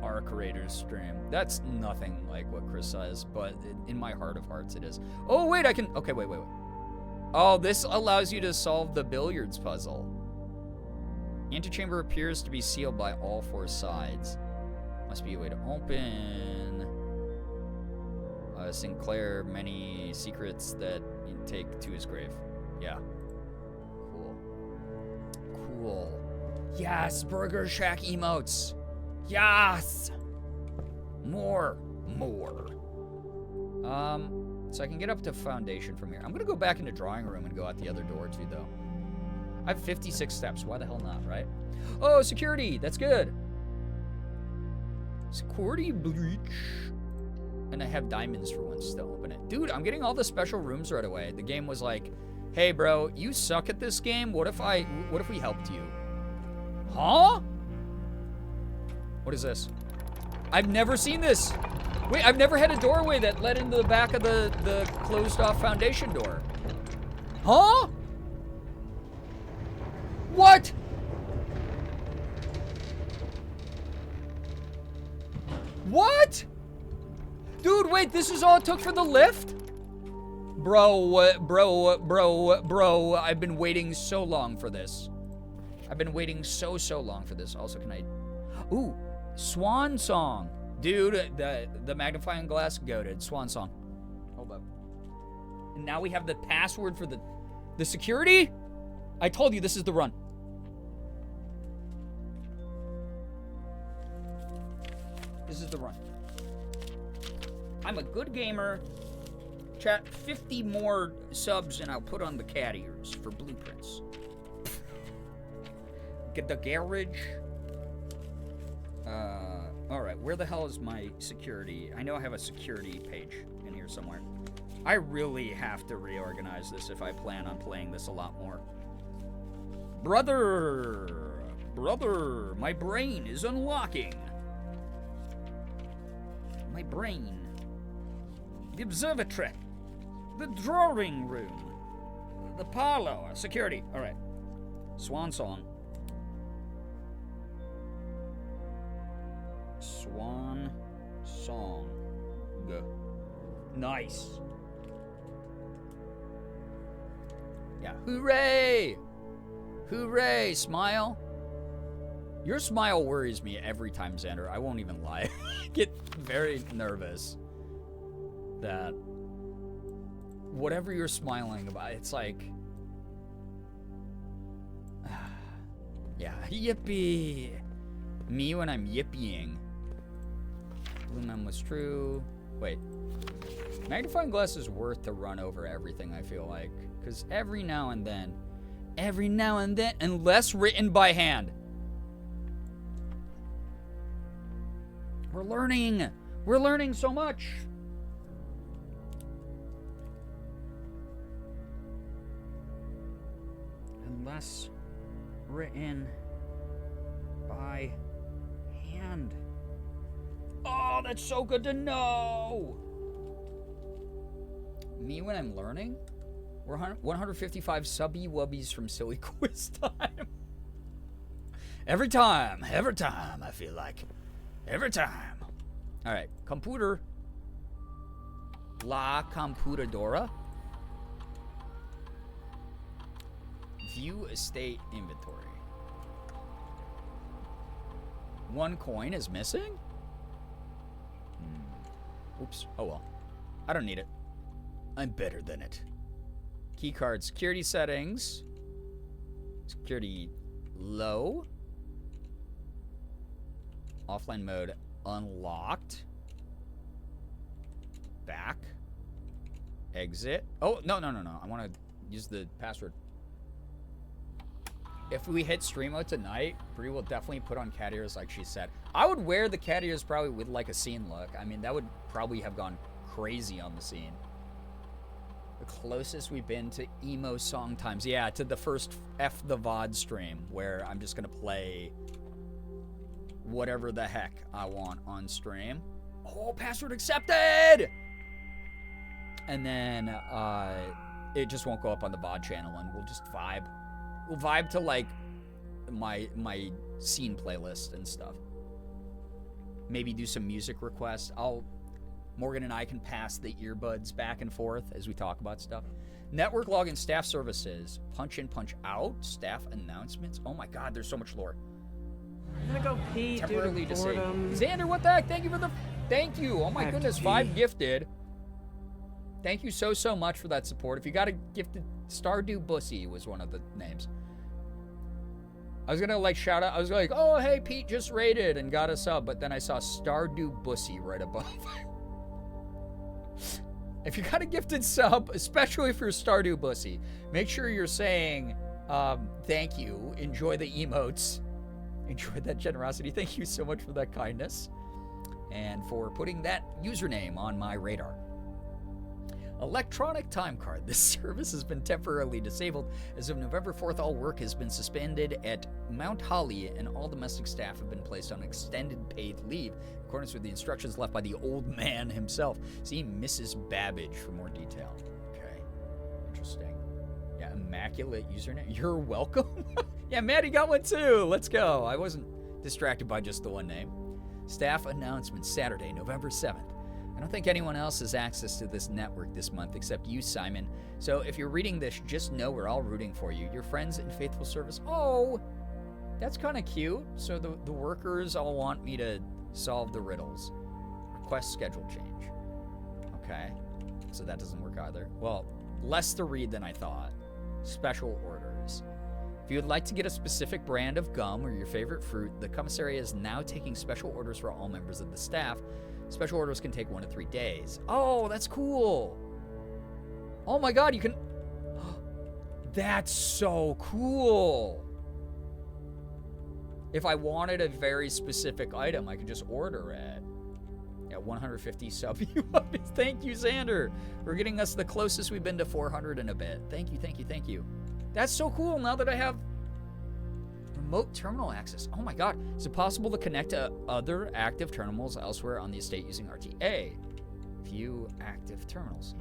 Arc Raiders stream. That's nothing like what Chris says, but in my heart of hearts it is. Oh, wait, I can... Okay, wait. Oh, this allows you to solve the billiards puzzle. Antechamber appears to be sealed by all 4 sides. Must be a way to open. Sinclair, many secrets that you take to his grave. Yeah. Cool. Yes, Burger Shack emotes. Yes! More. So I can get up to foundation from here. I'm gonna go back into drawing room and go out the other door too, though. I have 56 steps. Why the hell not, right? Oh, security. That's good. Security breach. And I have diamonds for once to open it. Dude, I'm getting all the special rooms right away. The game was like, hey, bro, you suck at this game. What if we helped you? Huh? What is this? I've never seen this. Wait, I've never had a doorway that led into the back of the closed-off foundation door. Huh? What? What? Dude, wait, this is all it took for the lift? Bro, I've been waiting so long for this. I've been waiting so long for this. Also, can I... Ooh, Swan Song. Dude, the magnifying glass goated. Swan Song. Hold up. And now we have the password for the security? I told you this is the run. This is the run. I'm a good gamer. Chat, 50 more subs and I'll put on the cat ears for blueprints. Get the garage. Alright, where the hell is my security? I know I have a security page in here somewhere. I really have to reorganize this if I plan on playing this a lot more. Brother, my brain is unlocking. My brain. The observatory. The drawing room. The parlor. Security. All right. Swan song. Swan song. Nice. Yeah. Hooray! Hooray! Smile. Your smile worries me every time, Xander. I won't even lie. I get very nervous that whatever you're smiling about, it's like... yeah, yippee. Me when I'm yippieing. Blue Mem was true. Wait. Magnifying glass is worth to run over everything, I feel like. Because every now and then, unless written by hand. We're learning. We're learning so much. Unless written by hand. Oh, that's so good to know. Me when I'm learning? We're 155 subby wubbies from silly quiz time. Every time, I feel like. Every time. All right, computer. La computadora. View estate inventory. 1 coin is missing? Oops. Oh well. I don't need it. I'm better than it. Keycard security settings. Security low. Offline mode unlocked. Back. Exit. Oh, no. I want to use the password. If we hit stream mode tonight, Brie will definitely put on cat ears like she said. I would wear the cat ears probably with like a scene look. I mean, that would probably have gone crazy on the scene. The closest we've been to emo song times. Yeah, to the first F the VOD stream where I'm just going to play whatever the heck I want on stream. Oh, password accepted! And then it just won't go up on the VOD channel and we'll just vibe. We'll vibe to like my scene playlist and stuff. Maybe do some music requests. Morgan and I can pass the earbuds back and forth as we talk about stuff. Network login, staff services, punch in, punch out, staff announcements. Oh my God, there's so much lore. I'm gonna go pee, Temporarily due to boredom. Xander, what the heck? Thank you for the... Thank you. Oh my goodness, 5 gifted. Thank you so much for that support. If you got a gifted... Stardew Bussy was one of the names. I was gonna like shout out. I was like, oh hey, Pete just raided and got a sub, but then I saw Stardew Bussy right above. If you got a gifted sub, especially if you're Stardew Bussy, make sure you're saying thank you, enjoy the emotes, enjoy that generosity. Thank you so much for that kindness and for putting that username on my radar. Electronic time card. This service has been temporarily disabled. As of November 4th, all work has been suspended at Mount Holly and all domestic staff have been placed on extended paid leave, in accordance with the instructions left by the old man himself. See Mrs. Babbage for more detail. Okay. Interesting. Yeah, immaculate username. You're welcome. Yeah, Maddie got one too. Let's go. I wasn't distracted by just the one name. Staff announcement, Saturday, November 7th. I don't think anyone else has access to this network this month except you, Simon. So if you're reading this, just know we're all rooting for you. Your friends in faithful service. Oh, that's kind of cute. So the workers all want me to solve the riddles. Request schedule change. Okay. So that doesn't work either. Well, less to read than I thought. Special orders. If you would like to get a specific brand of gum or your favorite fruit, the commissary is now taking special orders for all members of the staff. Special orders can take 1 to 3 days. Oh, that's cool. Oh my God, you can... That's so cool. If I wanted a very specific item, I could just order it. Yeah, 150 sub. Thank you, Xander, for getting us the closest we've been to 400 in a bit. Thank you. That's so cool now that I have remote terminal access. Oh my God. Is it possible to connect to other active terminals elsewhere on the estate using RTA? View active terminals.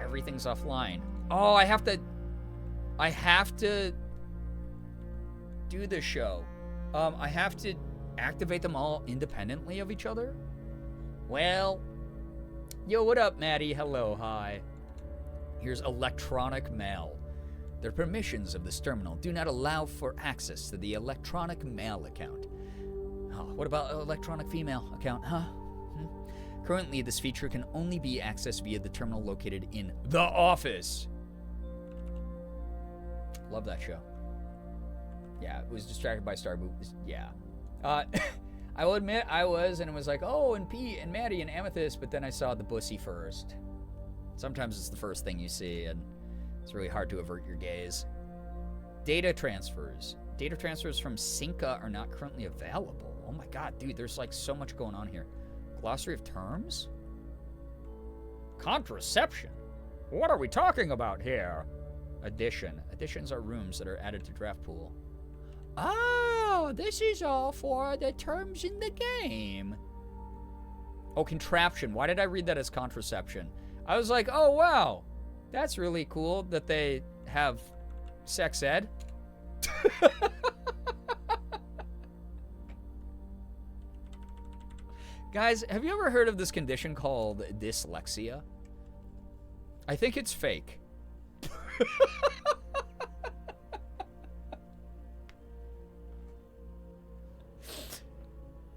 Everything's offline. Oh, I have to do this show? I have to activate them all independently of each other? Well, yo, what up, Maddie? Hello, hi. Here's electronic mail. The permissions of this terminal do not allow for access to the electronic mail account. Oh, what about electronic female account, huh? Currently, this feature can only be accessed via the terminal located in The Office. Love that show. Yeah, it was distracted by Starboot. Yeah. I will admit I was, and it was like, oh, and Pete and Maddie and Amethyst, but then I saw the Bussy first. Sometimes it's the first thing you see, and it's really hard to avert your gaze. Data transfers. Data transfers from Cinca are not currently available. Oh my god, dude, there's like so much going on here. Glossary of terms? Contraception? What are we talking about here? Addition. Additions are rooms that are added to draft pool. Oh, this is all for the terms in the game. Oh, contraption. Why did I read that as contraception? I was like, oh, wow. That's really cool that they have sex ed. Guys, have you ever heard of this condition called dyslexia? I think it's fake.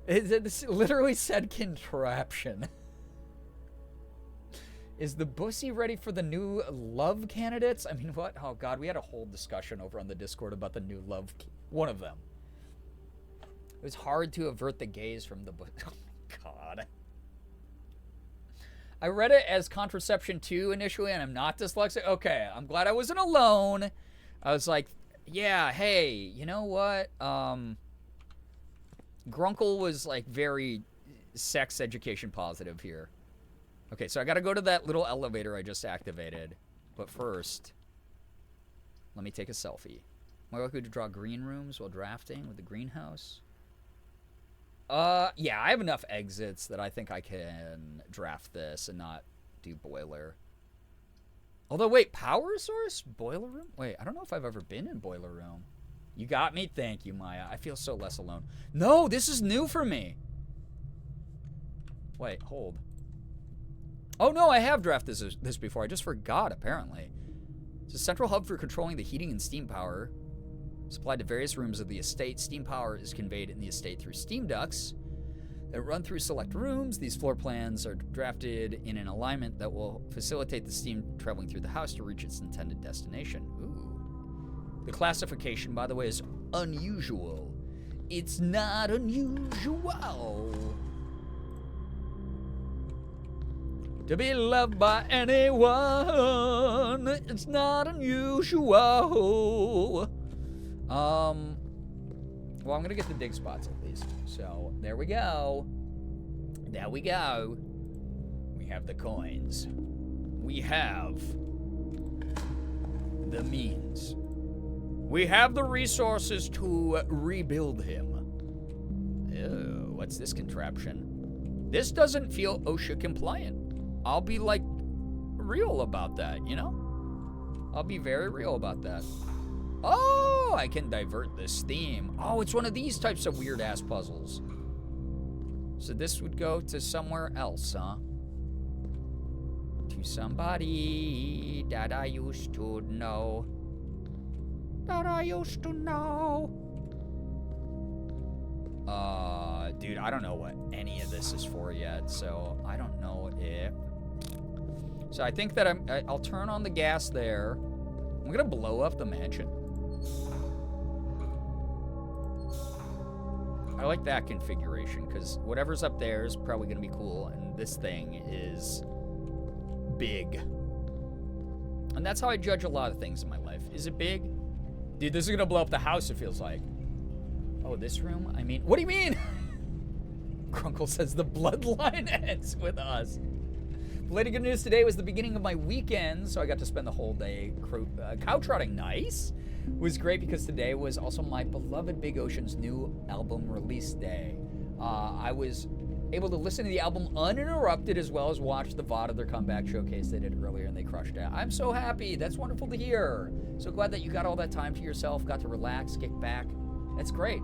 It literally said contraption. Is the Bussy ready for the new love candidates? I mean, what? Oh, God, we had a whole discussion over on the Discord about the new love... One of them. It was hard to avert the gaze from the... Oh, my God. I read it as contraception 2 initially, and I'm not dyslexic. Okay, I'm glad I wasn't alone. I was like, yeah, hey, you know what? Grunkle was, like, very sex education positive here. Okay, so I gotta go to that little elevator I just activated. But first, let me take a selfie. More likely to draw green rooms while drafting with the greenhouse. Yeah, I have enough exits that I think I can draft this and not do boiler. Although, wait, power source? Boiler room? Wait, I don't know if I've ever been in boiler room. You got me? Thank you, Maya. I feel so less alone. No, this is new for me. Wait, hold. Oh, no, I have drafted this before. I just forgot, apparently. It's a central hub for controlling the heating and steam power. Supplied to various rooms of the estate. Steam power is conveyed in the estate through steam ducts that run through select rooms. These floor plans are drafted in an alignment that will facilitate the steam traveling through the house to reach its intended destination. Ooh. The classification, by the way, is unusual. It's not unusual to be loved by anyone. It's not unusual. Well, I'm gonna get the dig spots at least. So, there we go. There we go. We have the coins. We have the means. We have the resources to rebuild him. Ew, what's this contraption? This doesn't feel OSHA compliant. I'll be, like, real about that, you know? I'll be very real about that. Oh, I can divert this theme. Oh, it's one of these types of weird-ass puzzles. So this would go to somewhere else, huh? To somebody that I used to know. That I used to know. Dude, I don't know what any of this is for yet, so I don't know if... So I think that I'll turn on the gas there. I'm gonna blow up the mansion. I like that configuration, because whatever's up there is probably gonna be cool, and this thing is big. And that's how I judge a lot of things in my life. Is it big? Dude, this is gonna blow up the house, it feels like. Oh, this room? I mean, what do you mean? Grunkle says the bloodline ends with us. Related good news today was the beginning of my weekend, so I got to spend the whole day cow trotting. Nice. It was great because today was also my beloved Big Ocean's new album release day. I was able to listen to the album uninterrupted as well as watch the VOD of their comeback showcase they did earlier, and they crushed it. I'm so happy. That's wonderful to hear. So glad that you got all that time to yourself, got to relax, kick back, That's great.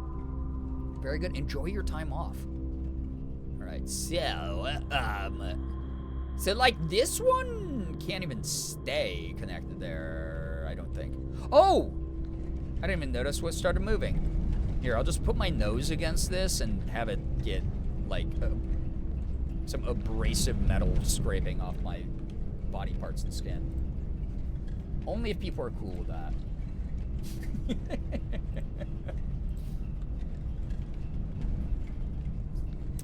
Very good. Enjoy your time off. All right, so like this one can't even stay connected there, I don't think. Oh! I didn't even notice what started moving. Here, I'll just put my nose against this and have it get, like, some abrasive metal scraping off my body parts and skin. Only if people are cool with that.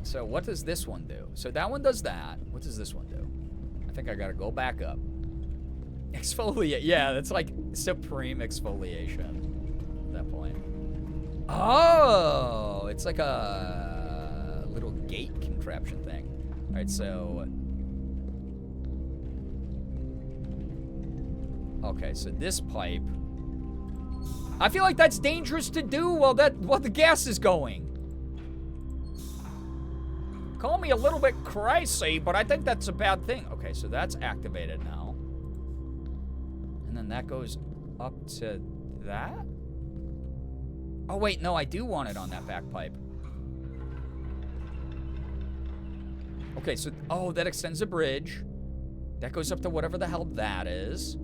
So what does this one do? So that one does that. What does this one do? I think I gotta go back up. Exfoliate. Yeah, that's like supreme exfoliation at that point. Oh, it's like a little gate contraption thing. All right, so... Okay, so this pipe... I feel like that's dangerous to do while the gas is going. Call me a little bit crazy, but I think that's a bad thing. Okay, so that's activated now. And then that goes up to that? Oh, wait, no, I do want it on that back pipe. Okay, so, oh, that extends the bridge. That goes up to whatever the hell that is.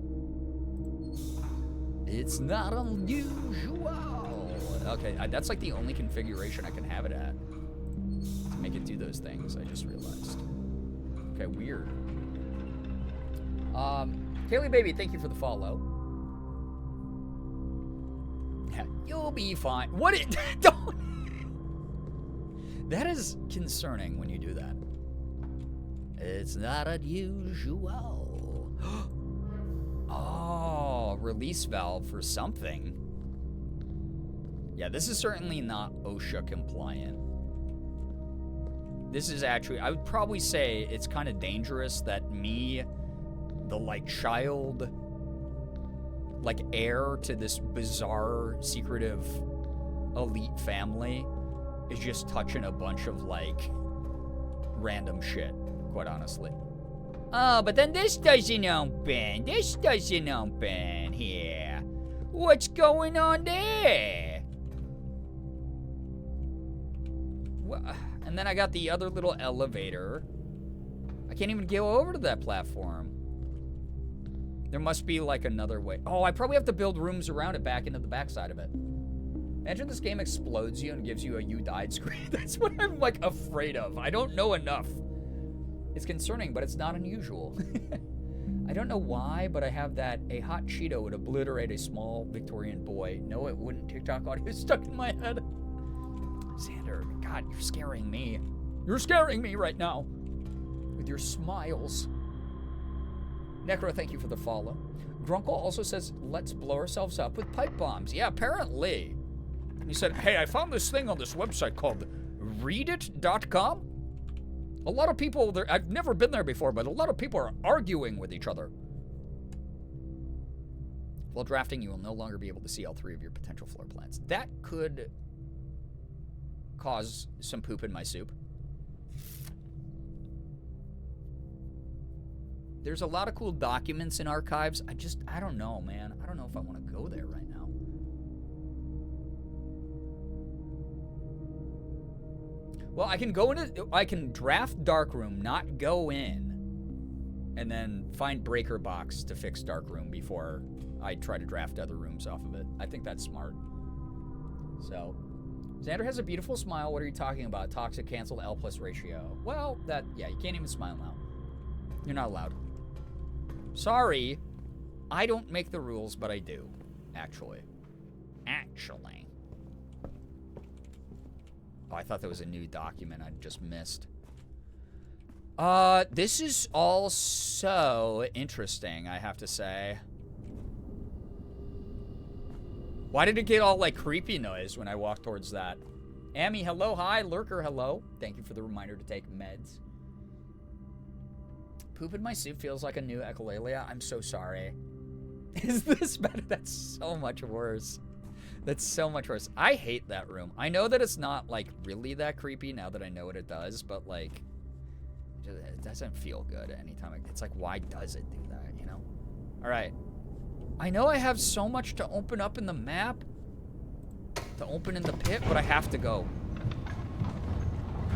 It's not unusual. Okay, that's like the only configuration I can have it at. To make it do those things, I just realized. Okay, weird. Kaylee Baby, thank you for the follow. Yeah, you'll be fine. What it don't. That is concerning when you do that. It's not unusual. Oh, release valve for something. Yeah, this is certainly not OSHA compliant. This is actually, I would probably say it's kind of dangerous that me, the like child, like heir to this bizarre, secretive, elite family, is just touching a bunch of like random shit, quite honestly. Oh, but then this doesn't open. This doesn't open here. What's going on there? Well, and then I got the other little elevator. I can't even go over to that platform. There must be like another way. Oh, I probably have to build rooms around it back into the backside of it. Imagine this game explodes you and gives you a you died screen. That's what I'm like afraid of. I don't know enough. It's concerning, but it's not unusual. I don't know why, but I have that a hot Cheeto would obliterate a small Victorian boy. No, it wouldn't. TikTok audio is stuck in my head. Xander, God, you're scaring me. You're scaring me right now. With your smiles. Necro, thank you for the follow. Grunkle also says, let's blow ourselves up with pipe bombs. Yeah, apparently. He said, hey, I found this thing on this website called readit.com. A lot of people there, I've never been there before, but a lot of people are arguing with each other. While drafting, you will no longer be able to see all three of your potential floor plans. That could cause some poop in my soup. There's a lot of cool documents in archives. I don't know, man. I don't know if I want to go there right now. Well, I can draft Darkroom, not go in, and then find Breaker Box to fix Darkroom before I try to draft other rooms off of it. I think that's smart. So, Xander has a beautiful smile. What are you talking about? Toxic canceled L+ ratio. Well, yeah, you can't even smile now. You're not allowed. Sorry, I don't make the rules, but I do, actually. Oh, I thought that was a new document I just missed. This is all so interesting, I have to say. Why did it get all, like, creepy noise when I walked towards that? Amy, hello, hi. Lurker, hello. Thank you for the reminder to take meds. Poop in my soup feels like a new echolalia. I'm so sorry. Is this better? That's so much worse. That's so much worse. I hate that room. I know that it's not, like, really that creepy now that I know what it does, but, like, it doesn't feel good anytime. It's like, why does it do that, you know? All right. I know I have so much to open up in the map. to open in the pit, but I have to go.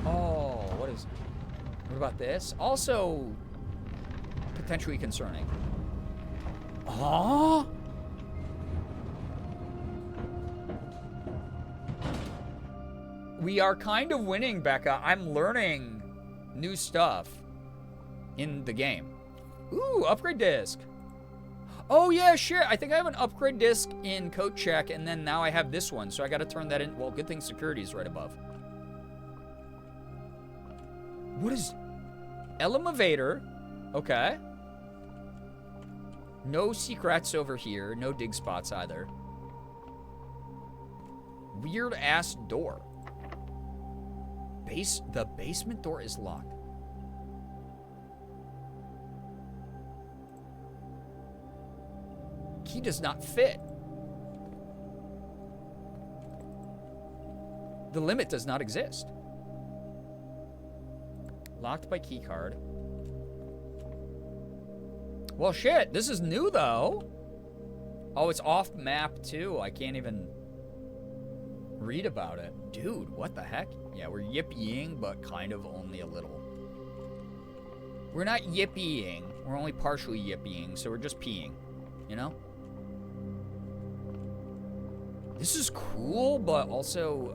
Oh, what about this? Also potentially concerning. Huh? We are kind of winning, Becca. I'm learning new stuff in the game. Ooh, upgrade disc. Oh, yeah, shit. I think I have an upgrade disc in Code Check, and then now I have this one, so I got to turn that in. Well, good thing security is right above. What is... Elevator. Okay. No secrets over here. No dig spots either. Weird-ass door. The basement door is locked. Key does not fit. The limit does not exist. Locked by key card. Well, shit. This is new, though. Oh, it's off map, too. I can't even read about it. Dude, what the heck? Yeah, we're yippee-ing, but kind of only a little. We're not yippee-ing. We're only partially yippee-ing, so we're just peeing. You know? This is cool, but also,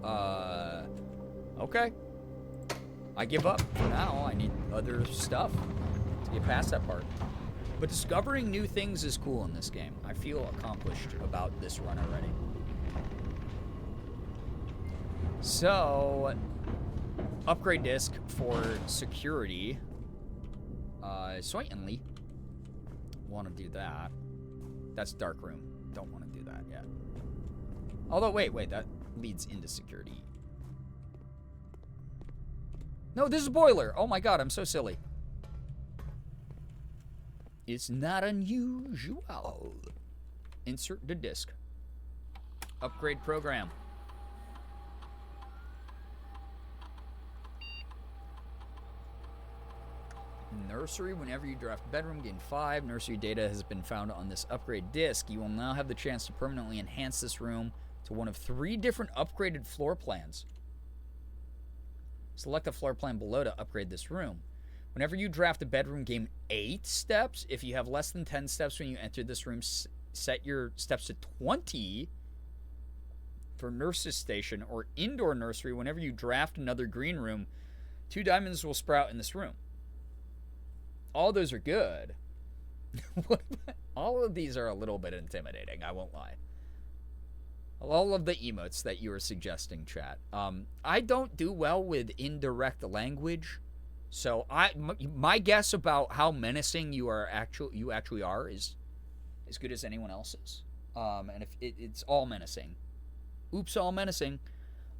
okay. I give up for now. I need other stuff to get past that part. But discovering new things is cool in this game. I feel accomplished about this run already. So, upgrade disc for security. Certainly want to do that. That's dark room. Don't want to do that yet. Although, wait, that leads into security. No, this is a boiler. Oh my god, I'm so silly. It's not unusual. Insert the disc. Upgrade program. Nursery, whenever you draft bedroom, gain 5. Nursery data has been found on this upgrade disc. You will now have the chance to permanently enhance this room to one of 3 different upgraded floor plans. Select the floor plan below to upgrade this room. Whenever you draft a bedroom, gain 8 steps. If you have less than 10 steps when you enter this room, set your steps to 20 for nurse's station or indoor nursery. Whenever you draft another green room, 2 diamonds will sprout in this room. All those are good. All of these are a little bit intimidating, I won't lie. All of the emotes that you were suggesting, chat. I don't do well with indirect language, so my guess about how menacing you actually are is as good as anyone else's. And if it's all menacing, oops, all menacing.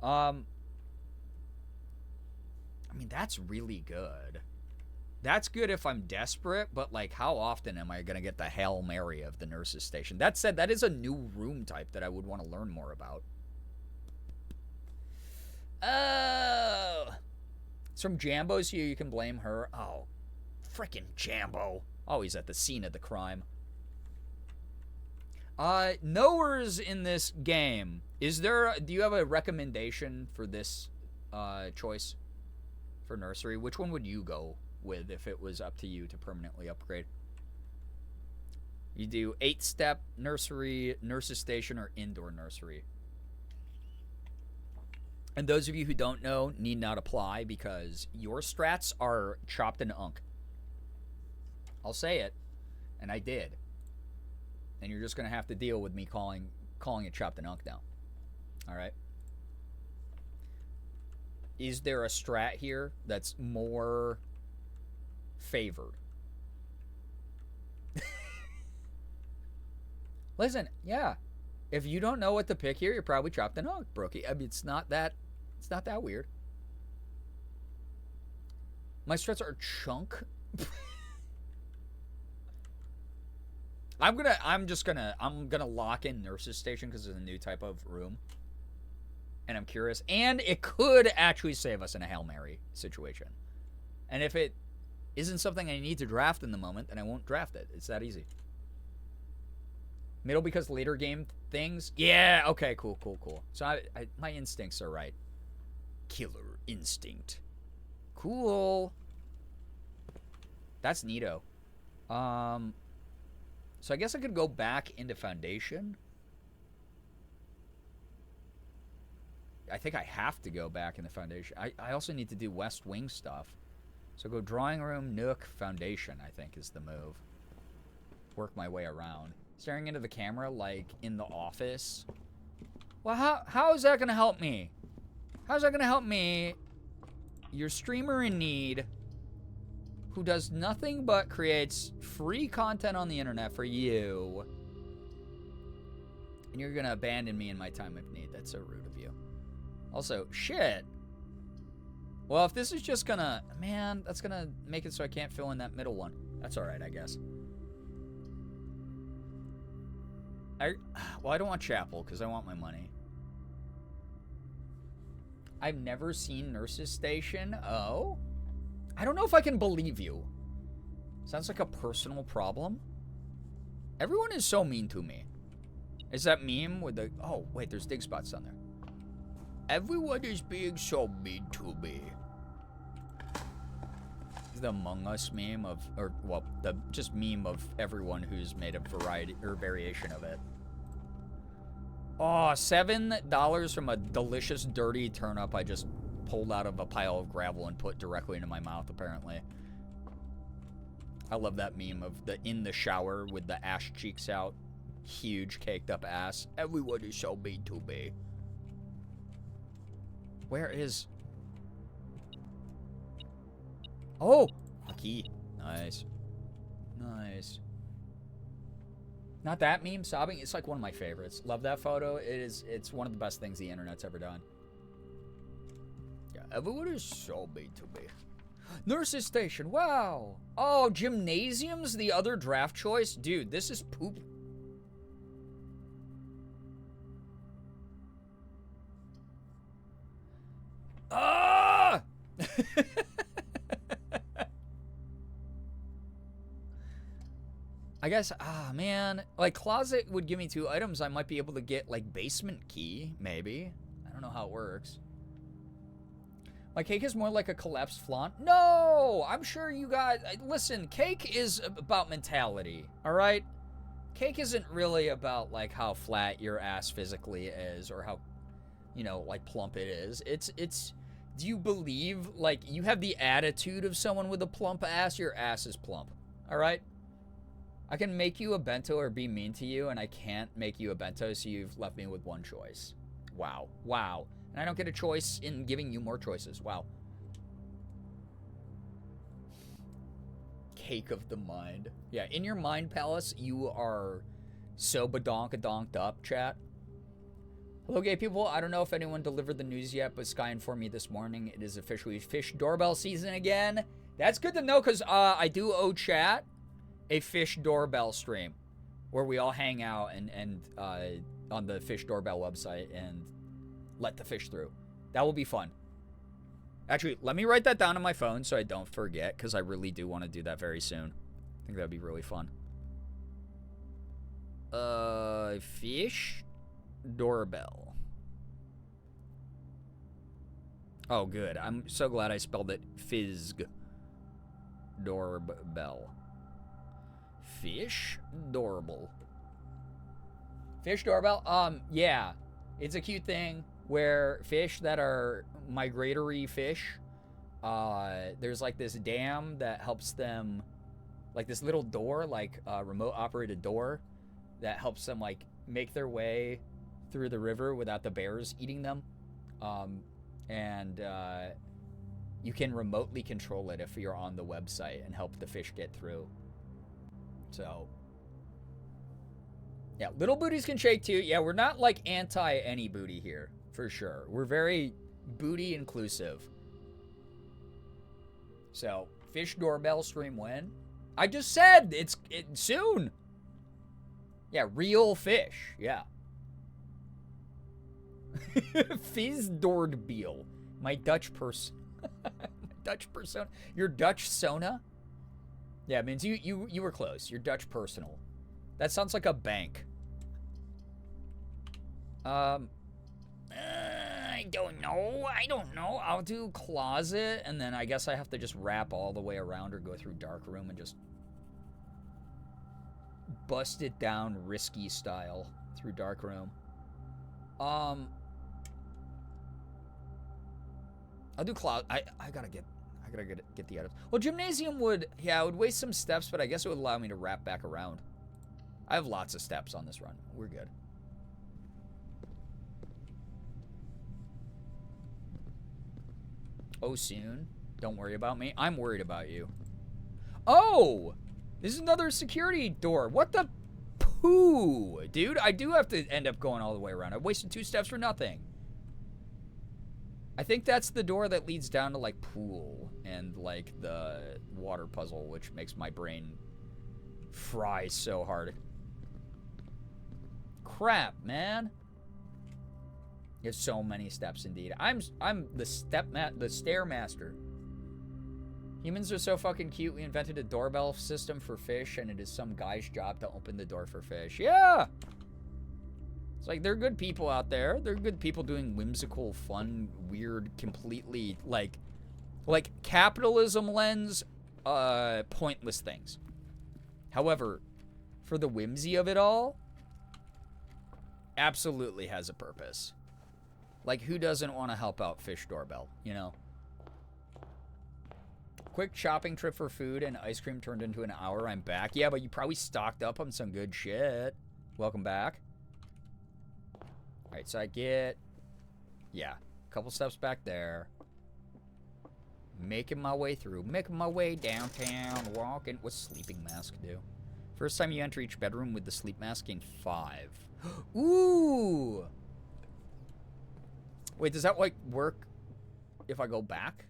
I mean, that's really good. That's good if I'm desperate, but, like, how often am I going to get the Hail Mary of the nurse's station? That said, that is a new room type that I would want to learn more about. Oh. It's from Jambo, so you can blame her. Oh, frickin' Jambo. Always at the scene of the crime. Knowers in this game. Do you have a recommendation for this choice for nursery? Which one would you go with if it was up to you to permanently upgrade? You do 8-step nursery, nurse's station, or indoor nursery. And those of you who don't know need not apply because your strats are chopped into unk. I'll say it, and I did. And you're just gonna have to deal with me calling it chopped in unk now. All right. Is there a strat here that's more favored? Listen, yeah. If you don't know what to pick here, you're probably chopped in unk, Brookie. I mean, it's not that weird. My strats are chunk. I'm gonna lock in nurse's station because it's a new type of room. And I'm curious. And it could actually save us in a Hail Mary situation. And if it isn't something I need to draft in the moment, then I won't draft it. It's that easy. Middle because later game things? Yeah, okay, cool. So my instincts are right. Killer instinct. Cool. That's neato. So I guess I could go back into Foundation. I think I have to go back in the Foundation. I also need to do West Wing stuff. So go Drawing Room, Nook, Foundation, I think is the move. Work my way around. Staring into the camera like in the office. Well, how is that going to help me? How's that going to help me? Your streamer in need who does nothing but creates free content on the internet for you. And you're going to abandon me in my time of need. That's so rude of you. Also, shit. Well, if this is just gonna... Man, that's gonna make it so I can't fill in that middle one. That's alright, I guess. Well, I don't want Chapel, because I want my money. I've never seen Nurse's Station. Oh? I don't know if I can believe you. Sounds like a personal problem. Everyone is so mean to me. Is that meme with the... Oh, wait, there's dig spots down there. Everyone is being so mean to me. The Among Us meme of... Or, well, the just meme of everyone who's made a variety or variation of it. Oh, $7 from a delicious, dirty turnip I just pulled out of a pile of gravel and put directly into my mouth, apparently. I love that meme of the in the shower with the ash cheeks out. Huge caked up ass. Everyone is so mean to me. Where is... Oh! A key. Nice. Nice. Not that meme, sobbing. It's like one of my favorites. Love that photo. It's one of the best things the internet's ever done. Yeah, everyone is so mean to me. Nurse's Station. Wow. Oh, Gymnasium's the other draft choice? Dude, this is poop. Ah! I guess, man. Like, Closet would give me 2 items. I might be able to get, like, Basement Key, maybe. I don't know how it works. My cake is more like a collapsed flan. No! I'm sure you guys... Listen, cake is about mentality, all right? Cake isn't really about, like, how flat your ass physically is or how, you know, like, plump it is. It's... Do you believe, like, you have the attitude of someone with a plump ass? Your ass is plump, all right? I can make you a bento or be mean to you, and I can't make you a bento, so you've left me with one choice. Wow. Wow. And I don't get a choice in giving you more choices. Wow. Cake of the mind. Yeah, in your mind palace, you are so badonk-a-donked up, chat. Hello, gay people. I don't know if anyone delivered the news yet, but Sky informed me this morning it is officially fish doorbell season again. That's good to know, because I do owe chat a fish doorbell stream where we all hang out and on the fish doorbell website and let the fish through. That will be fun. Actually, let me write that down on my phone so I don't forget, because I really do want to do that very soon. I think that would be really fun. Fish doorbell. Oh, good. I'm so glad I spelled it Fizg. Doorbell. Fish doorbell. Fish doorbell? Yeah. It's a cute thing where fish that are migratory fish, there's like this dam that helps them, like this little door, like a remote operated door that helps them like make their way through the river without the bears eating them. You can remotely control it if you're on the website and help the fish get through. So, yeah, little booties can shake too. Yeah, we're not like anti any booty here, for sure. We're very booty inclusive. So, fish doorbell stream when? I just said it's soon. Yeah, real fish. Yeah. Fizz doorbell. My Dutch person. My Dutch persona. Your Dutch sona? Yeah, it means you were close. Your Dutch personal. That sounds like a bank. I don't know. I don't know. I'll do closet, and then I guess I have to just wrap all the way around or go through dark room and just bust it down risky style through dark room. I'll do closet. I gotta get the items. Well, gymnasium would, yeah, it would waste some steps, but I guess it would allow me to wrap back around. I have lots of steps on this run. We're good. Oh, soon. Don't worry about me. I'm worried about you. Oh! This is another security door. What the poo? Dude, I do have to end up going all the way around. I wasted 2 steps for nothing. I think that's the door that leads down to, like, pool and, like, the water puzzle, which makes my brain fry so hard. Crap, man. You have so many steps indeed. I'm the stair master. Humans are so fucking cute. We invented a doorbell system for fish, and it is some guy's job to open the door for fish. Yeah. It's like, they're good people out there. They're good people doing whimsical, fun, weird, completely like capitalism lens, pointless things. However, for the whimsy of it all, absolutely has a purpose. Like, who doesn't want to help out Fish Doorbell, you know? Quick shopping trip for food and ice cream turned into an hour. I'm back. Yeah, but you probably stocked up on some good shit. Welcome back. All right, so I get, yeah, a couple steps back there. Making my way through. Making my way downtown. Walking. What's sleeping mask do? First time you enter each bedroom with the sleep mask, gain 5. Ooh! Wait, does that, like, work if I go back?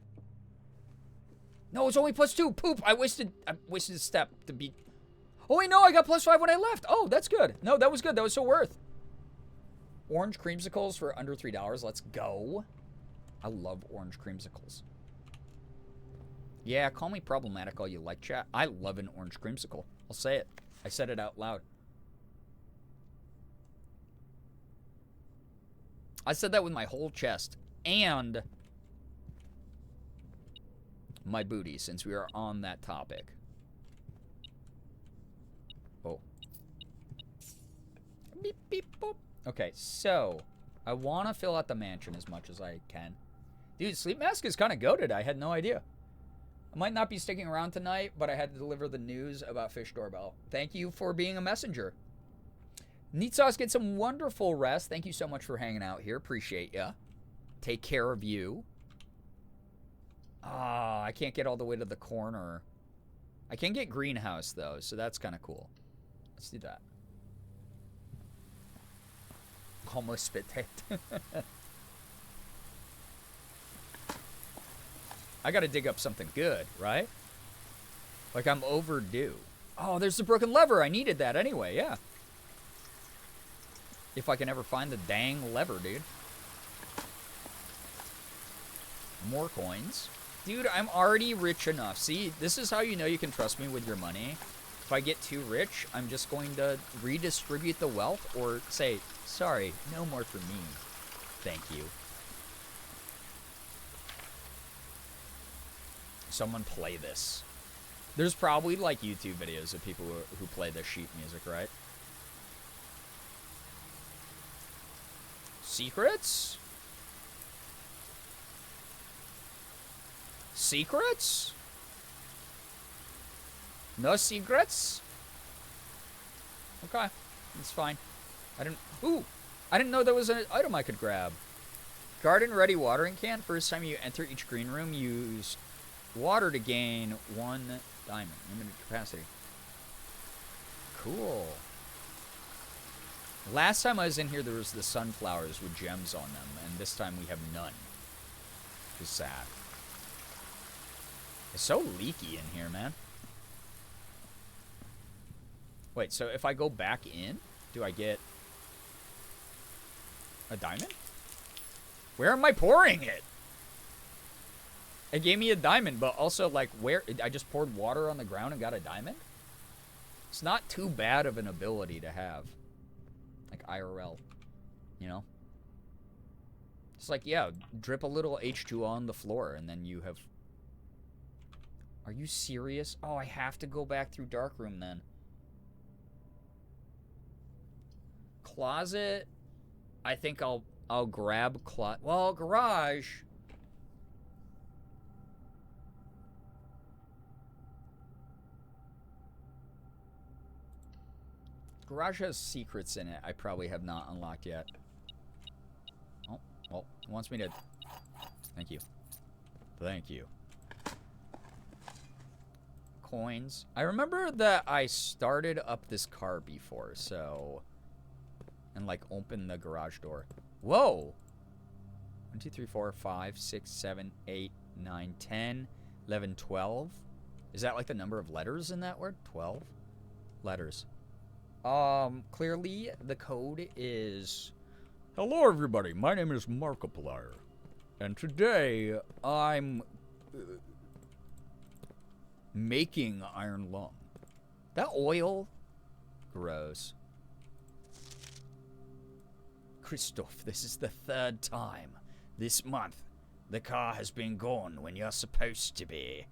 No, it's only +2. Poop! I wasted a step to be... Oh, wait, no, I got +5 when I left. Oh, that's good. No, that was good. That was so worth. Orange creamsicles for under $3. Let's go. I love orange creamsicles. Yeah, call me problematic all you like, chat. I love an orange creamsicle. I'll say it. I said it out loud. I said that with my whole chest and my booty, since we are on that topic. Oh. Beep, beep, boop. Okay, so I want to fill out the mansion as much as I can. Dude, sleep mask is kind of goated. I had no idea. I might not be sticking around tonight, but I had to deliver the news about Fish Doorbell. Thank you for being a messenger. Neat Sauce, get some wonderful rest. Thank you so much for hanging out here. Appreciate ya. Take care of you. Ah, I can't get all the way to the corner. I can get greenhouse, though, so that's kind of cool. Let's do that. Almost spit taped. I gotta dig up something good, right? Like I'm overdue. Oh, there's the broken lever. I needed that anyway, yeah. If I can ever find the dang lever, dude. More coins. Dude, I'm already rich enough. See, this is how you know you can trust me with your money. If I get too rich, I'm just going to redistribute the wealth or say, sorry, no more for me. Thank you. Someone play this. There's probably like YouTube videos of people who play this sheet music, right? Secrets? Secrets? No secrets? Okay, that's fine. I didn't know there was an item I could grab. Garden ready watering can. First time you enter each green room, use water to gain 1 diamond. Limited capacity. Cool. Last time I was in here, there was the sunflowers with gems on them, and this time we have none. Which is sad. It's so leaky in here, man. Wait, so if I go back in, do I get a diamond? Where am I pouring it? It gave me a diamond, but also, like, where? I just poured water on the ground and got a diamond? It's not too bad of an ability to have. Like, IRL. You know? It's like, yeah, drip a little H2O on the floor, and then you have... Are you serious? Oh, I have to go back through darkroom then. Closet. I think I'll grab well, garage. Garage has secrets in it I probably have not unlocked yet. Oh, well, it wants me to... Thank you. Thank you. Coins. I remember that I started up this car before, so... And, like, open the garage door. Whoa! 1, 2, 3, 4, 5, 6, 7, 8, 9, 10, 11, 12. Is that, like, the number of letters in that word? 12 letters. Clearly, the code is... Hello, everybody. My name is Markiplier. And today, I'm... making iron lung. That oil? Gross. Christoph, this is the 3rd time this month the car has been gone when you're supposed to be.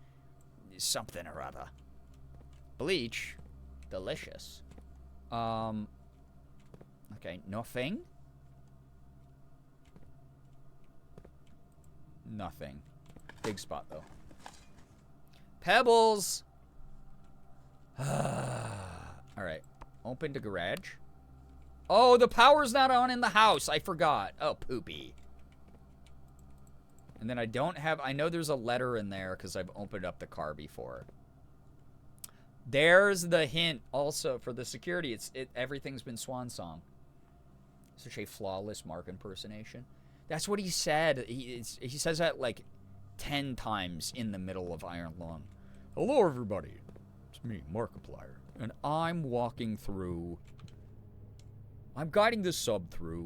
Something or other. Bleach. Delicious. Okay, nothing. Nothing. Big spot, though. Pebbles! Alright. Open to garage. Oh, the power's not on in the house. I forgot. Oh, poopy. And then I don't have... I know there's a letter in there because I've opened up the car before. There's the hint also for the security. Everything's been swan song. Such a flawless Mark impersonation. That's what he said. He says that like 10 times in the middle of Iron Lung. Hello, everybody. It's me, Markiplier. And I'm walking through... I'm guiding the sub through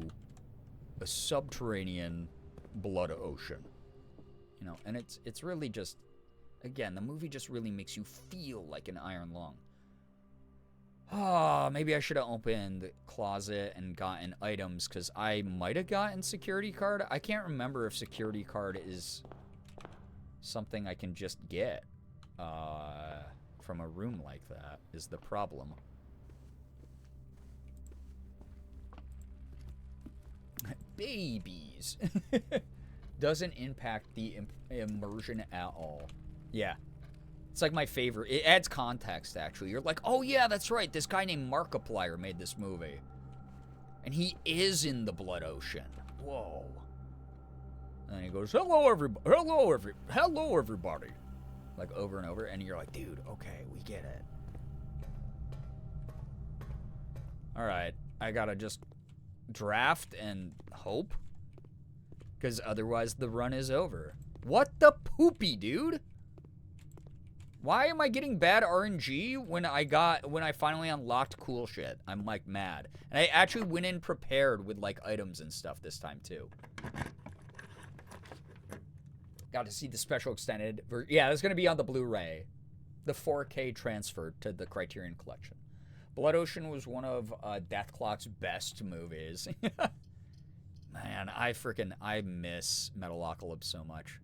a subterranean blood ocean. You know, and it's really just... Again, the movie just really makes you feel like an Iron Lung. Ah, maybe I should have opened the closet and gotten items, because I might have gotten security card. I can't remember if security card is something I can just get from a room like that, is the problem. Babies. Doesn't impact the immersion at all. Yeah. It's like my favorite. It adds context, actually. You're like, oh yeah, that's right. This guy named Markiplier made this movie. And he is in the blood ocean. Whoa. And then he goes, hello, everybody. Hello, everybody. Like, over and over. And you're like, dude, okay, we get it. Alright. I gotta just draft and hope. Because otherwise the run is over. What the poopy, dude? Why am I getting bad RNG when I finally unlocked cool shit? I'm like mad. And I actually went in prepared with like items and stuff this time too. Got to see the special extended yeah, that's gonna be on the Blu-ray. The 4K transfer to the Criterion Collection. Blood Ocean was one of Death Clock's best movies. Man, I miss Metalocalypse so much.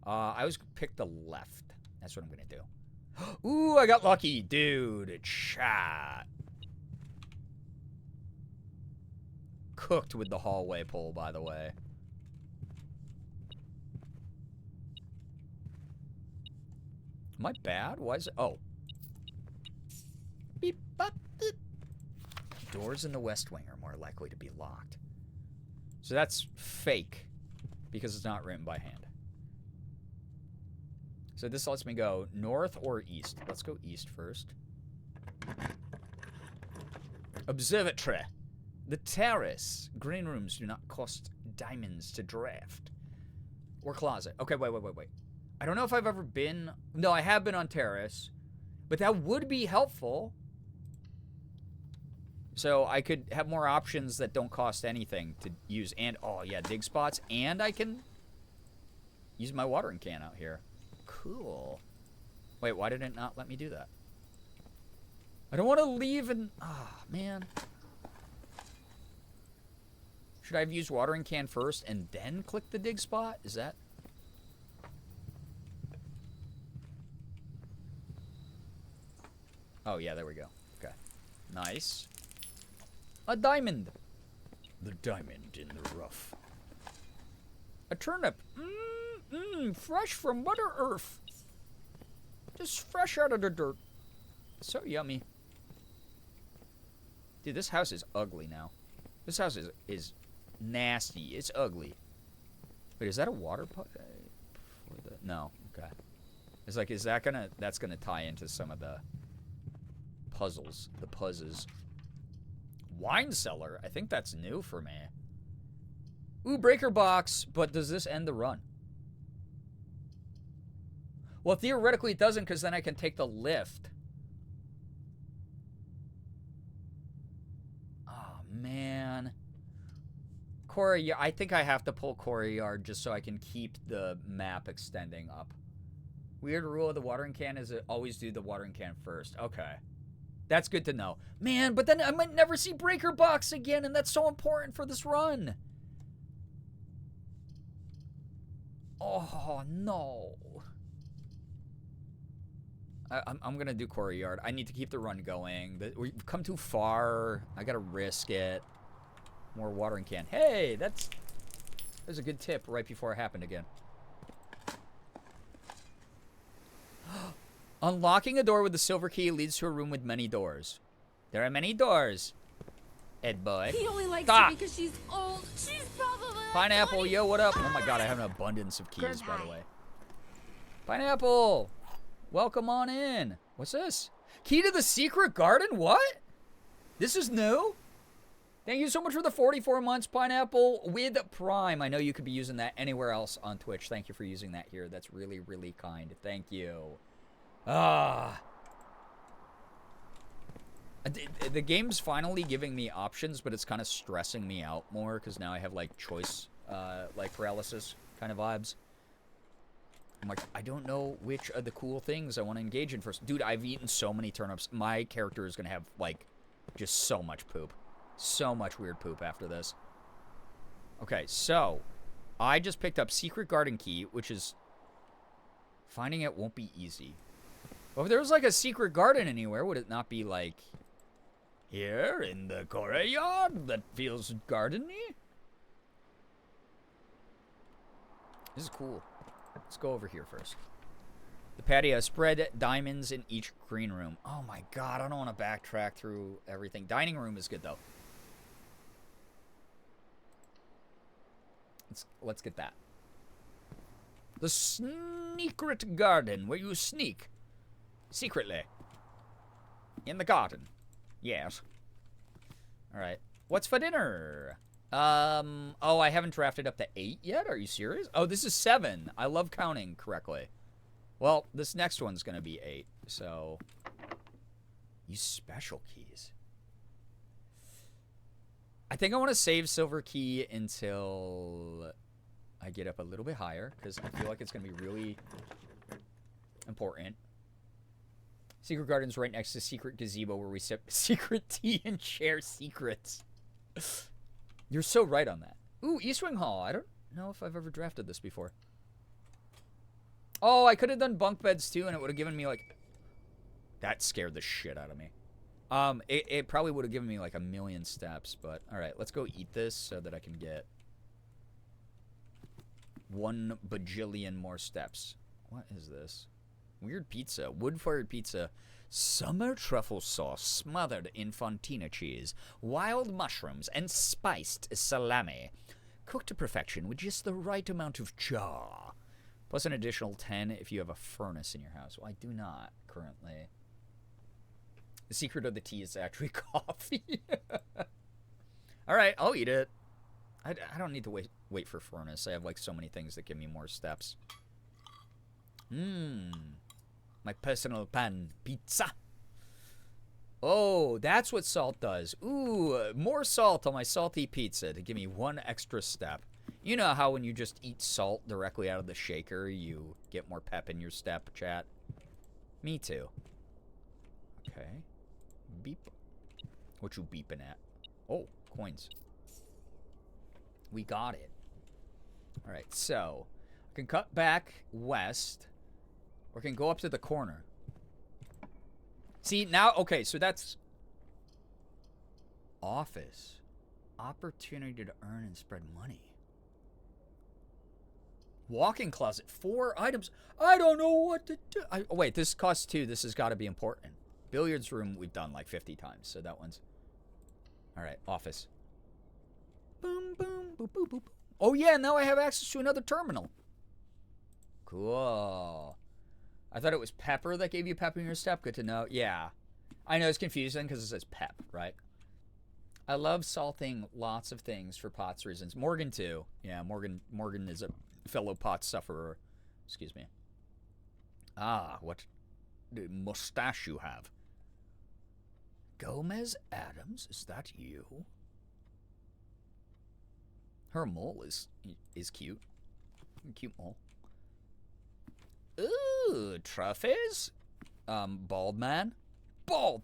I always pick the left. That's what I'm gonna do. Ooh, I got lucky, dude. Chat. Cooked with the hallway pole, by the way. Am I bad? Why is it? Oh. Beep, bop, beep. Doors in the West Wing are more likely to be locked. So that's fake because it's not written by hand. So this lets me go north or east. Let's go east first. Observatory. The terrace. Green rooms do not cost diamonds to draft. Or closet. Okay, wait. I don't know if I've ever been... No, I have been on terrace. But that would be helpful. So I could have more options that don't cost anything to use. And, oh yeah, dig spots. And I can use my watering can out here. Cool. Wait, why did it not let me do that? I don't want to leave and... Ah, man. Should I have used watering can first and then click the dig spot? Is that... Oh, yeah, there we go. Okay. Nice. A diamond. The diamond in the rough. A turnip. Fresh from Mother Earth. Just fresh out of the dirt. So yummy. Dude, this house is ugly now. This house is nasty. It's ugly. Wait, is that a water pipe? No. Okay. It's like, is that gonna... That's gonna tie into some of the puzzles. The puzzles. Wine cellar. I think that's new for me. Ooh, breaker box. But does this end the run? Well, theoretically it doesn't, because then I can take the lift. Oh, man. Quarry, I think I have to pull Quarry Yard just so I can keep the map extending up. Weird rule of the watering can is to always do the watering can first. Okay. That's good to know. Man, but then I might never see breaker box again, and that's so important for this run. Oh, no. I'm going to do Quarry Yard. I need to keep the run going. We've come too far. I got to risk it. More watering can. Hey, that's a good tip right before it happened again. Unlocking a door with the silver key leads to a room with many doors. There are many doors. Ed boy. He only likes her because she's old. She's probably Pineapple, 20. yo, what up? Oh my god, I have an abundance of keys, by the way. Pineapple! Welcome on in. What's this? Key to the secret garden? What? This is new? Thank you so much for the 44 months, Pineapple, with Prime. I know you could be using that anywhere else on Twitch. Thank you for using that here. That's really, really kind. Thank you. Ah. The game's finally giving me options, but it's kind of stressing me out more because now I have, like, choice, like, paralysis kind of vibes. I'm like, I don't know which of the cool things I want to engage in first. Dude, I've eaten so many turnips. My character is going to have, like, just so much poop. So much weird poop after this. Okay, so I just picked up Secret Garden Key, which is... Finding it won't be easy. Well, if there was, like, a secret garden anywhere, would it not be, like... Here in the courtyard that feels gardeny? This is cool. Let's go over here first. The patio. Spread diamonds in each green room. Oh my god, I don't want to backtrack through everything. Dining room is good, though. Let's get that. The secret garden, where you sneak. Secretly. In the garden. Yes. Alright. What's for dinner? Oh, I haven't drafted up to 8 yet? Are you serious? Oh, this is 7. I love counting correctly. Well, this next one's gonna be 8, so... Use special keys. I think I want to save silver key until I get up a little bit higher, because I feel like it's gonna be really important. Secret Garden's right next to Secret Gazebo, where we sip secret tea and share secrets. You're so right on that. Ooh, Eastwing Hall. I don't know if I've ever drafted this before. Oh, I could have done bunk beds too, and it would have given me, like... That scared the shit out of me. It probably would have given me, like, 1,000,000 steps, but... Alright, let's go eat this so that I can get 1 bajillion more steps. What is this? Weird pizza. Wood-fired pizza. Summer truffle sauce smothered in fontina cheese. Wild mushrooms and spiced salami. Cooked to perfection with just the right amount of char. Plus an additional 10 if you have a furnace in your house. Well, I do not currently. The secret of the tea is actually coffee. Alright, I'll eat it. I don't need to wait for furnace. I have, like, so many things that give me more steps. My personal pan pizza. Oh, that's what salt does. Ooh, more salt on my salty pizza to give me 1 extra step. You know how when you just eat salt directly out of the shaker, you get more pep in your step, chat? Me too. Okay. Beep. What you beeping at? Oh, coins. We got it. All right, so I can cut back west, or I can go up to the corner. See, now, okay, so that's office. Opportunity to earn and spread money. Walk-in closet, 4 items. I don't know what to do. Oh, wait, this costs 2. This has got to be important. Billiards room, we've done like 50 times, so that one's... All right, office. Boom, boom, boop, boop, boop. Oh, yeah, now I have access to another terminal. Cool. I thought it was pepper that gave you pep in your step. Good to know. Yeah. I know it's confusing because it says pep, right? I love salting lots of things for POTS reasons. Morgan, too. Yeah, Morgan is a fellow POTS sufferer. Excuse me. Ah, what mustache you have. Gomez Adams, is that you? Her mole is cute. Cute mole. Ooh, trophies? Bald man? Bald.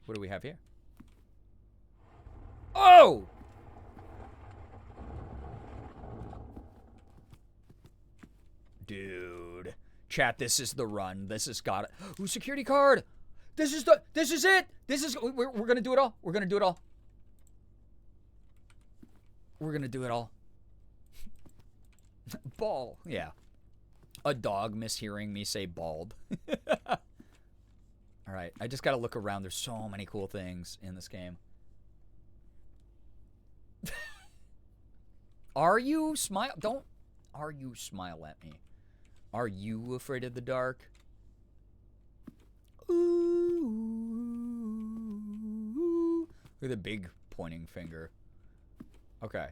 What do we have here? Oh! Dude. Chat, this is the run. This has got it. Ooh, security card! This is it! We're gonna do it all. We're gonna do it all. We're gonna do it all. Ball. Yeah. A dog mishearing me say bald. Alright, I just gotta look around. There's so many cool things in this game. Are you smile? Don't. Are you smile at me? Are you afraid of the dark? Ooh. Look at the big pointing finger. Okay.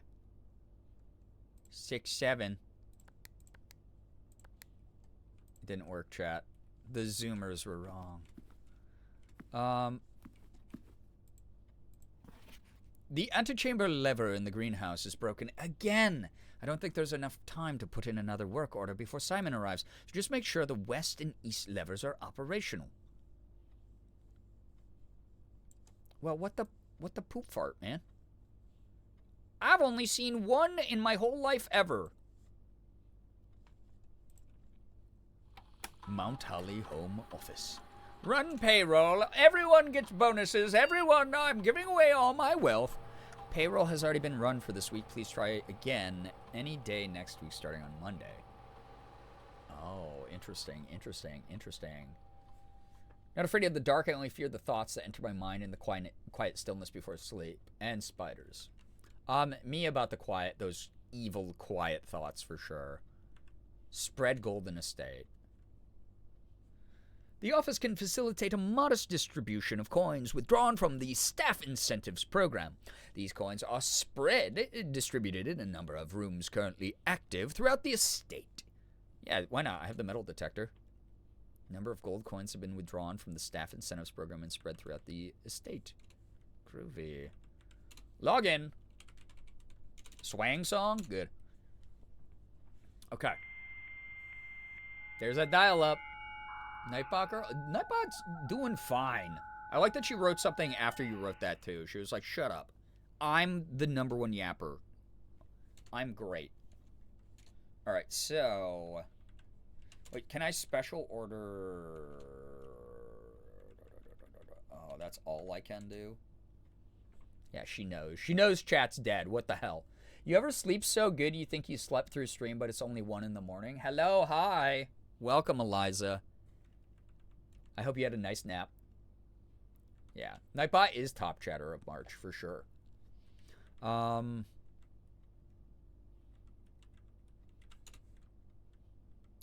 6, 7. Didn't work, chat. The zoomers were wrong. The antechamber lever in the greenhouse is broken again. I don't think there's enough time to put in another work order before Simon arrives. So just make sure the west and east levers are operational. Well, what the poop fart, man? I've only seen one in my whole life ever. Mount Holly Home Office. Run payroll. Everyone gets bonuses. Everyone, I'm giving away all my wealth. Payroll has already been run for this week. Please try again any day next week starting on Monday. Oh, interesting. Not afraid of the dark. I only fear the thoughts that enter my mind in the quiet stillness before sleep. And spiders. Me about the quiet, those evil quiet thoughts for sure. Spread golden estate. The office can facilitate a modest distribution of coins withdrawn from the staff incentives program. These coins are distributed in a number of rooms currently active throughout the estate. Yeah, why not? I have the metal detector. Number of gold coins have been withdrawn from the staff incentives program and spread throughout the estate. Groovy. Login. Swang song? Good. Okay. There's that dial-up. Nightbot girl? Nightbot's doing fine. I like that she wrote something after you wrote that, too. She was like, shut up. I'm the #1 yapper. I'm great. Alright, so... Wait, can I special order... Oh, that's all I can do? Yeah, she knows. She knows chat's dead. What the hell? You ever sleep so good you think you slept through stream, but it's only 1 in the morning? Hello, hi. Welcome, Eliza. I hope you had a nice nap. Yeah, Nightbot is top chatter of March, for sure.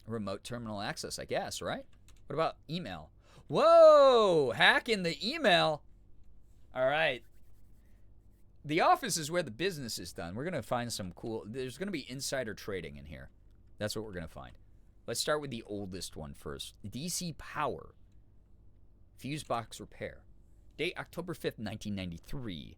Remote terminal access, I guess, right? What about email? Whoa! Hack in the email! All right. The office is where the business is done. We're going to find some cool... There's going to be insider trading in here. That's what we're going to find. Let's start with the oldest one first. DC Power. Fuse box repair. Date October 5th, 1993.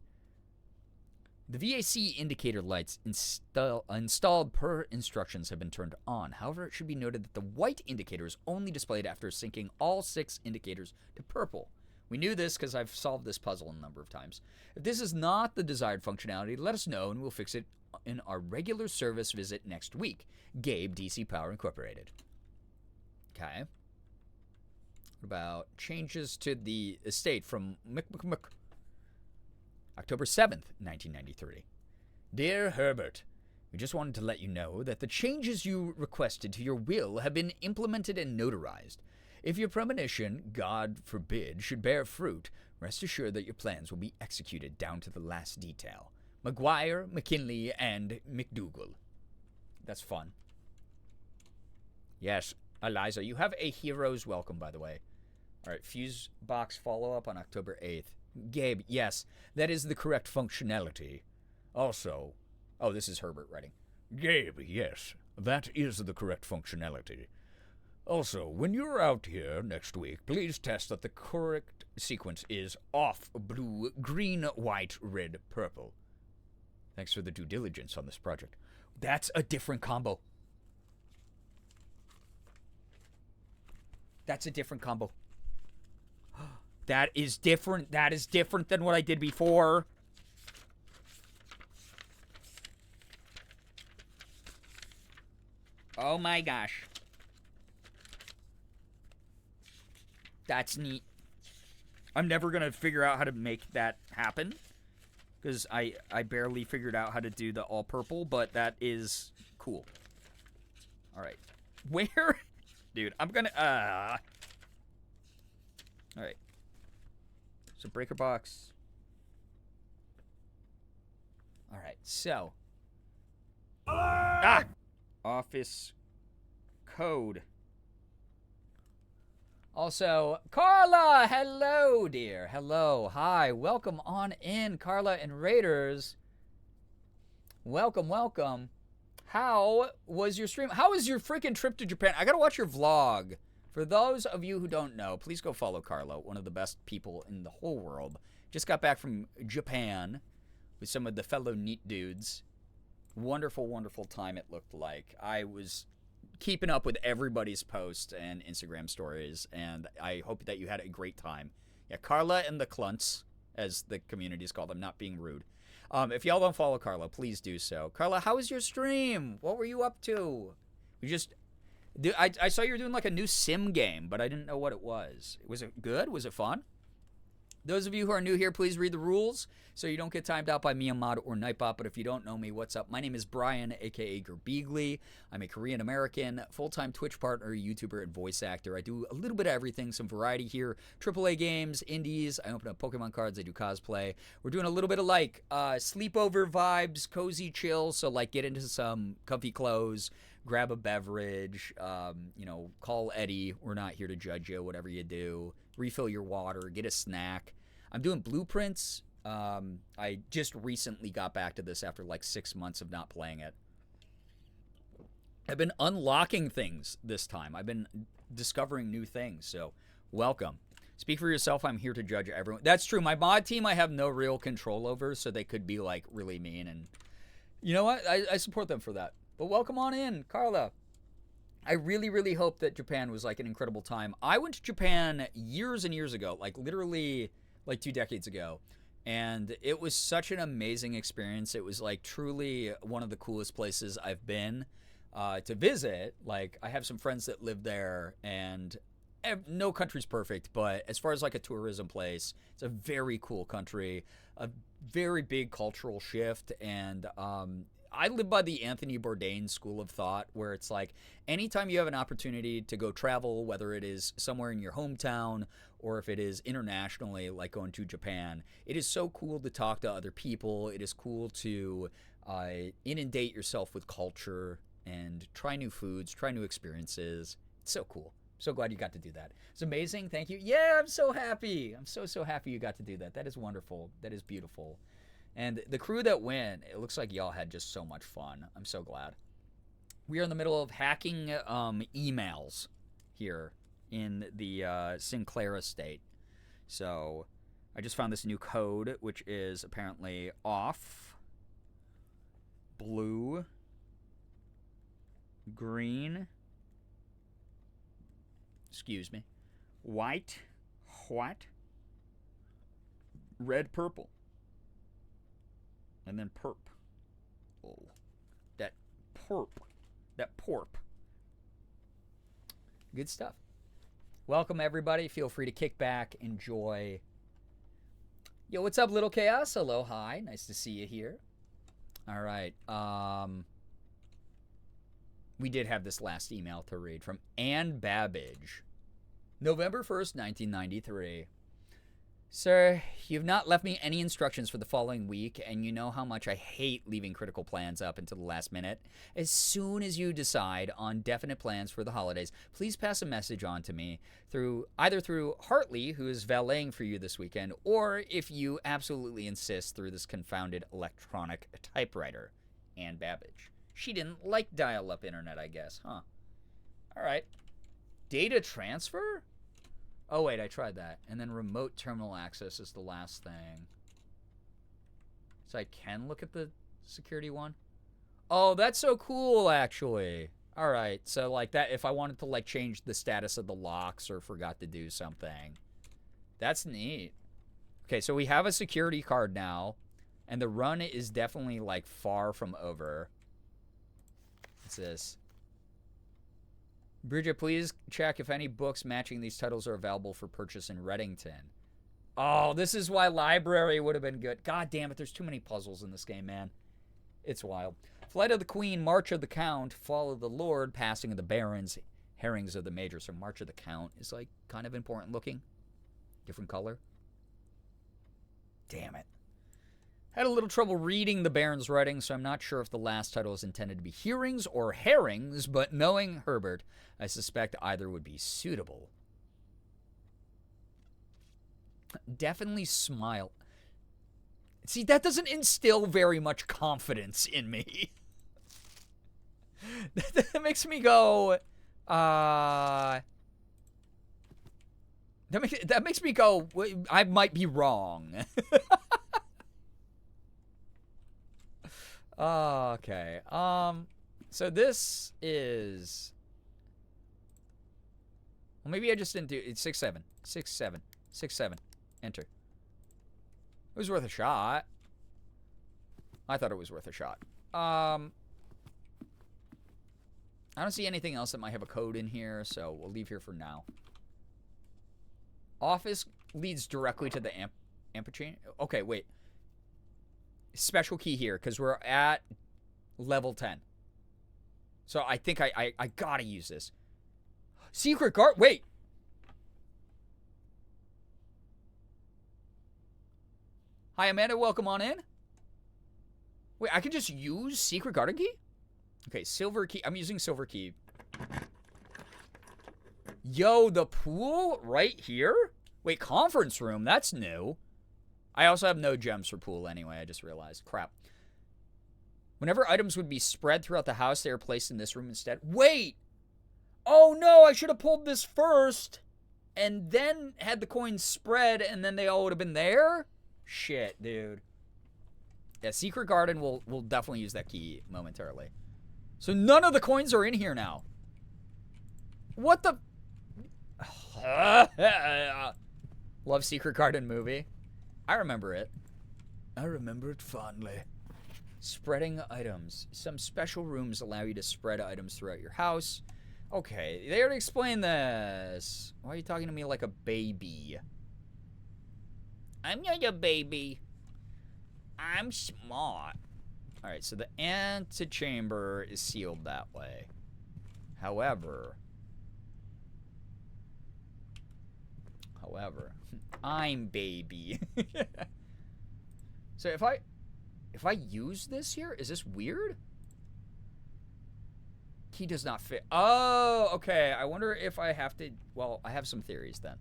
The VAC indicator lights installed per instructions have been turned on. However, it should be noted that the white indicator is only displayed after syncing all 6 indicators to purple. We knew this because I've solved this puzzle a number of times. If this is not the desired functionality, let us know and we'll fix it in our regular service visit next week. Gabe, DC Power Incorporated. Okay. What about changes to the estate from October 7th, 1993. Dear Herbert, we just wanted to let you know that the changes you requested to your will have been implemented and notarized. If your premonition, God forbid, should bear fruit, rest assured that your plans will be executed down to the last detail. McGuire, McKinley, and McDougal. That's fun. Yes, Eliza, you have a hero's welcome, by the way. All right, fuse box follow-up on October 8th. Gabe, yes, that is the correct functionality. Also, oh, this is Herbert writing. Gabe, yes, that is the correct functionality. Also, when you're out here next week, please test that the correct sequence is off, blue, green, white, red, purple. Thanks for the due diligence on this project. That's a different combo. That's a different combo. That is different. That is different than what I did before. Oh my gosh. That's neat. I'm never going to figure out how to make that happen. Because I barely figured out how to do the all purple, but that is cool. Alright. Where? Dude, I'm going to... Alright. So, breaker box. Alright, so. Ah! Office code. Also, Carla! Hello, dear. Hello. Hi. Welcome on in, Carla and Raiders. Welcome, welcome. How was your stream? How was your freaking trip to Japan? I gotta watch your vlog. For those of you who don't know, please go follow Carla, one of the best people in the whole world. Just got back from Japan with some of the fellow neat dudes. Wonderful, wonderful time it looked like. I was keeping up with everybody's posts and Instagram stories, and I hope that you had a great time. Yeah, Carla and the Clunts, as the community's called. I'm not being rude. If y'all don't follow Carla, please do so. Carla, how was your stream? What were you up to? I saw you were doing like a new sim game, but I didn't know what it was. Was it good? Was it fun? Those of you who are new here, please read the rules so you don't get timed out by me, Ahmad, or Nightbot. But if you don't know me, what's up? My name is Brian, a.k.a. Girbeagly. I'm a Korean-American, full-time Twitch partner, YouTuber, and voice actor. I do a little bit of everything, some variety here. AAA games, indies. I open up Pokemon cards. I do cosplay. We're doing a little bit of, like, sleepover vibes, cozy chill. So, like, get into some comfy clothes, grab a beverage, call Eddie. We're not here to judge you, whatever you do. Refill your water, get a snack. I'm doing blueprints. I just recently got back to this after like 6 months of not playing it. I've been unlocking things this time. I've been discovering new things, so welcome. Speak for yourself. I'm here to judge everyone. That's true. My mod team I have no real control over, so they could be like really mean, and you know what? I support them for that. But welcome on in, Carla. I really, really hope that Japan was like an incredible time. I went to Japan years and years ago, like literally like 2 decades ago. And it was such an amazing experience. It was like truly one of the coolest places I've been to visit. Like I have some friends that live there, and no country's perfect, but as far as like a tourism place, it's a very cool country, a very big cultural shift. And I live by the Anthony Bourdain school of thought, where it's like anytime you have an opportunity to go travel, whether it is somewhere in your hometown or if it is internationally, like going to Japan, it is so cool to talk to other people. It is cool to inundate yourself with culture and try new foods, try new experiences. It's so cool. So glad you got to do that. It's amazing. Thank you. Yeah, I'm so happy. I'm so happy you got to do that. That is wonderful. That is beautiful. And the crew that went, it looks like y'all had just so much fun. I'm so glad. We are in the middle of hacking emails here in the Sinclair estate. So I just found this new code, which is apparently off, blue, green, excuse me, white, what? Red, purple. And then perp. Oh. That perp. That porp. Good stuff. Welcome, everybody. Feel free to kick back, enjoy. Yo, what's up, Little Chaos? Hello, hi. Nice to see you here. All right. We did have this last email to read from Ann Babbage. November 1st, 1993. Sir, you've not left me any instructions for the following week, and you know how much I hate leaving critical plans up until the last minute. As soon as you decide on definite plans for the holidays, please pass a message on to me either through Hartley, who is valeting for you this weekend, or if you absolutely insist, through this confounded electronic typewriter. Ann Babbage. She didn't like dial-up internet, I guess, huh? All right. Data transfer? Oh, wait, I tried that. And then remote terminal access is the last thing. So I can look at the security one? Oh, that's so cool, actually. All right, so like that, if I wanted to like change the status of the locks or forgot to do something. That's neat. Okay, so we have a security card now. And the run is definitely like far from over. What's this? Bridget, please check if any books matching these titles are available for purchase in Reddington. Oh, this is why library would have been good. God damn it, there's too many puzzles in this game, man. It's wild. Flight of the Queen, March of the Count, Fall of the Lord, Passing of the Barons, Herrings of the Major. So March of the Count is like kind of important looking. Different color. Damn it. Had a little trouble reading the Baron's writing, so I'm not sure if the last title is intended to be hearings or herrings, but knowing Herbert, I suspect either would be suitable. Definitely smile. See, that doesn't instill very much confidence in me. That makes me go, that makes me go, I might be wrong. Okay. So this is... Well, maybe I just didn't do... It's 6-7. 6-7. 6-7. Enter. It was worth a shot. I thought it was worth a shot. I don't see anything else that might have a code in here, so we'll leave here for now. Office leads directly to the ampechain. Okay, wait. Special key here, because we're at level 10. So I think I gotta use this. Secret guard. Wait. Hi, Amanda. Welcome on in. Wait, I can just use secret garden key? Okay, silver key. I'm using silver key. Yo, the pool right here? Wait, conference room. That's new. I also have no gems for pool anyway, I just realized. Crap. Whenever items would be spread throughout the house, they are placed in this room instead. Wait! Oh no, I should have pulled this first, and then had the coins spread, and then they all would have been there? Shit, dude. Yeah, Secret Garden, we'll definitely use that key momentarily. So none of the coins are in here now. What the... Love Secret Garden movie. I remember it. I remember it fondly. Spreading items. Some special rooms allow you to spread items throughout your house. Okay, they already explained this. Why are you talking to me like a baby? I'm not a baby. I'm smart. Alright, so the antechamber is sealed that way. However, I'm baby. So if I use this here, is this weird? Key does not fit. Oh, okay. I wonder if I have to... Well, I have some theories then.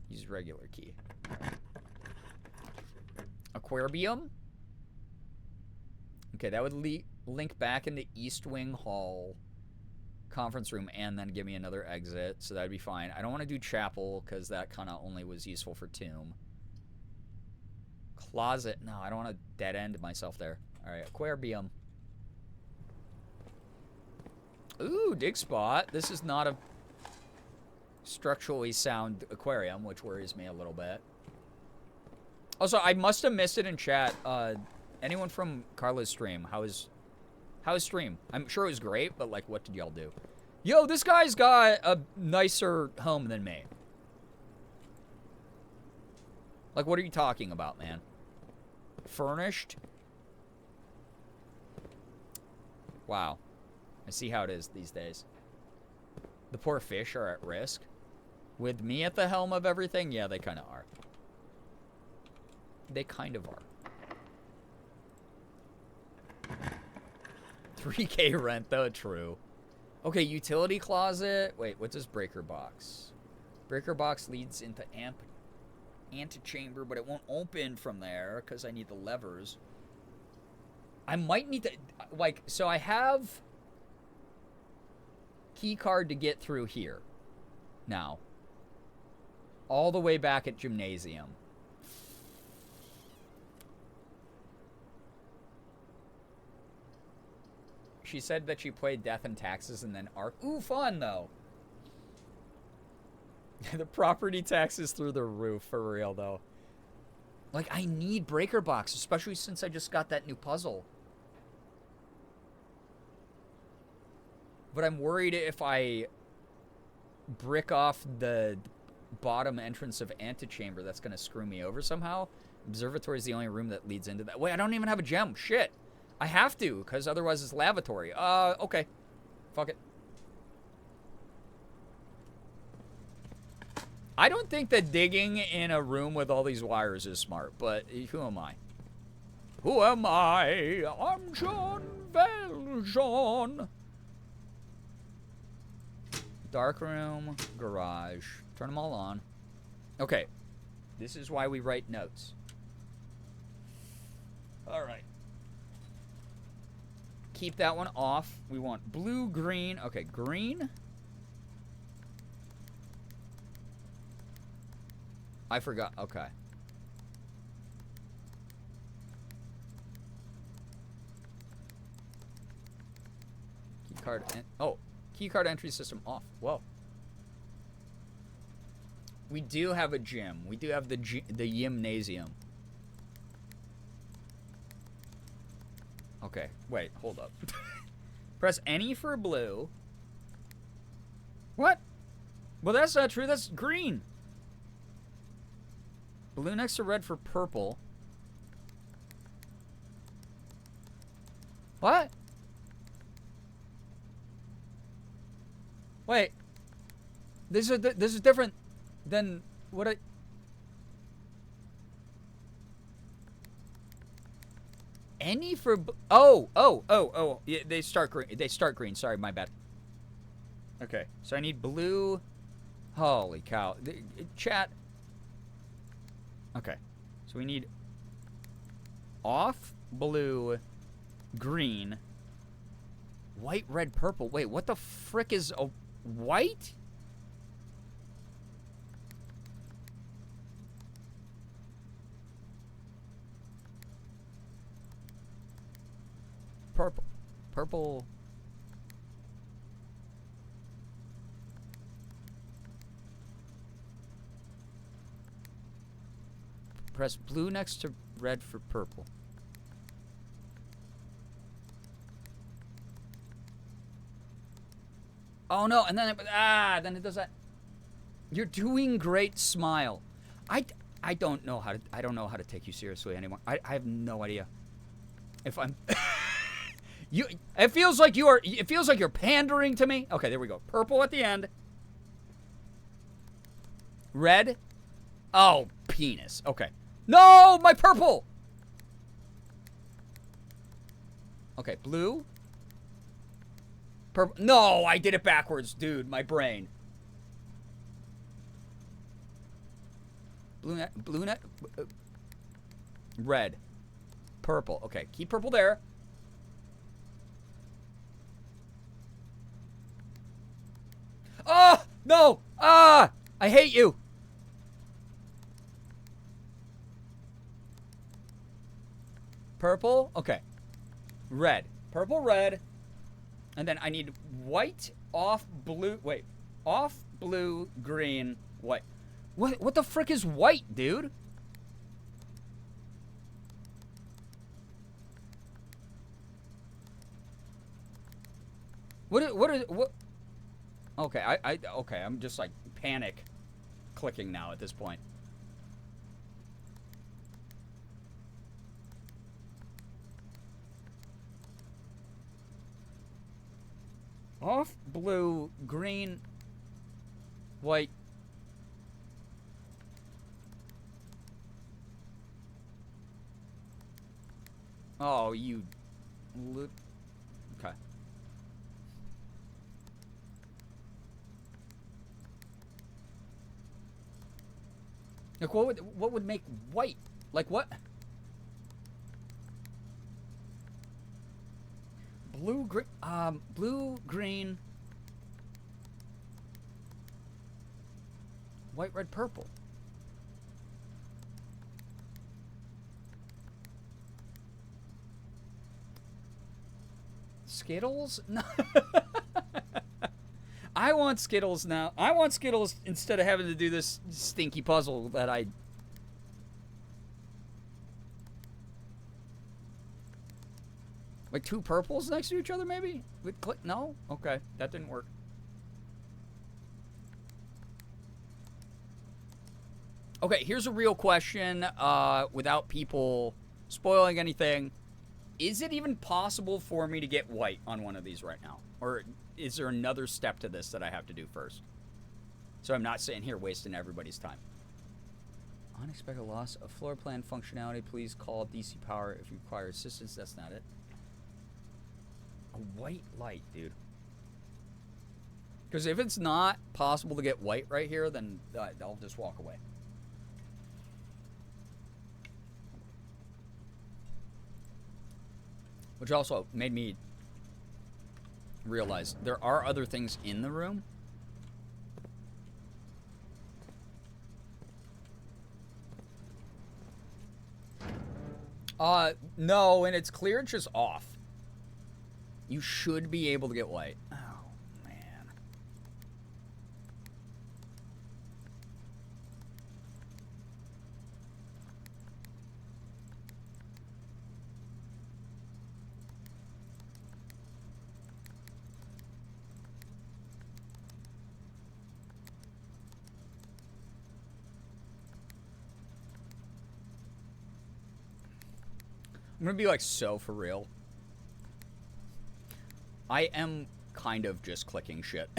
Use regular key. Aquarium? Okay, that would link back into East Wing Hall conference room and then give me another exit, so that'd be fine. I don't want to do chapel because that kind of only was useful for tomb. Closet. No, I don't want to dead end myself there. All right, aquarium. Ooh, dig spot. This is not a structurally sound aquarium, which worries me a little bit. Also, I must have missed it in chat. Anyone from Carla's stream, how is stream? I'm sure it was great, but like, what did y'all do? Yo, this guy's got a nicer home than me. Like, what are you talking about, man? Furnished? Wow. I see how it is these days. The poor fish are at risk. With me at the helm of everything? Yeah, they kind of are. They kind of are. 3K rent, though. True. Okay, utility closet. Wait, what's this breaker box? Breaker box leads into antechamber, but it won't open from there because I need the levers. I might need to, like, so I have key card to get through here now. All the way back at gymnasium. She said that she played Death and Taxes and then Ark. Ooh, fun, though. The property taxes through the roof, for real, though. Like, I need breaker box, especially since I just got that new puzzle. But I'm worried if I brick off the bottom entrance of antechamber, that's going to screw me over somehow. Observatory is the only room that leads into that. Wait, I don't even have a gem. Shit. I have to, because otherwise it's lavatory. Okay. Fuck it. I don't think that digging in a room with all these wires is smart, but who am I? Who am I? I'm Jean Valjean. Dark room, garage. Turn them all on. Okay. This is why we write notes. All right. Keep that one off. We want blue, green. Okay, green. I forgot. Okay. Key card. Oh, key card entry system off. Whoa. We do have a gym. We do have the gymnasium. Okay, wait, hold up. Press any for blue. What? Well, that's not true. That's green. Blue next to red for purple. What? Wait. This is different than what I... Any for... Oh. Yeah, they start green. They start green. Sorry, my bad. Okay. So I need blue. Holy cow. Chat. Okay. So we need off, blue, green, white, red, purple. Wait, what the frick is a white? Purple. Press blue next to red for purple. Oh no, and then it does that. You're doing great, smile. I don't know how to take you seriously anymore. I have no idea. If I'm it feels like you're pandering to me. Okay, there we go. Purple at the end. Red. Oh, penis. Okay. No, my purple. Okay, blue. Purple. No, I did it backwards, dude. My brain. Blue net. Red. Purple. Okay, keep purple there. Oh, no. I hate you. Purple. Okay. Red. Purple, red. And then I need white, off, blue. Wait. Off, blue, green, white. What the frick is white, dude? What? Okay, okay, I'm just like panic clicking now at this point. Off, blue, green, white. Oh, you... Okay. Like, what would make white? Like, what? Blue, green, white, red, purple. Skittles? No. I want Skittles now. I want Skittles instead of having to do this stinky puzzle that I... Like two purples next to each other, maybe? With click? No? Okay, that didn't work. Okay, here's a real question, without people spoiling anything. Is it even possible for me to get white on one of these right now? Or is there another step to this that I have to do first? So I'm not sitting here wasting everybody's time. Unexpected loss of floor plan functionality. Please call DC Power if you require assistance. That's not it. A white light, dude. Because if it's not possible to get white right here, then I'll just walk away. Which also made me realize there are other things in the room. No, and it's clear, it's just off. You should be able to get white. Oh, man. I'm gonna be like so for real. I am kind of just clicking shit.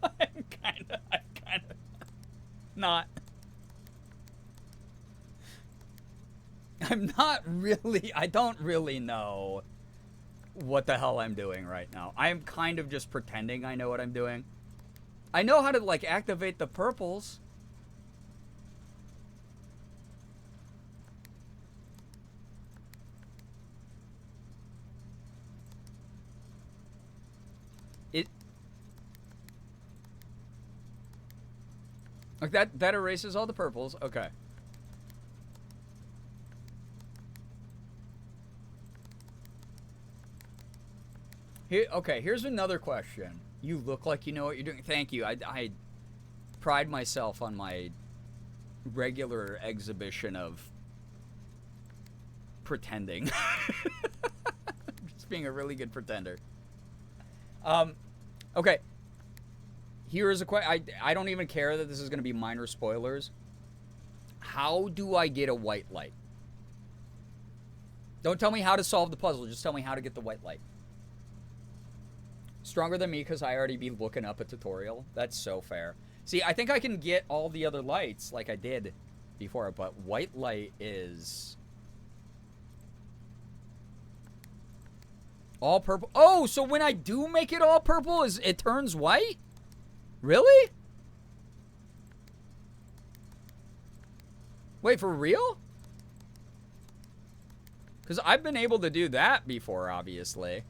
I'm kind of not. I'm not really, I don't really know what the hell I'm doing right now. I'm kind of just pretending I know what I'm doing. I know how to, like, activate the purples. Like that erases all the purples. Okay. Okay, here's another question. You look like you know what you're doing. Thank you. I pride myself on my regular exhibition of pretending. Just being a really good pretender. Okay. Here is a question. I don't even care that this is going to be minor spoilers. How do I get a white light? Don't tell me how to solve the puzzle. Just tell me how to get the white light. Stronger than me because I already be looking up a tutorial. That's so fair. See, I think I can get all the other lights like I did before, but white light is... all purple. Oh, so when I do make it all purple, it turns white? Really? Wait, for real? Because I've been able to do that before, obviously.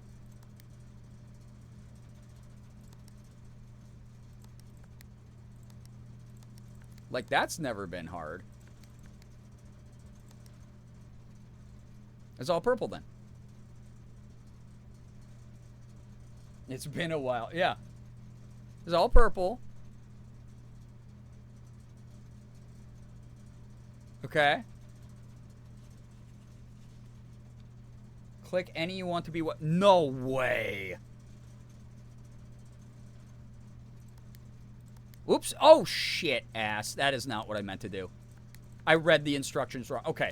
Like, that's never been hard. It's all purple, then. It's been a while. Yeah. It's all purple. Okay. Click any you want to be what? No way. Oops. Oh, shit, ass. That is not what I meant to do. I read the instructions wrong. Okay.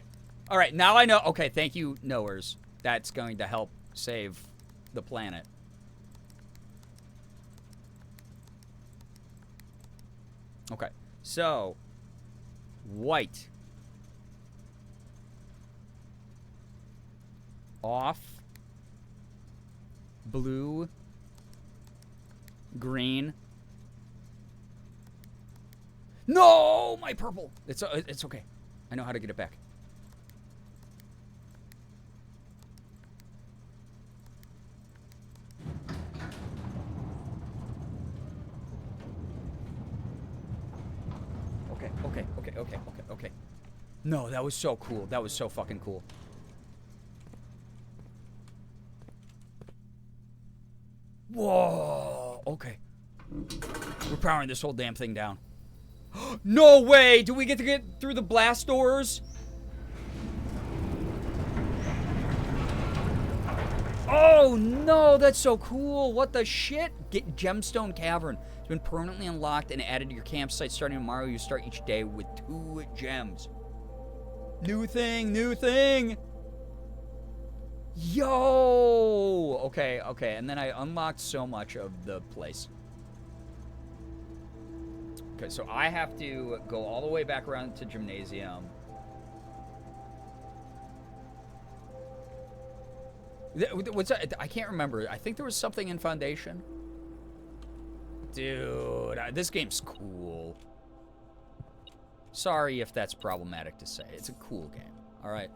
All right, now I know. Okay, thank you, knowers. That's going to help save the planet. Okay, so white. Off. Blue. Green. No, my purple. It's okay. I know how to get it back. Okay. No, that was so cool. That was so fucking cool. Whoa. Okay. We're powering this whole damn thing down. No way! Do we get to get through the blast doors? Oh no, that's so cool. What the shit? Get Gemstone Cavern. It's been permanently unlocked and added to your campsite starting tomorrow. You start each day with 2 gems. New thing, new thing. Yo! Okay. And then I unlocked so much of the place. Okay, so I have to go all the way back around to Gymnasium. What's that? I can't remember. I think there was something in Foundation. Dude, this game's cool. Sorry if that's problematic to say. It's a cool game. All right.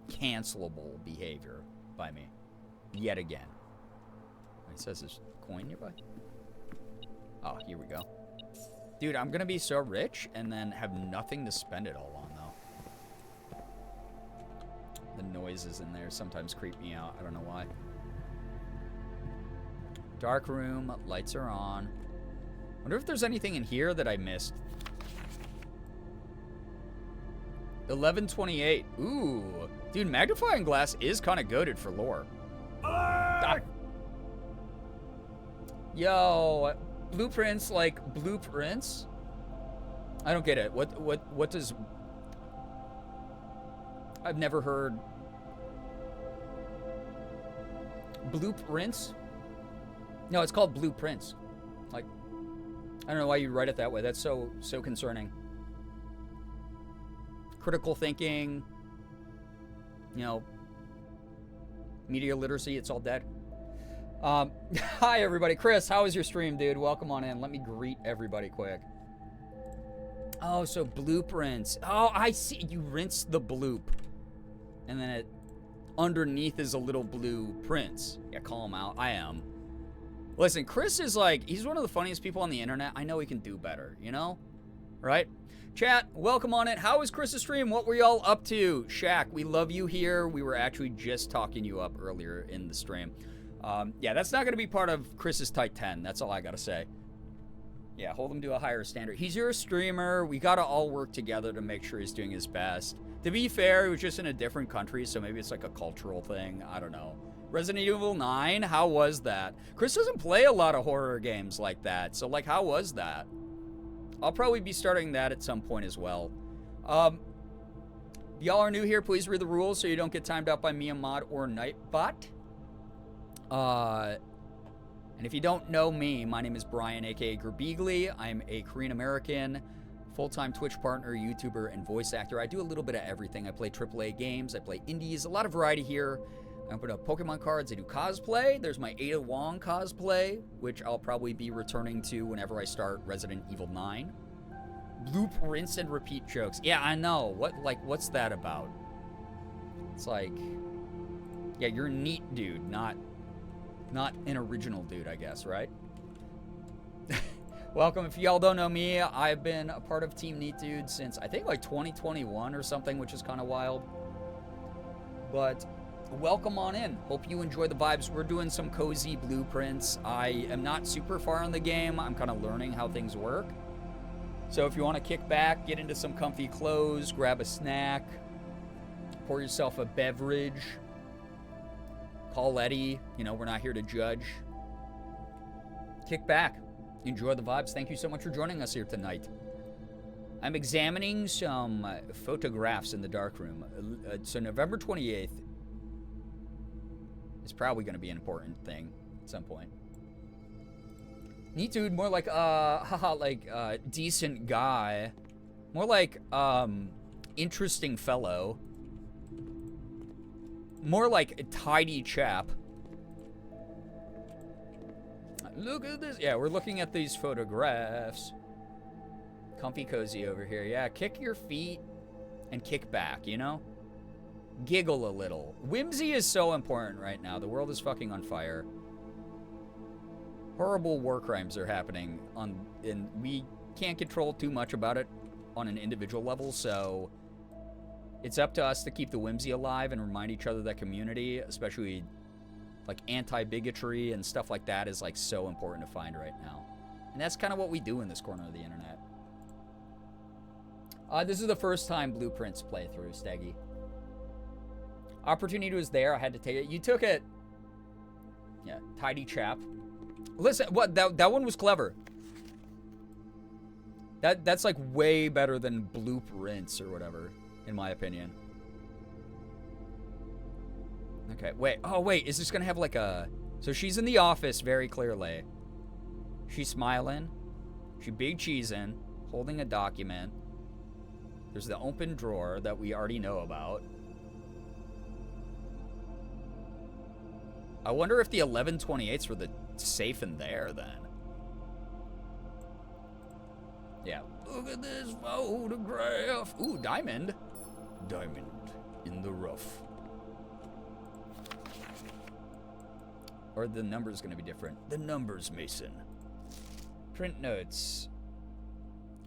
Cancelable behavior by me. Yet again. It says there's a coin nearby. Oh, here we go. Dude, I'm gonna be so rich and then have nothing to spend it all on, though. The noises in there sometimes creep me out. I don't know why. Dark room, lights are on. Wonder if there's anything in here that I missed. 1128. Ooh. Dude, magnifying glass is kind of goated for lore. Ah. Yo, blueprints like blueprints? I don't get it. What does... I've never heard... Blueprints? No, it's called blueprints. Like, I don't know why you write it that way. That's so concerning. Critical thinking, you know, media literacy, it's all dead. Hi, everybody. Chris, how was your stream, dude? Welcome on in. Let me greet everybody quick. Oh, so blueprints. Oh, I see. You rinse the bloop. And then it underneath is a little blue prints. Yeah, call him out. I am. Listen, Chris is like, he's one of the funniest people on the internet. I know he can do better, you know? Right? Chat, welcome on it. How was Chris's stream? What were y'all up to? Shaq, we love you here. We were actually just talking you up earlier in the stream. Yeah, that's not going to be part of Chris's Tight 10. That's all I got to say. Yeah, hold him to a higher standard. He's your streamer. We got to all work together to make sure he's doing his best. To be fair, he was just in a different country, so maybe it's like a cultural thing. I don't know. Resident Evil 9, how was that? Chris doesn't play a lot of horror games like that, so like, how was that? I'll probably be starting that at some point as well. Y'all are new here, please read the rules so you don't get timed out by me, a mod, or Nightbot. And if you don't know me, my name is Brian, aka Girbeagly. I'm a Korean-American, full-time Twitch partner, YouTuber, and voice actor. I do a little bit of everything. I play AAA games, I play indies, a lot of variety here. I put up Pokemon cards, I do cosplay. There's my Ada Wong cosplay, which I'll probably be returning to whenever I start Resident Evil 9. Loop, rinse, and repeat jokes. Yeah, I know. What's that about? It's like, yeah, you're a neat dude, not an original dude, I guess, right? Welcome. If y'all don't know me, I've been a part of Team Neat Dude since, I think, like 2021 or something, which is kind of wild. But welcome on in. Hope you enjoy the vibes. We're doing some cozy blueprints. I am not super far in the game. I'm kind of learning how things work. So if you want to kick back, get into some comfy clothes, grab a snack, pour yourself a beverage, call Eddie. You know, we're not here to judge. Kick back. Enjoy the vibes. Thank you so much for joining us here tonight. I'm examining some photographs in the darkroom. So November 28th is probably going to be an important thing at some point. Neat dude, more like, decent guy. More like, interesting fellow. More like a tidy chap. Look at this. Yeah, we're looking at these photographs. Comfy cozy over here. Yeah, kick your feet and kick back, you know? Giggle a little. Whimsy is so important right now. The world is fucking on fire. Horrible war crimes are happening and we can't control too much about it on an individual level, so it's up to us to keep the whimsy alive and remind each other that community, especially like anti-bigotry and stuff like that, is like so important to find right now. And that's kind of what we do in this corner of the internet. This is the first time Blueprints playthrough, Steggy. Opportunity was there, I had to take it. You took it. Yeah, tidy chap. Listen, what that one was clever. That's like way better than Blueprints or whatever, in my opinion. Okay, wait. Oh, wait. Is this going to have like a... So she's in the office very clearly. She's smiling. She big cheesing, holding a document. There's the open drawer that we already know about. I wonder if the 1128s were the safe in there then. Yeah. Look at this photograph. Ooh, diamond. Diamond in the rough. Or the number's gonna be different. The numbers, Mason. Print notes.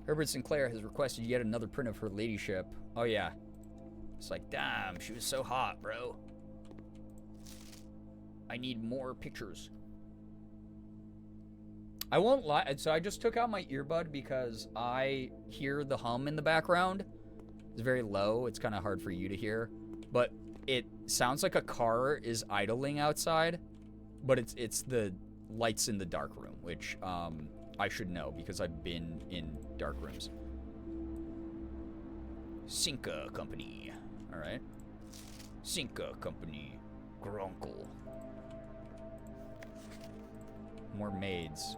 Herbert Sinclair has requested yet another print of her ladyship. Oh yeah. It's like, damn, she was so hot, bro. I need more pictures. I won't lie. So I just took out my earbud because I hear the hum in the background. It's very low. It's kind of hard for you to hear. But it sounds like a car is idling outside. But it's the lights in the dark room, which I should know because I've been in dark rooms. Cinca Company. All right. Cinca Company. Grunkle. More maids.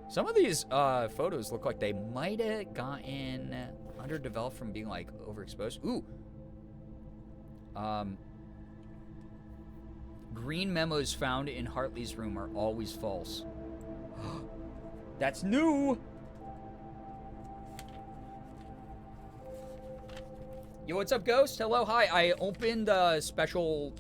Some of these photos look like they might have gotten underdeveloped from being like overexposed. Ooh. Green memos found in Hartley's room are always false. That's new. Yo, what's up, Ghost? Hello, hi. I opened a special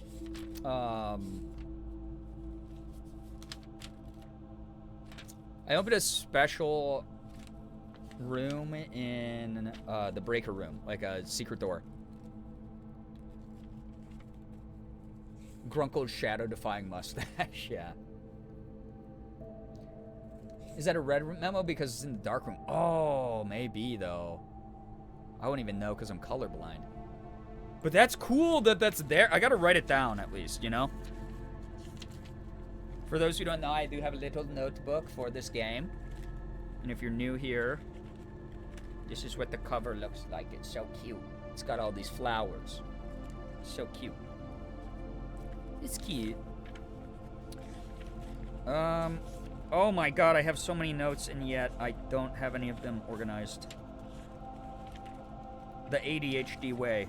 room in the breaker room, like a secret door. Grunkle's shadow-defying mustache, yeah. Is that a red memo because it's in the dark room? Oh, maybe, though. I wouldn't even know because I'm colorblind. But that's cool that that's there. I gotta write it down, at least, you know? For those who don't know, I do have a little notebook for this game. And if you're new here, this is what the cover looks like. It's so cute. It's got all these flowers. So cute. It's cute. Oh my god, I have so many notes, and yet I don't have any of them organized. The ADHD way,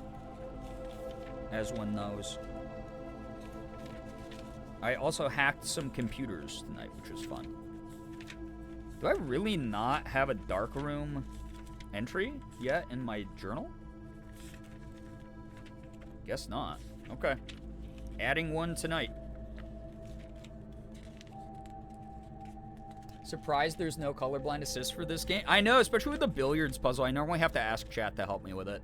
as one knows. I also hacked some computers tonight, which was fun. Do I really not have a darkroom entry yet in my journal? Guess not. Okay. Adding one tonight. Surprised there's no colorblind assist for this game. I know, especially with the billiards puzzle. I normally have to ask chat to help me with it.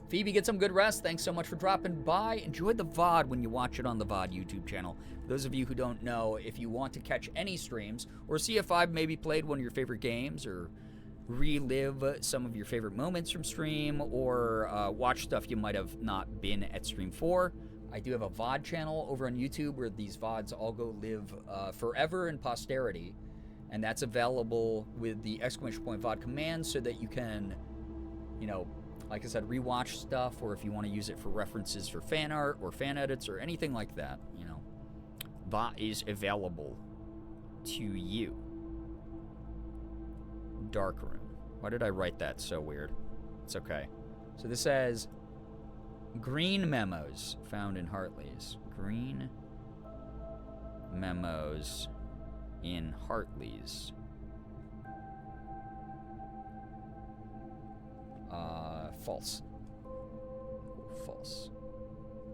Phoebe, get some good rest. Thanks so much for dropping by. Enjoy the VOD when you watch it on the VOD YouTube channel. For those of you who don't know, if you want to catch any streams or see if I've maybe played one of your favorite games or relive some of your favorite moments from stream or watch stuff you might have not been at stream for, I do have a VOD channel over on YouTube where these VODs all go live forever in posterity. And that's available with the !VOD command so that you can, you know, like I said, rewatch stuff, or if you want to use it for references for fan art or fan edits or anything like that, you know, that is available to you. Darkroom. Why did I write that so weird? It's okay. So this says green memos found in Hartley's. Green memos in Hartley's. False. False.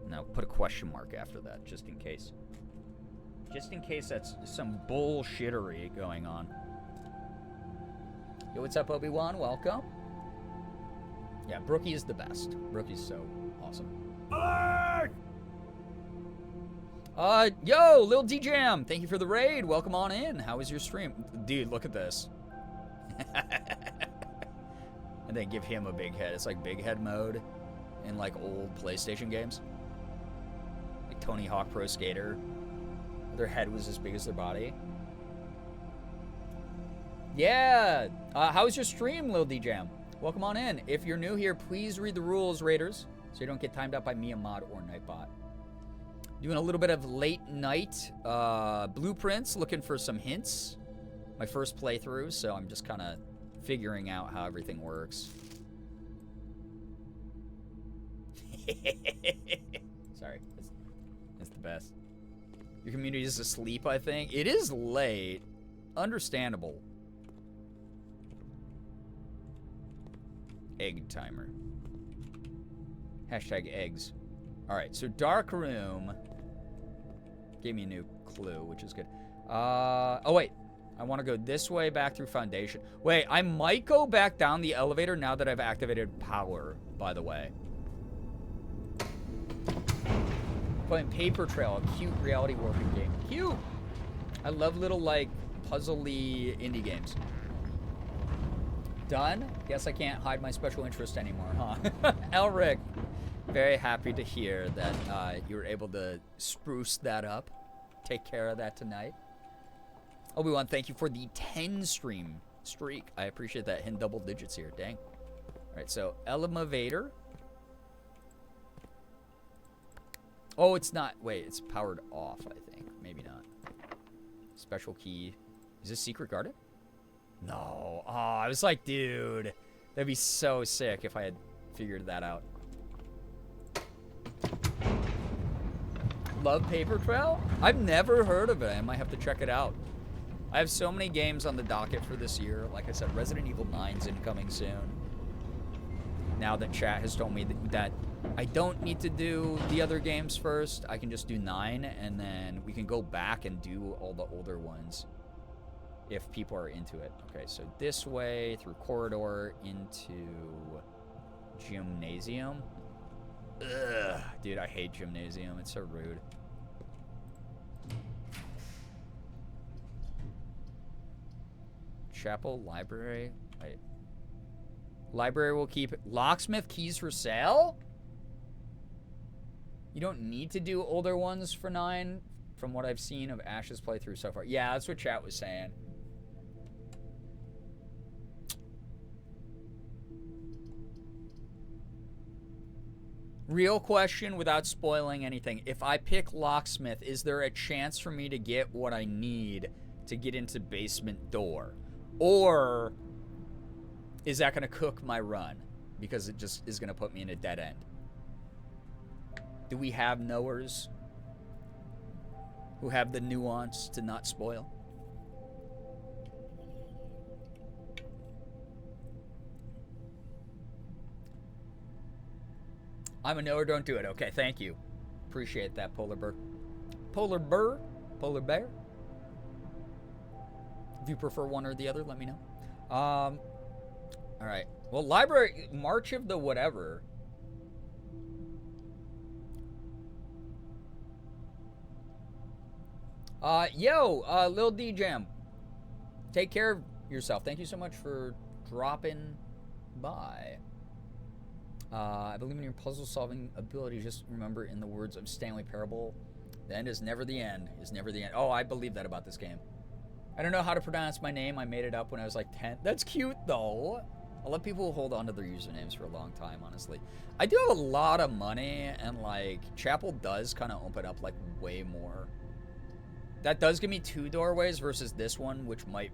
Now put a question mark after that, just in case. Just in case that's some bullshittery going on. Yo, what's up, Obi-Wan? Welcome. Yeah, Brookie is the best. Brookie's so awesome. Yo, Lil D-Jam, thank you for the raid. Welcome on in. How was your stream? Dude, look at this. And then give him a big head. It's like big head mode in like old PlayStation games. Like Tony Hawk Pro Skater. Their head was as big as their body. Yeah. How was your stream, Lil D-Jam? Welcome on in. If you're new here, please read the rules, Raiders, so you don't get timed out by me, a mod, or Nightbot. Doing a little bit of late night blueprints, looking for some hints. My first playthrough, so I'm just kind of figuring out how everything works. Sorry, that's the best. Your community is asleep, I think. It is late. Understandable. Egg timer. Hashtag eggs. Alright, so dark room gave me a new clue, which is good. Oh wait. I want to go this way back through foundation. Wait, I might go back down the elevator now that I've activated power, by the way. Playing Paper Trail, a cute reality warping game. Cute! I love little, like, puzzly indie games. Done? Guess I can't hide my special interest anymore, huh? Elric, very happy to hear that you were able to spruce that up. Take care of that tonight. Obi-Wan, thank you for the 10 stream streak. I appreciate that. Hitting double digits here. Dang. All right, so elevator. Oh, it's not. Wait, it's powered off, I think. Maybe not. Special key. Is this secret guarded? No. Oh, I was like, dude, that'd be so sick if I had figured that out. Love Paper Trail? I've never heard of it. I might have to check it out. I have so many games on the docket for this year. Like I said, Resident Evil 9's incoming soon. Now that chat has told me that I don't need to do the other games first. I can just do 9, and then we can go back and do all the older ones if people are into it. Okay, so this way, through corridor, into gymnasium. Ugh, dude, I hate gymnasium. It's so rude. Chapel, library. Wait. Library will keep locksmith keys for sale? You don't need to do older ones for 9 from what I've seen of Ash's playthrough so far. Yeah, that's what chat was saying. Real question without spoiling anything. If I pick locksmith, is there a chance for me to get what I need to get into basement door? Or is that going to cook my run? Because it just is going to put me in a dead end. Do we have knowers who have the nuance to not spoil? I'm a knower, don't do it. Okay, thank you. Appreciate that, Polar Bear. Polar Bear? Polar Bear? If you prefer one or the other, let me know. All right. Well, library, March of the whatever. Lil D Jam. Take care of yourself. Thank you so much for dropping by. I believe in your puzzle-solving ability. Just remember, in the words of Stanley Parable, the end is never the end. Is never the end. Oh, I believe that about this game. I don't know how to pronounce my name. I made it up when I was like 10. That's cute, though. I'll let people hold on to their usernames for a long time, honestly. I do have a lot of money, and, like, Chapel does kind of open up, like, way more. That does give me 2 doorways versus this one, which might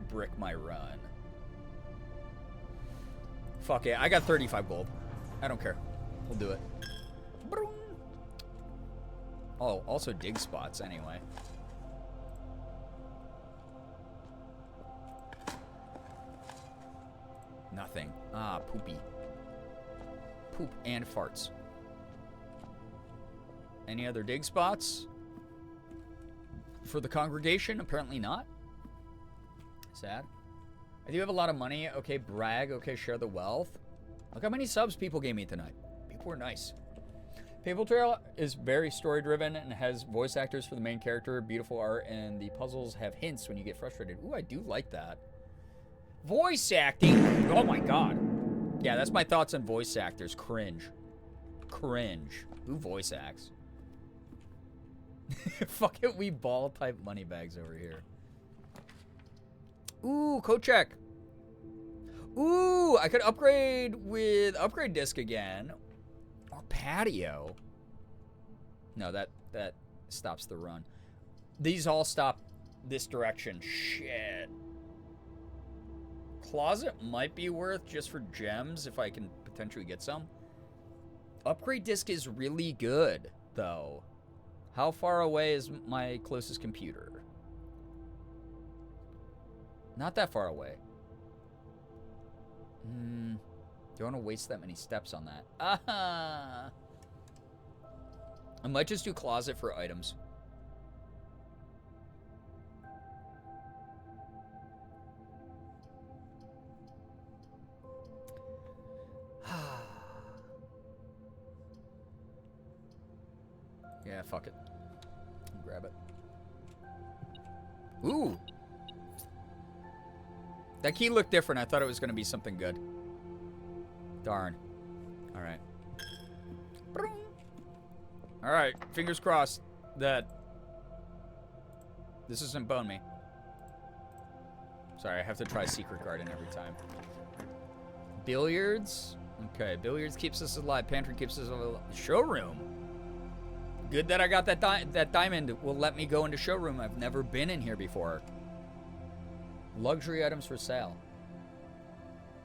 brick my run. Fuck it. I got 35 gold. I don't care. We'll do it. Oh, also dig spots anyway. Nothing. Ah, poopy. Poop and farts. Any other dig spots? For the congregation? Apparently not. Sad. I do have a lot of money. Okay, brag. Okay, share the wealth. Look how many subs people gave me tonight. People were nice. Paper Trail is very story-driven and has voice actors for the main character, beautiful art, and the puzzles have hints when you get frustrated. Ooh, I do like that. Voice acting. Oh my god. Yeah, that's my thoughts on voice actors. Cringe. Cringe. Who voice acts? Fuck it, we ball type money bags over here. Ooh, code check. Ooh, I could upgrade with upgrade disc again. Or patio. No, that stops the run. These all stop this direction. Shit. Closet might be worth just for gems if I can potentially get some. Upgrade disc is really good, though. How far away is my closest computer? Not that far away. Don't want to waste that many steps on that. Ah! I might just do closet for items. Yeah, fuck it. Grab it. Ooh! That key looked different. I thought it was going to be something good. Darn. Alright. Alright, fingers crossed that this doesn't bone me. Sorry, I have to try Secret Garden every time. Billiards? Okay, billiards keeps us alive. Pantry keeps us alive. Showroom? Good that I got that diamond will let me go into showroom. I've never been in here before. Luxury items for sale.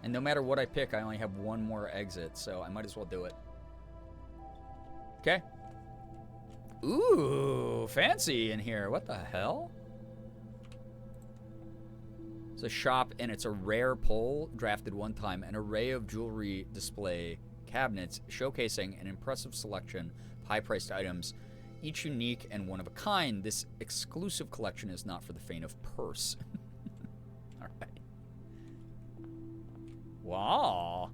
And no matter what I pick, I only have one more exit, so I might as well do it. Okay. Ooh, fancy in here. What the hell? It's a shop, and it's a rare pull drafted one time. An array of jewelry display cabinets showcasing an impressive selection of high-priced items, each unique and one of a kind. This exclusive collection is not for the faint of purse. All right. Wow.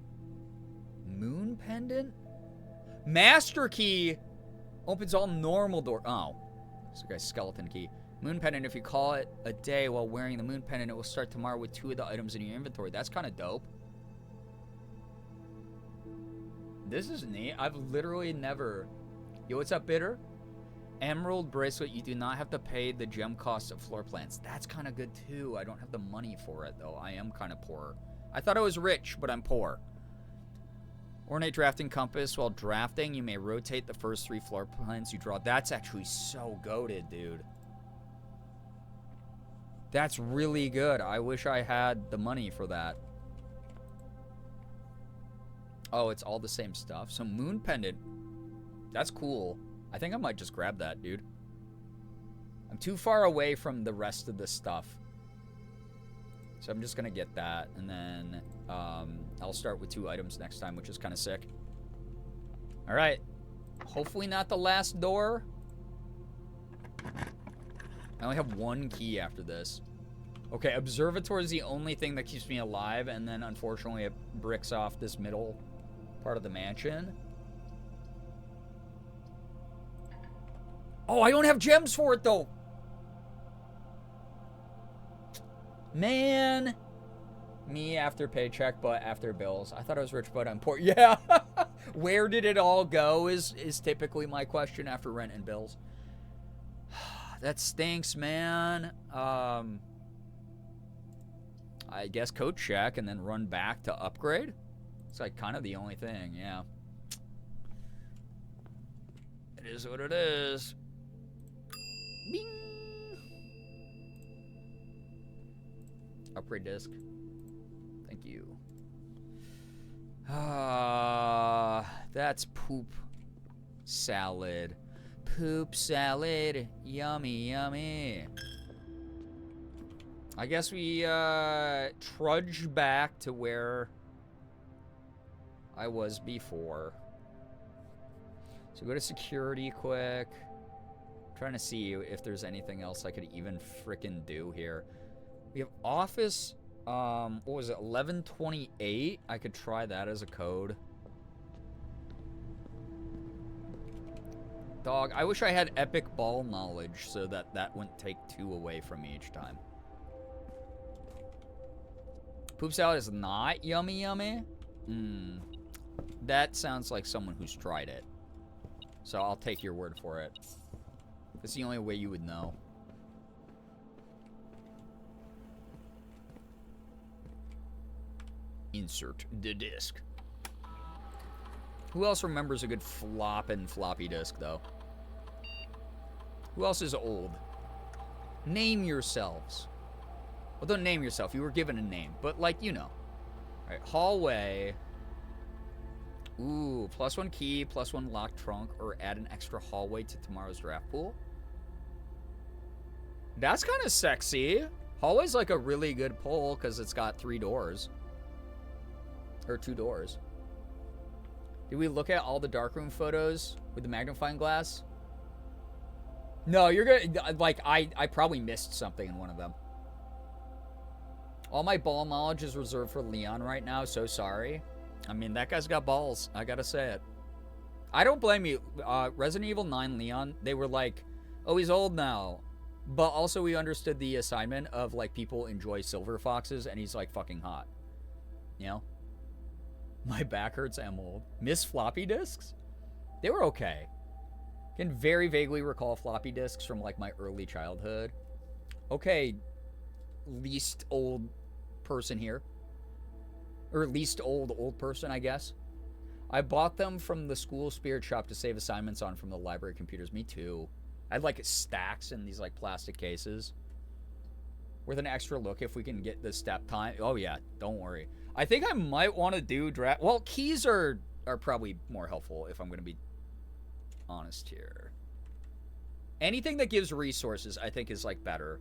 Moon pendant? Master key opens all normal door. Oh. It's a guy's skeleton key. Moon pendant, if you call it a day while wearing the moon pendant, it will start tomorrow with 2 of the items in your inventory. That's kind of dope. This is neat. I've literally never... Yo, what's up, Bitter? Emerald bracelet. You do not have to pay the gem cost of floor plans. That's kind of good, too. I don't have the money for it, though. I am kind of poor. I thought I was rich, but I'm poor. Ornate drafting compass. While drafting, you may rotate the first 3 floor plans you draw. That's actually so goated, dude. That's really good. I wish I had the money for that. Oh, it's all the same stuff. So moon pendant. That's cool. I think I might just grab that, dude. I'm too far away from the rest of the stuff. So I'm just going to get that. And then I'll start with 2 items next time, which is kind of sick. All right. Hopefully not the last door. I only have 1 key after this. Okay, observatory is the only thing that keeps me alive. And then, unfortunately, it bricks off this middle part of the mansion. Oh, I don't have gems for it, though. Man. Me after paycheck, but after bills. I thought I was rich, but I'm poor. Yeah. Where did it all go is typically my question after rent and bills. That stinks, man. I guess code check and then run back to upgrade. It's like kind of the only thing, yeah. It is what it is. Bing. Upgrade disc. Thank you. That's poop salad. Poop salad. Yummy, yummy. I guess we trudge back to where I was before. So go to security quick. I'm trying to see if there's anything else I could even frickin' do here. We have office, what was it, 1128? I could try that as a code. Dog, I wish I had epic ball knowledge so that wouldn't take 2 away from me each time. Poop salad is not yummy yummy? That sounds like someone who's tried it. So I'll take your word for it. That's the only way you would know. Insert the disc. Who else remembers a good floppin' floppy disk, though? Who else is old? Name yourselves. Well, don't name yourself. You were given a name. But, like, you know. Alright, hallway. Ooh, +1 key, +1 locked trunk, or add an extra hallway to tomorrow's draft pool. That's kind of sexy. Hallway's like a really good pull because it's got 3 doors. Or 2 doors. Did we look at all the darkroom photos with the magnifying glass? No, you're gonna, like, I probably missed something in one of them. All my ball knowledge is reserved for Leon right now, so sorry. I mean, that guy's got balls, I gotta say it. I don't blame you. Resident Evil 9 Leon, they were like, oh, he's old now. But also we understood the assignment of, like, people enjoy silver foxes, and he's, like, fucking hot. You know? My back hurts, I'm old. Miss floppy disks? They were okay. Can very vaguely recall floppy disks from, like, my early childhood. Okay, least old person here. Or least old person, I guess. I bought them from the school spirit shop to save assignments on from the library computers. Me too. I had, like, stacks in these, like, plastic cases. With an extra look if we can get the step time. Oh, yeah, don't worry. I think I might want to do draft. Well, keys are probably more helpful if I'm going to be honest here. Anything that gives resources, I think, is, like, better.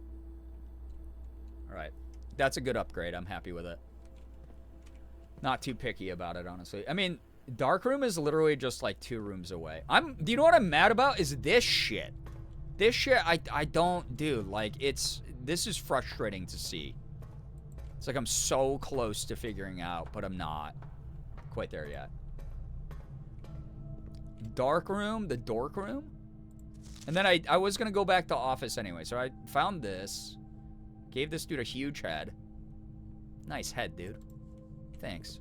All right. That's a good upgrade. I'm happy with it. Not too picky about it, honestly. I mean, darkroom is literally just, like, 2 rooms away. Do you know what I'm mad about? Is this shit. This shit, I don't do. Like, this is frustrating to see. It's like I'm so close to figuring out, but I'm not quite there yet. Dark room, the dork room. And then I was going to go back to office anyway. So I found this. Gave this dude a huge head. Nice head, dude. Thanks.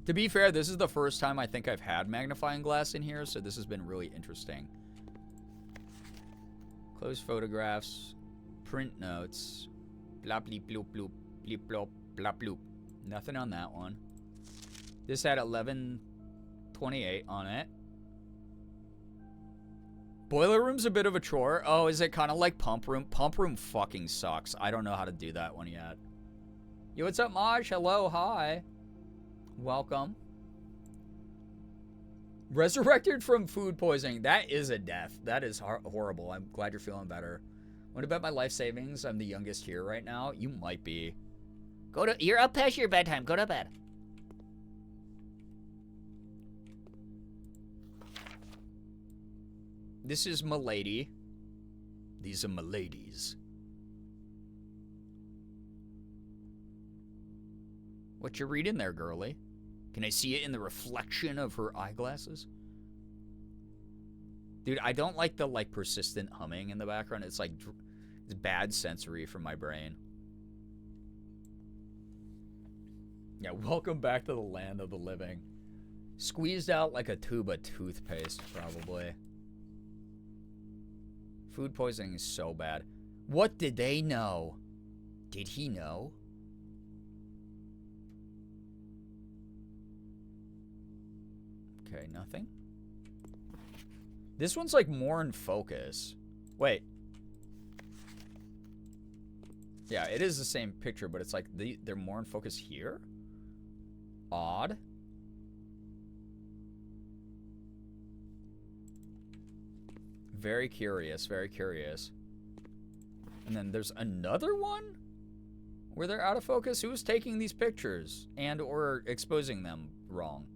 To be fair, this is the first time I think I've had magnifying glass in here, so this has been really interesting. Close photographs. Print notes. Blop, bleep, bloop, bloop. Bleep, blop, blop, bloop. Nothing on that one. This had 1128 on it. Boiler room's a bit of a chore. Oh, is it kind of like pump room? Pump room fucking sucks. I don't know how to do that one yet. Yo, what's up, Maj? Hello, hi. Welcome. Resurrected from food poisoning. That is a death. That is horrible. I'm glad you're feeling better. What about my life savings? I'm the youngest here right now. You might be. You're up past your bedtime. Go to bed. This is m'lady. These are m'ladies. What you reading there, girlie? Can I see it in the reflection of her eyeglasses? Dude, I don't like the, like, persistent humming in the background. It's, like, It's bad sensory from my brain. Yeah, welcome back to the land of the living. Squeezed out like a tube of toothpaste, probably. Food poisoning is so bad. What did they know? Did he know? Okay, nothing. This one's like more in focus. Wait. Yeah, it is the same picture, but it's like they're more in focus here? Odd. Very curious, very curious. And then there's another one where they're out of focus. Who's taking these pictures and or exposing them wrong?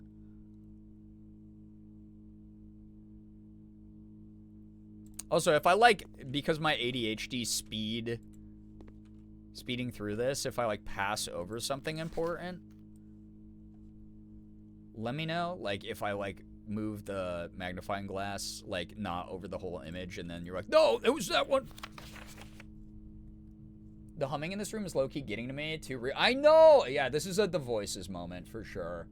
Also, if I like, because my ADHD speeding through this, if I like pass over something important, let me know. Like if I like move the magnifying glass like not over the whole image and then you're like, no, it was that one. The humming in this room is low-key getting to me too. I know. Yeah, this is a The Voices moment for sure.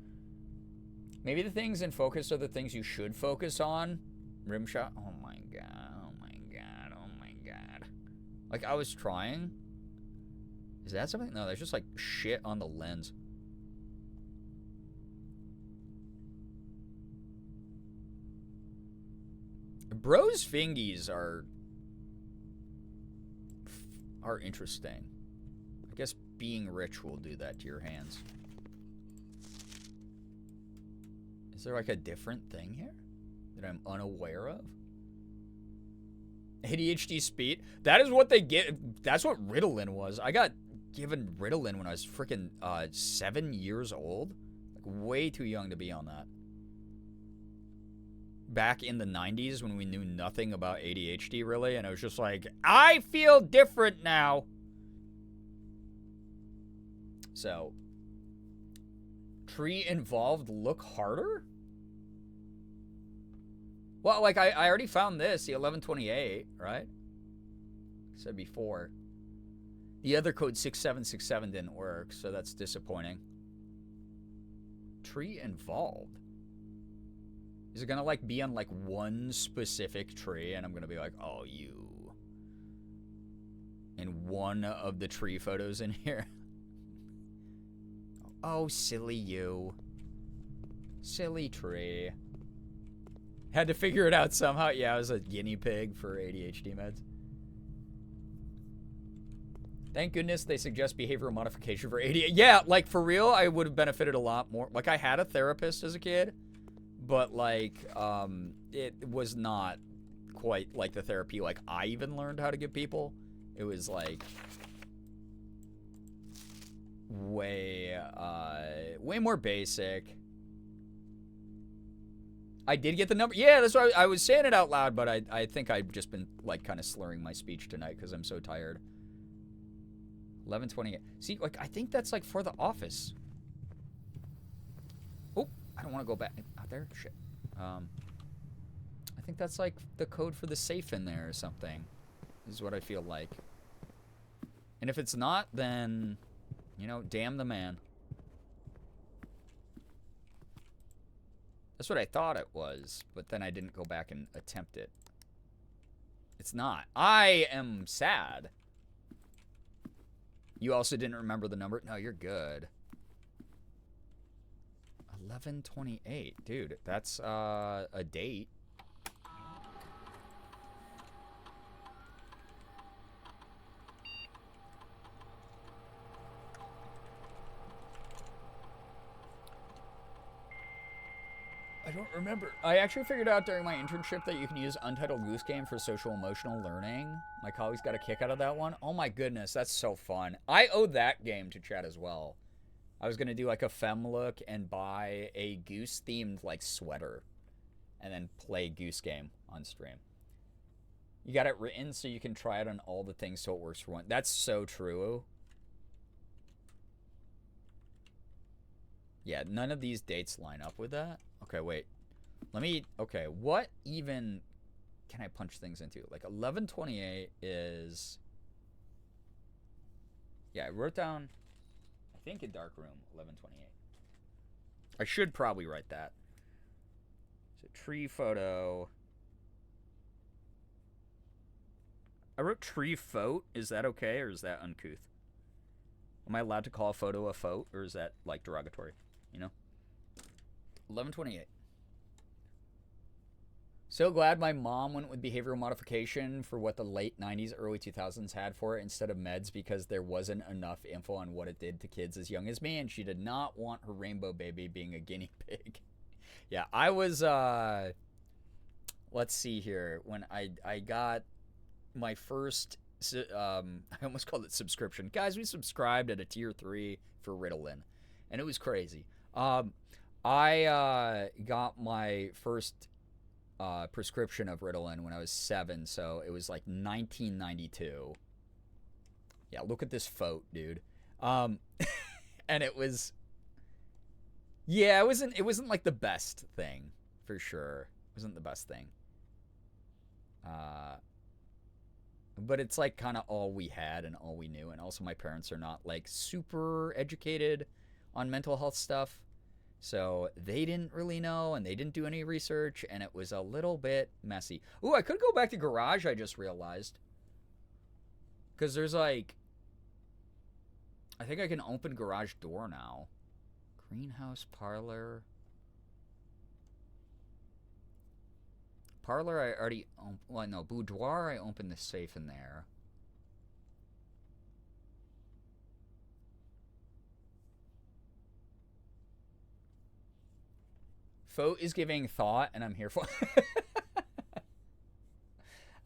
Maybe the things in focus are the things you should focus on. Rim shot. Oh my god. Oh my god. Oh my god. Like I was trying. Is that something? No, there's just like shit on the lens. Bro's fingies are interesting. I guess being rich will do that to your hands. Is there like a different thing here that I'm unaware of? ADHD speed? That is what they get. That's what Ritalin was. I got given Ritalin when I was freaking 7 years old. Like way too young to be on that. Back in the 90s when we knew nothing about ADHD really, and I was just like, I feel different now. So, tree involved look harder? Well, like I already found this, the 1128, right? I said before. The other code 6767 didn't work, so that's disappointing. Tree involved. Is it gonna like be on like one specific tree and I'm gonna be like, oh, you. In one of the tree photos in here. Oh, silly you. Silly tree. Had to figure it out somehow. Yeah, I was a guinea pig for ADHD meds. Thank goodness they suggest behavioral modification for ADHD. Yeah, like for real, I would have benefited a lot more. Like I had a therapist as a kid. But, like, it was not quite like the therapy, like, I even learned how to give people. It was, like, way more basic. I did get the number. Yeah, that's why I was saying it out loud, but I think I've just been, like, kind of slurring my speech tonight because I'm so tired. 11:28. See, like, I think that's, like, for the office. Oh, I don't want to go back out there. Shit. I think that's like the code for the safe in there or something. This is what I feel like. And if it's not, then, you know, damn the man. That's what I thought it was, but then I didn't go back and attempt it. It's not. I am sad. You also didn't remember the number? No, you're good. 11:28, dude. That's a date. I don't remember. I actually figured out during my internship that you can use Untitled Goose Game for social emotional learning. My colleagues got a kick out of that one. Oh my goodness, that's so fun. I owe that game to chat as well. I was going to do like a femme look and buy a goose themed like sweater and then play Goose Game on stream. You got it written so you can try it on all the things so it works for one. That's so true. Yeah, none of these dates line up with that. Okay, wait. Let me... Okay, what even can I punch things into? Like, 11:28 is Yeah, I wrote down, I think in dark room, 1128. I should probably write that. So tree photo. I wrote tree photo. Is that okay, or is that uncouth? Am I allowed to call a photo a photo, or is that like derogatory? You know? 1128. So glad my mom went with behavioral modification for what the late 90s, early 2000s had for it instead of meds, because there wasn't enough info on what it did to kids as young as me, and she did not want her rainbow baby being a guinea pig. Yeah, I was, let's see here. When I got my first, I almost called it subscription. Guys, we subscribed at a tier 3 for Ritalin, and it was crazy. I got my first prescription of Ritalin when I was 7, so it was like 1992. Yeah, look at this photo, dude. And it was, yeah, it wasn't like the best thing, for sure. It wasn't the best thing. But it's like kind of all we had and all we knew, and also my parents are not like super educated on mental health stuff. So they didn't really know, and they didn't do any research, and it was a little bit messy. Ooh, I could go back to garage, I just realized. Because there's like, I think I can open garage door now. Greenhouse, parlor. Parlor, I already, well, no, boudoir, I opened the safe in there. Photo is giving thought, and I'm here for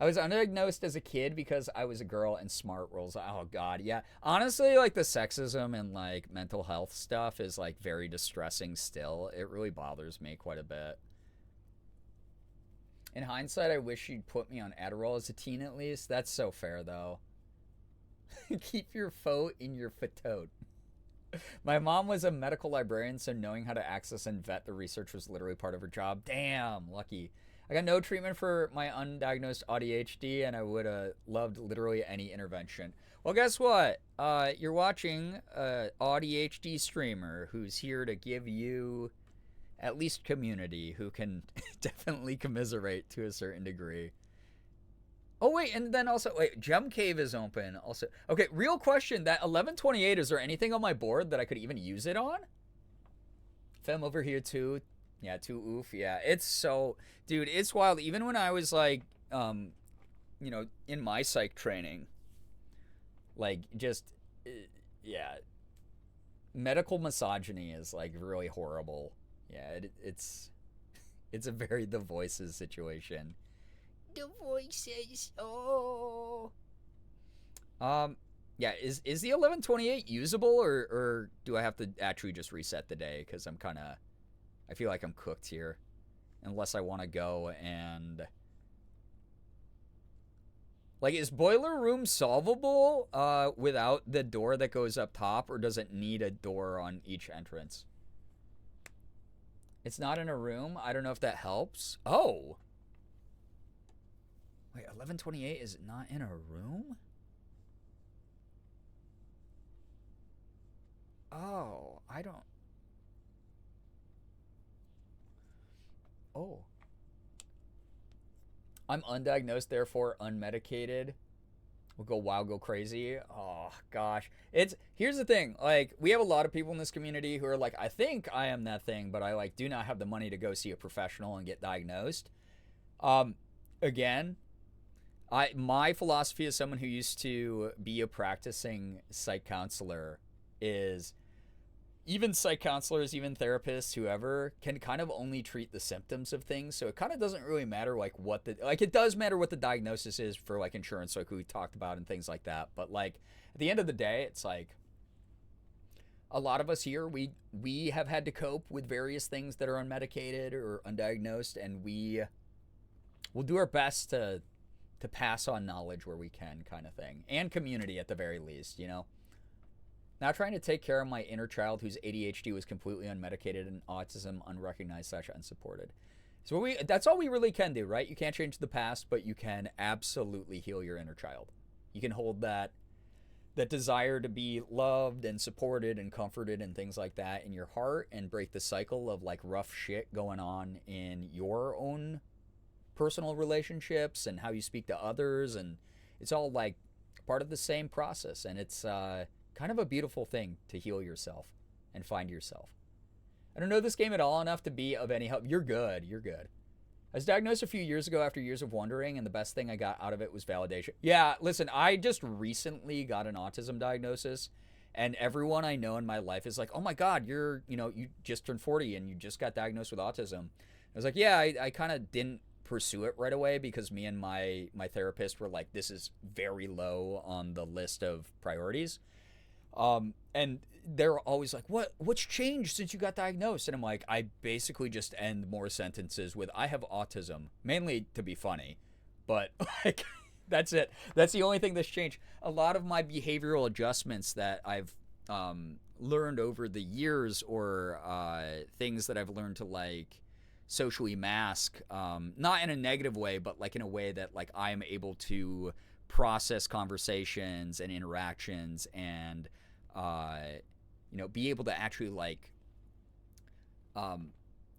I was undiagnosed as a kid because I was a girl, and smart rules. Oh, God, yeah. Honestly, like, the sexism and, like, mental health stuff is, like, very distressing still. It really bothers me quite a bit. In hindsight, I wish you'd put me on Adderall as a teen, at least. That's so fair, though. Keep your photo in your photo. My mom was a medical librarian, so knowing how to access and vet the research was literally part of her job. Damn, lucky. I got no treatment for my undiagnosed ADHD, and I would have loved literally any intervention. Well, guess what? You're watching an ADHD streamer who's here to give you at least community, who can definitely commiserate to a certain degree. Oh, wait, and then also, wait, Gem Cave is open also. Okay, real question, that 1128, is there anything on my board that I could even use it on? Fem over here, too. Yeah, too oof. Yeah, it's so, dude, it's wild. Even when I was, like, you know, in my psych training, like, just, yeah, medical misogyny is, like, really horrible. Yeah, it's a very The Voices situation. The Voices, oh. Yeah, is the 1128 usable, or do I have to actually just reset the day? Because I feel like I'm cooked here. Unless I want to go and, like, is Boiler Room solvable without the door that goes up top, or does it need a door on each entrance? It's not in a room? I don't know if that helps. Oh! Wait, 1128 is not in a room? Oh, I don't... Oh. I'm undiagnosed, therefore unmedicated. We'll go wild, go crazy. Oh, gosh. Here's the thing. Like, we have a lot of people in this community who are like, I think I am that thing, but I, like, do not have the money to go see a professional and get diagnosed. Again, my philosophy as someone who used to be a practicing psych counselor is, even psych counselors, even therapists, whoever, can kind of only treat the symptoms of things. So it kind of doesn't really matter, like, it does matter what the diagnosis is for, like, insurance, like we talked about, and things like that. But, like, at the end of the day, it's like, a lot of us here, we have had to cope with various things that are unmedicated or undiagnosed, and we'll do our best to pass on knowledge where we can, kind of thing. And community, at the very least, you know? Now trying to take care of my inner child whose ADHD was completely unmedicated and autism unrecognized / unsupported. So that's all we really can do, right? You can't change the past, but you can absolutely heal your inner child. You can hold that that desire to be loved and supported and comforted and things like that in your heart, and break the cycle of like rough shit going on in your own personal relationships and how you speak to others. And it's all like part of the same process. And it's kind of a beautiful thing to heal yourself and find yourself. I don't know this game at all enough to be of any help. You're good. You're good. I was diagnosed a few years ago after years of wondering, and the best thing I got out of it was validation. Yeah, listen, I just recently got an autism diagnosis, and everyone I know in my life is like, oh my God, you just turned 40 and you just got diagnosed with autism. I was like, yeah, I kind of didn't pursue it right away because me and my therapist were like, this is very low on the list of priorities. And they're always like, what's changed since you got diagnosed? And I'm like, I basically just end more sentences with, I have autism, mainly to be funny, but like, that's it. That's the only thing that's changed. A lot of my behavioral adjustments that I've learned over the years, or things that I've learned to like socially mask, not in a negative way, but like in a way that like I am able to process conversations and interactions and be able to actually like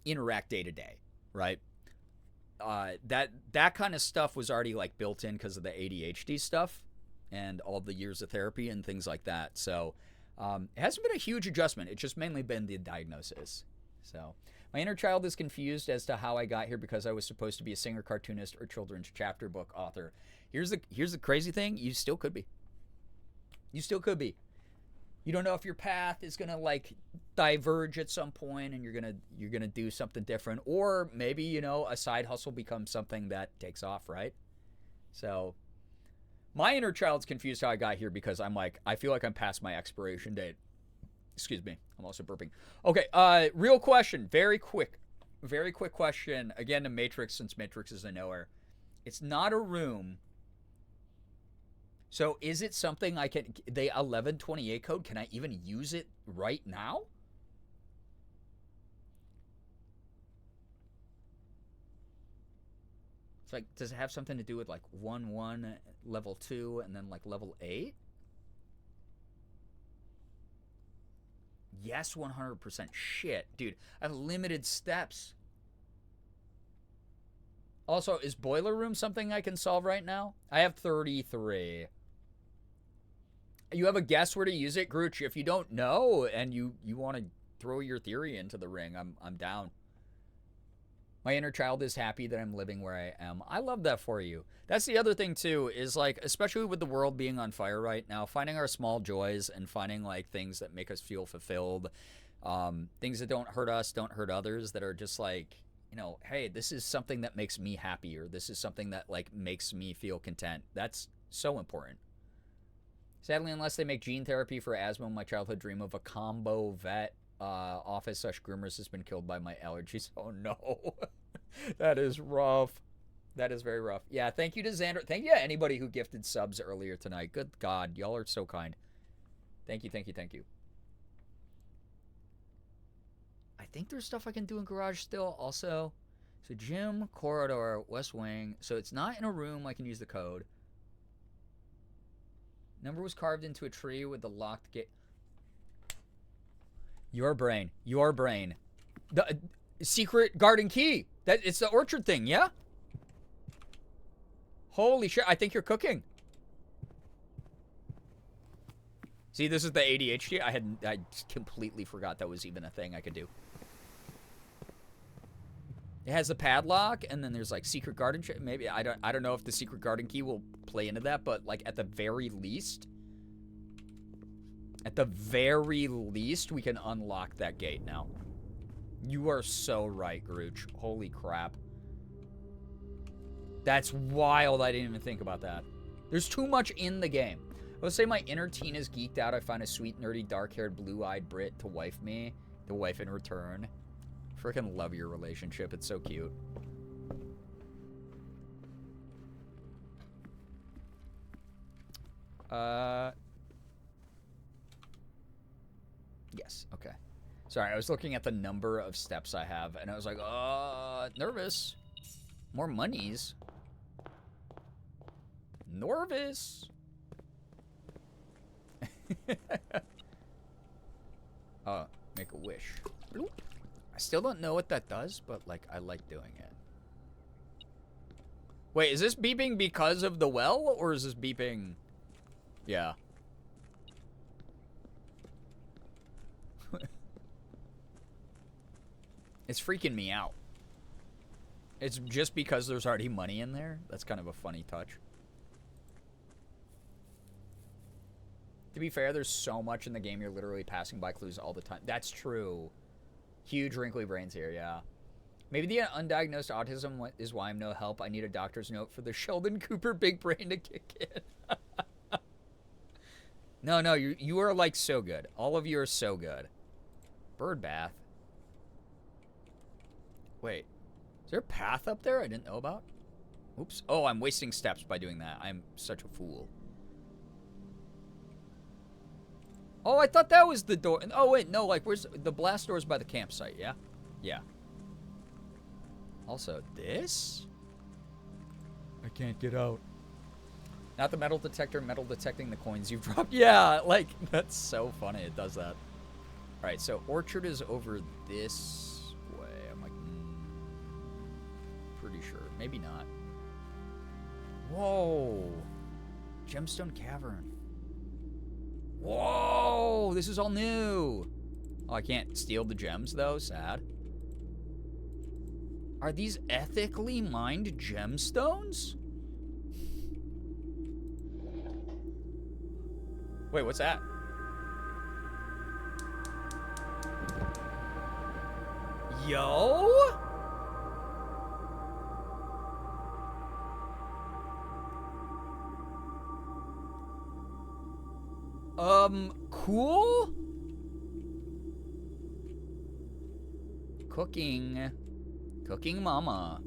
interact day to day, right? That kind of stuff was already like built in because of the ADHD stuff and all the years of therapy and things like that. So it hasn't been a huge adjustment. It's just mainly been the diagnosis. So my inner child is confused as to how I got here because I was supposed to be a singer, cartoonist, or children's chapter book author. Here's the crazy thing. You still could be. You still could be. You don't know if your path is gonna like diverge at some point and you're gonna do something different, or maybe a side hustle becomes something that takes off, right? So my inner child's confused how I got here because I'm like, I feel like I'm past my expiration date. Excuse me, I'm also burping. Okay, real question, very quick question. Again, to Matrix, since Matrix is a knower. It's not a room. So is it something the 1128 code, can I even use it right now? It's like, does it have something to do with like 1-1, level 2, and then like level 8? Yes, 100%. Shit, dude, I have limited steps. Also, is Boiler Room something I can solve right now? I have 33. You have a guess where to use it, Grooch? If you don't know and you want to throw your theory into the ring, I'm down. My inner child is happy that I'm living where I am. I love that for you. That's the other thing too, is like, especially with the world being on fire right now, finding our small joys and finding like things that make us feel fulfilled, things that don't hurt us, don't hurt others, that are just like, hey, this is something that makes me happy, or this is something that like makes me feel content. That's so important. Sadly, unless they make gene therapy for asthma, my childhood dream of a combo vet office/groomers has been killed by my allergies. Oh no. That is rough. That is very rough. Yeah, thank you to Xander. Thank you to anybody who gifted subs earlier tonight. Good God, y'all are so kind. Thank you, thank you, thank you. I think there's stuff I can do in garage still also. So gym, corridor, west wing. So it's not in a room. I can use the code. Number was carved into a tree with the locked gate. Your brain. The secret garden key. It's the orchard thing, yeah? Holy shit, I think you're cooking. See, this is the ADHD. I completely forgot that was even a thing I could do. It has a padlock, and then there's like secret garden. Maybe I don't know if the secret garden key will play into that, but like at the very least, we can unlock that gate now. You are so right, Grooch. Holy crap. That's wild. I didn't even think about that. There's too much in the game. Let's say my inner teen is geeked out. I find a sweet, nerdy, dark-haired, blue-eyed Brit to wife me. The wife in return. Freaking love your relationship. It's so cute. Yes, okay. Sorry, I was looking at the number of steps I have, and I was like, nervous. More monies. Nervous. Make a wish. I still don't know what that does, but, like, I like doing it. Wait, is this beeping because of the well, or is this beeping... Yeah. It's freaking me out. It's just because there's already money in there? That's kind of a funny touch. To be fair, there's so much in the game you're literally passing by clues all the time. That's true. Huge wrinkly brains here, yeah. Maybe the undiagnosed autism is why I'm no help. I need a doctor's note for the Sheldon Cooper big brain to kick in. No, you are, like, so good. All of you are so good. Bird bath. Wait. Is there a path up there I didn't know about? Oops. Oh, I'm wasting steps by doing that. I'm such a fool. Oh, I thought that was the door. Oh, wait, no, like, where's the blast door's by the campsite, yeah? Yeah. Also, this? I can't get out. Not the metal detector, metal detecting the coins you've dropped. Yeah, like, that's so funny. It does that. All right, so Orchard is over this way. I'm like, pretty sure. Maybe not. Whoa. Gemstone Cavern. Whoa, this is all new. Oh, I can't steal the gems, though. Sad. Are these ethically mined gemstones? Wait, what's that? Yo? Cool? Cooking. Cooking mama.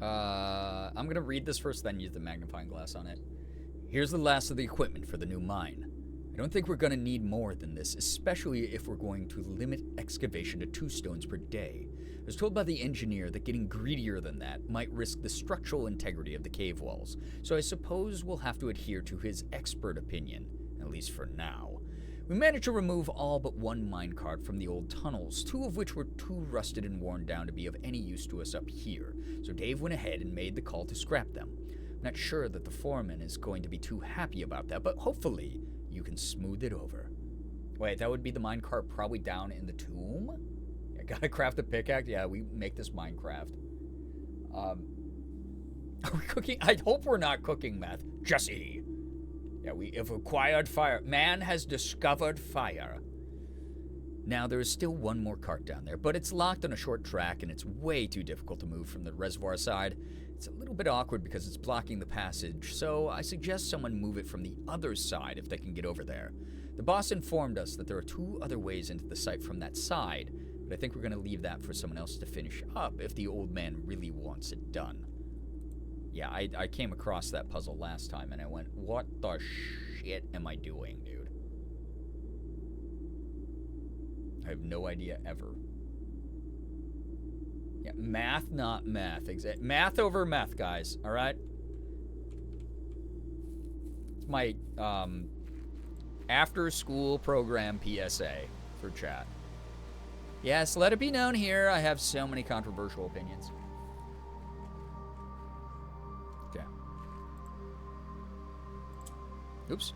I'm gonna read this first, then use the magnifying glass on it. Here's the last of the equipment for the new mine. I don't think we're gonna need more than this, especially if we're going to limit excavation to 2 stones per day. I was told by the engineer that getting greedier than that might risk the structural integrity of the cave walls, so I suppose we'll have to adhere to his expert opinion, at least for now. We managed to remove all but 1 minecart from the old tunnels, 2 of which were too rusted and worn down to be of any use to us up here, so Dave went ahead and made the call to scrap them. I'm not sure that the foreman is going to be too happy about that, but hopefully you can smooth it over. Wait, that would be the minecart probably down in the tomb? I gotta craft a pickaxe? Yeah, we make this Minecraft. Are we cooking? I hope we're not cooking meth. Jesse! Yeah, we have acquired fire. Man has discovered fire. Now, there is still 1 more cart down there, but it's locked on a short track, and it's way too difficult to move from the reservoir side. It's a little bit awkward because it's blocking the passage, so I suggest someone move it from the other side if they can get over there. The boss informed us that there are 2 other ways into the site from that side, but I think we're going to leave that for someone else to finish up if the old man really wants it done. Yeah, I came across that puzzle last time, and I went, what the shit am I doing, dude? I have no idea ever. Yeah, math, not meth. Math over meth, guys, all right? It's my after-school program PSA for chat. Yes, let it be known here, I have so many controversial opinions. Okay. Oops.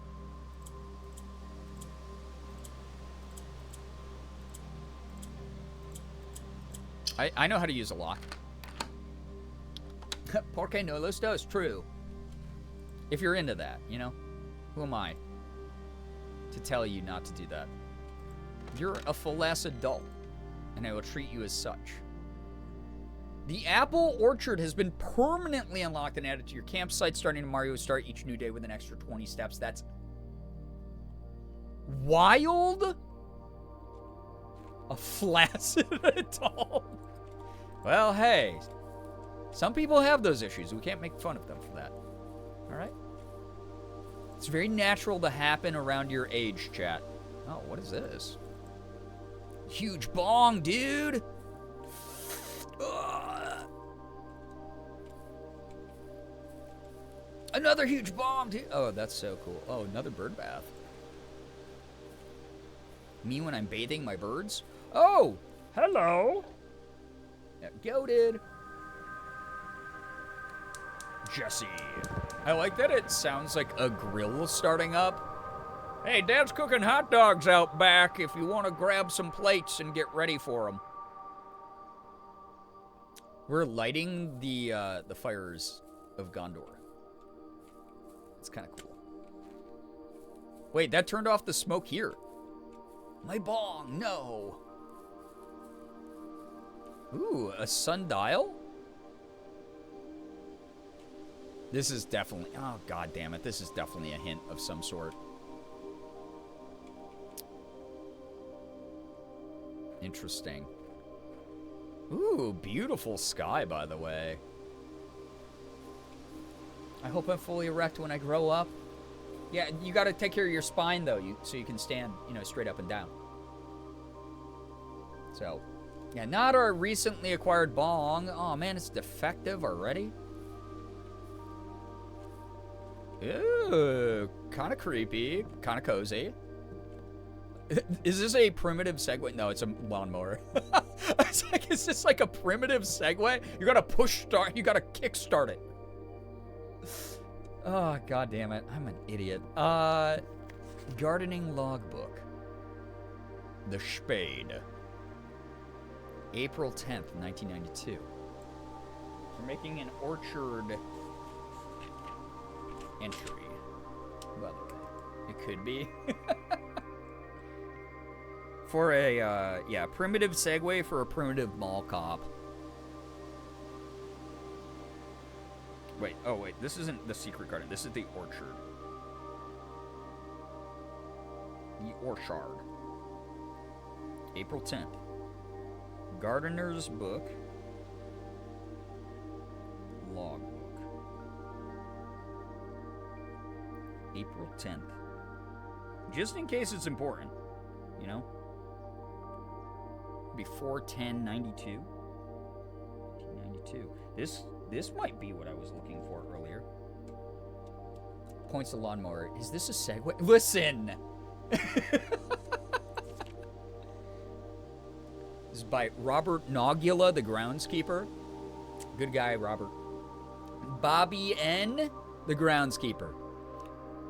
I know how to use a lock. Porque no los dos, true. If you're into that, you know? Who am I to tell you not to do that? You're a full-ass adult, and I will treat you as such. The apple orchard has been permanently unlocked and added to your campsite starting tomorrow. You start each new day with an extra 20 steps. That's wild. A flaccid adult. Well, hey, some people have those issues. We can't make fun of them for that. All right? It's very natural to happen around your age, chat. Oh, what is this? Huge bong, dude. Ugh. Another huge bomb, dude. Oh, that's so cool. Oh, another bird bath. Me when I'm bathing my birds? Oh, hello. Yeah, goated. Jesse. I like that it sounds like a grill starting up. Hey, Dad's cooking hot dogs out back if you want to grab some plates and get ready for them. We're lighting the fires of Gondor. It's kind of cool. Wait, that turned off the smoke here. My bong, no. Ooh, a sundial? This is definitely, oh god damn it, this is definitely a hint of some sort. Interesting. Ooh, beautiful sky, by the way. I hope I'm fully erect when I grow up. Yeah, you gotta take care of your spine, though, so you can stand, straight up and down. So, yeah, not our recently acquired bong. Oh, man, it's defective already? Ew, kind of creepy, kind of cozy. Is this a primitive Segway? No, it's a lawnmower. I was like, is this like a primitive Segway? You gotta push start, you gotta kick start it. Oh, god damn it, I'm an idiot. Gardening logbook. The Spade. April 10th, 1992. We're making an orchard entry. By the way, it could be. For a, primitive Segway for a primitive mall cop. Wait, this isn't the secret garden. This is the orchard. The orchard. April 10th. Gardener's book. Logbook. April 10th. Just in case it's important, Before 1092. 1992. This might be what I was looking for earlier. Points to lawnmower. Is this a Segway? Listen! This is by Robert Nogula, the groundskeeper. Good guy, Robert. Bobby N., the groundskeeper.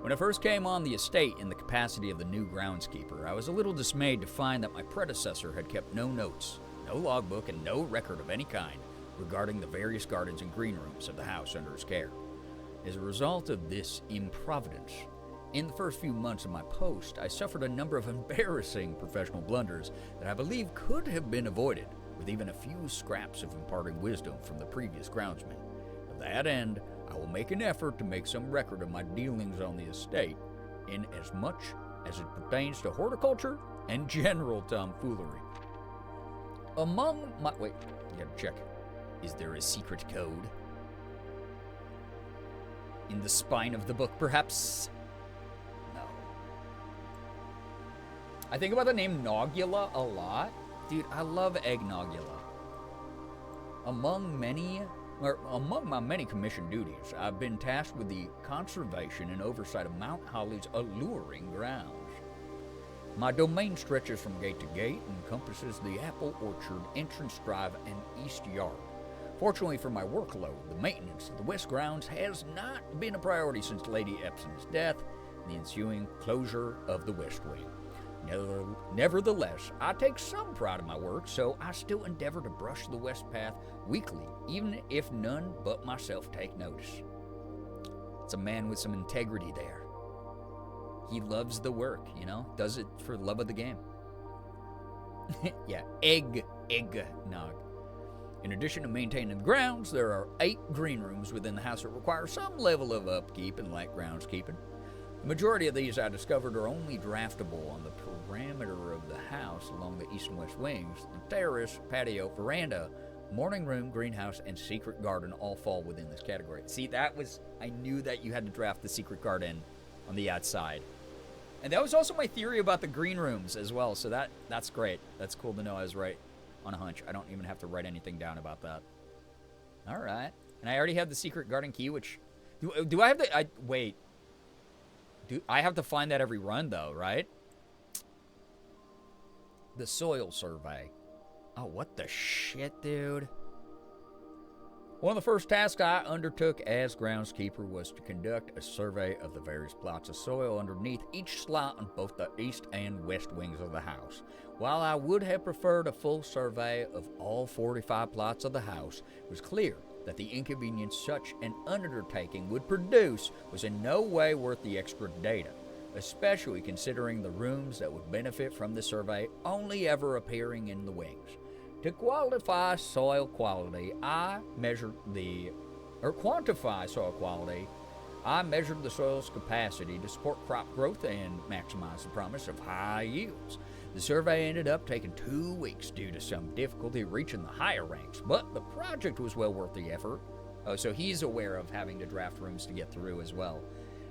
When I first came on the estate in the capacity of the new groundskeeper, I was a little dismayed to find that my predecessor had kept no notes, no logbook, and no record of any kind regarding the various gardens and green rooms of the house under his care. As a result of this improvidence, in the first few months of my post, I suffered a number of embarrassing professional blunders that I believe could have been avoided with even a few scraps of imparting wisdom from the previous groundsman. To that end, I will make an effort to make some record of my dealings on the estate in as much as it pertains to horticulture and general tomfoolery. Among my... Wait, you gotta check. Is there a secret code? In the spine of the book, perhaps? No. I think about the name Nogula a lot. Dude, I love Egg Nogula. Among my many commissioned duties, I've been tasked with the conservation and oversight of Mount Holly's alluring grounds. My domain stretches from gate to gate and encompasses the apple orchard, entrance drive, and east yard. Fortunately for my workload, the maintenance of the west grounds has not been a priority since Lady Epson's death and the ensuing closure of the west wing. Nevertheless, I take some pride in my work, so I still endeavor to brush the west path weekly, even if none but myself take notice. It's a man with some integrity there. He loves the work, does it for love of the game. Yeah, eggnog. In addition to maintaining the grounds, there are 8 green rooms within the house that require some level of upkeep and light groundskeeping. The majority of these I discovered are only draftable on the perimeter of the house along the east and west wings. The terrace, patio, veranda, morning room, greenhouse, and secret garden all fall within this category. See, I knew that you had to draft the secret garden on the outside. And that was also my theory about the green rooms as well, so that's great. That's cool to know I was right on a hunch. I don't even have to write anything down about that. All right. And I already have the secret garden key, which Do I have to... wait. Do I have to find that every run, though, right? The soil survey. Oh, what the shit, dude? One of the first tasks I undertook as groundskeeper was to conduct a survey of the various plots of soil underneath each slot on both the east and west wings of the house. While I would have preferred a full survey of all 45 plots of the house, it was clear that the inconvenience such an undertaking would produce was in no way worth the extra data, especially considering the rooms that would benefit from the survey only ever appearing in the wings. To quantify soil quality, I measured the soil's capacity to support crop growth and maximize the promise of high yields. The survey ended up taking 2 weeks due to some difficulty reaching the higher ranks, but the project was well worth the effort. Oh, so he's aware of having to draft rooms to get through as well.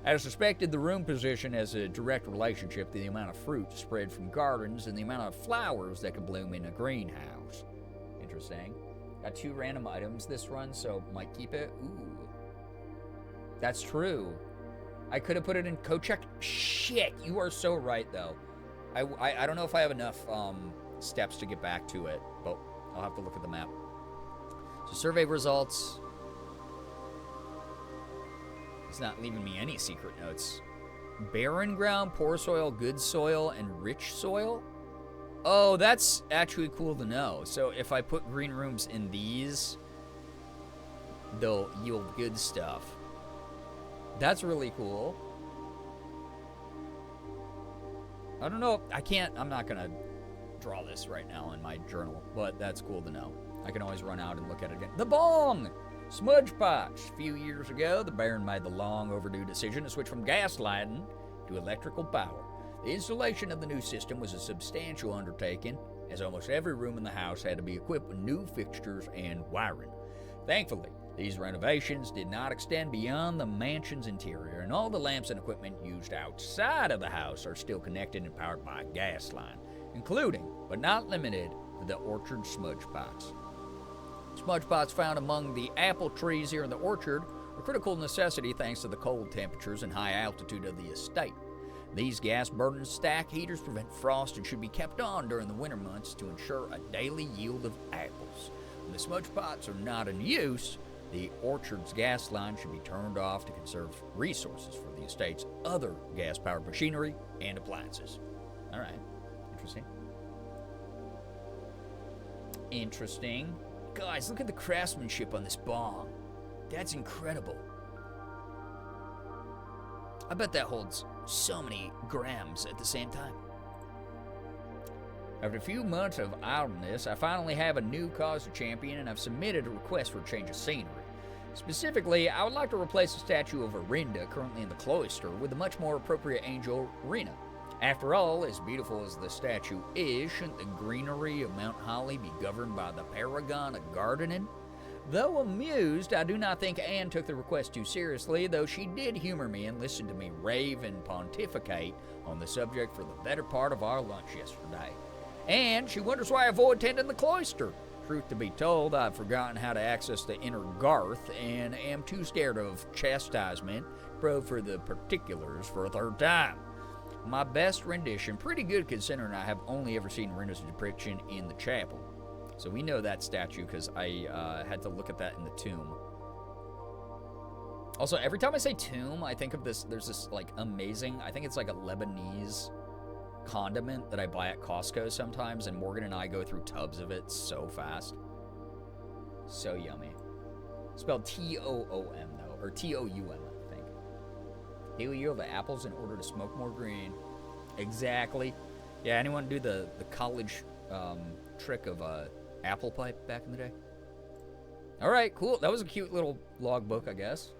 As suspected, the room position has a direct relationship to the amount of fruit spread from gardens and the amount of flowers that could bloom in a greenhouse. Interesting. Got 2 random items this run, so might keep it. Ooh. That's true. I could have put it in code check. Shit, you are so right, though. I don't know if I have enough steps to get back to it, but I'll have to look at the map. So survey results. It's not leaving me any secret notes. Barren ground, poor soil, good soil, and rich soil? Oh, that's actually cool to know. So if I put green rooms in these, they'll yield good stuff. That's really cool. I don't know. I'm not going to draw this right now in my journal, but that's cool to know. I can always run out and look at it again. The bong! Smudge pots. A few years ago, the Baron made the long overdue decision to switch from gas lighting to electrical power. The installation of the new system was a substantial undertaking, as almost every room in the house had to be equipped with new fixtures and wiring. Thankfully, these renovations did not extend beyond the mansion's interior, and all the lamps and equipment used outside of the house are still connected and powered by a gas line, including, but not limited to, the orchard smudge pots. Smudge pots found among the apple trees here in the orchard are a critical necessity thanks to the cold temperatures and high altitude of the estate. These gas-burning stack heaters prevent frost and should be kept on during the winter months to ensure a daily yield of apples. When the smudge pots are not in use, the orchard's gas line should be turned off to conserve resources for the estate's other gas-powered machinery and appliances. All right. Interesting. Interesting. Guys, look at the craftsmanship on this bong. That's incredible. I bet that holds so many grams at the same time. After a few months of idleness, I finally have a new cause to champion, and I've submitted a request for a change of scenery. Specifically, I would like to replace the statue of Orinda, currently in the cloister, with a much more appropriate angel, Rena. After all, as beautiful as the statue is, shouldn't the greenery of Mount Holly be governed by the paragon of gardening? Though amused, I do not think Anne took the request too seriously, though she did humor me and listen to me rave and pontificate on the subject for the better part of our lunch yesterday. And she wonders why I avoid tending the cloister. Truth to be told, I've forgotten how to access the inner garth and am too scared of chastisement to probe for the particulars for a third time. My best rendition, pretty good considering I have only ever seen Rena's depiction in the chapel. So we know that statue because I had to look at that in the tomb. Also, every time I say tomb, I think of this, there's this like amazing, I think it's like a Lebanese condiment that I buy at Costco sometimes, and Morgan and I go through tubs of it so fast. So yummy. Spelled T-O-O-M though, or T-O-U-M, I think. Daily yield the apples in order to smoke more green. Exactly. Yeah, anyone do the college trick of apple pipe back in the day? All right, cool. That was a cute little logbook, I guess.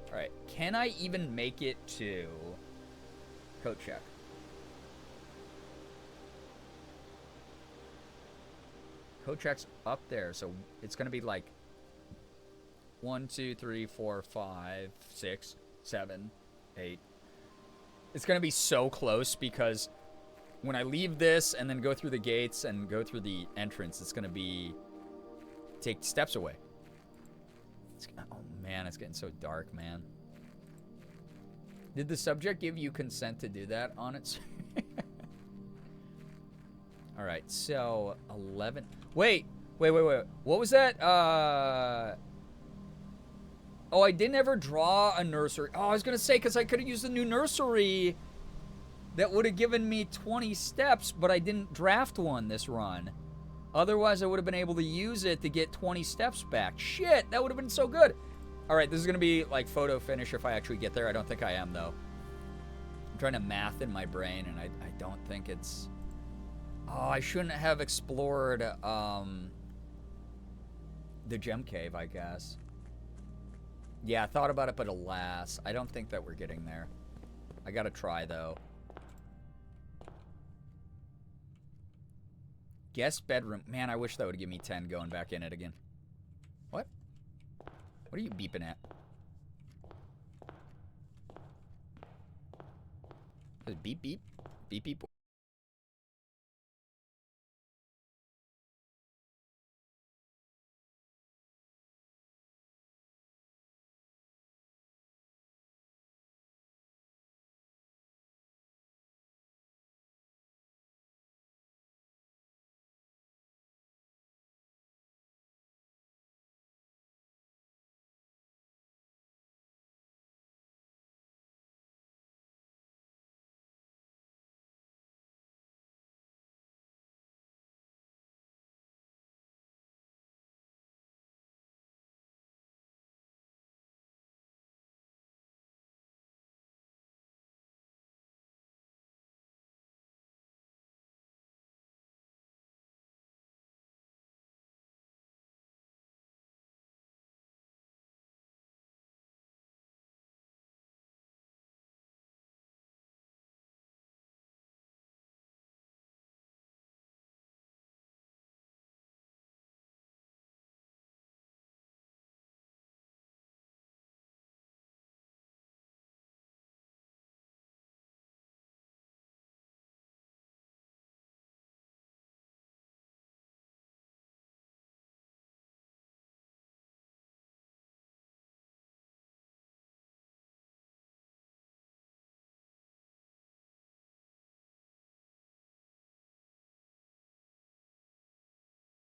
All right, can I even make it to coat check? Code check's up there, so it's gonna be like 1, 2, 3, 4, 5, 6, 7, 8. It's gonna be so close because when I leave this and then go through the gates and go through the entrance, it's gonna be take steps away. Oh man, it's getting so dark, man. Did the subject give you consent to do that on its... Alright, so 11... Wait. What was that? Oh, I didn't ever draw a nursery. Oh, I was going to say, because I could have used the new nursery that would have given me 20 steps, but I didn't draft one this run. Otherwise, I would have been able to use it to get 20 steps back. Shit, that would have been so good. All right, this is going to be like photo finish if I actually get there. I don't think I am, though. I'm trying to math in my brain, and I don't think it's... Oh, I shouldn't have explored the gem cave, I guess. Yeah, I thought about it, but alas, I don't think that we're getting there. I gotta try, though. Guest bedroom. Man, I wish that would give me 10 going back in it again. What? What are you beeping at? Beep, beep. Beep, beep.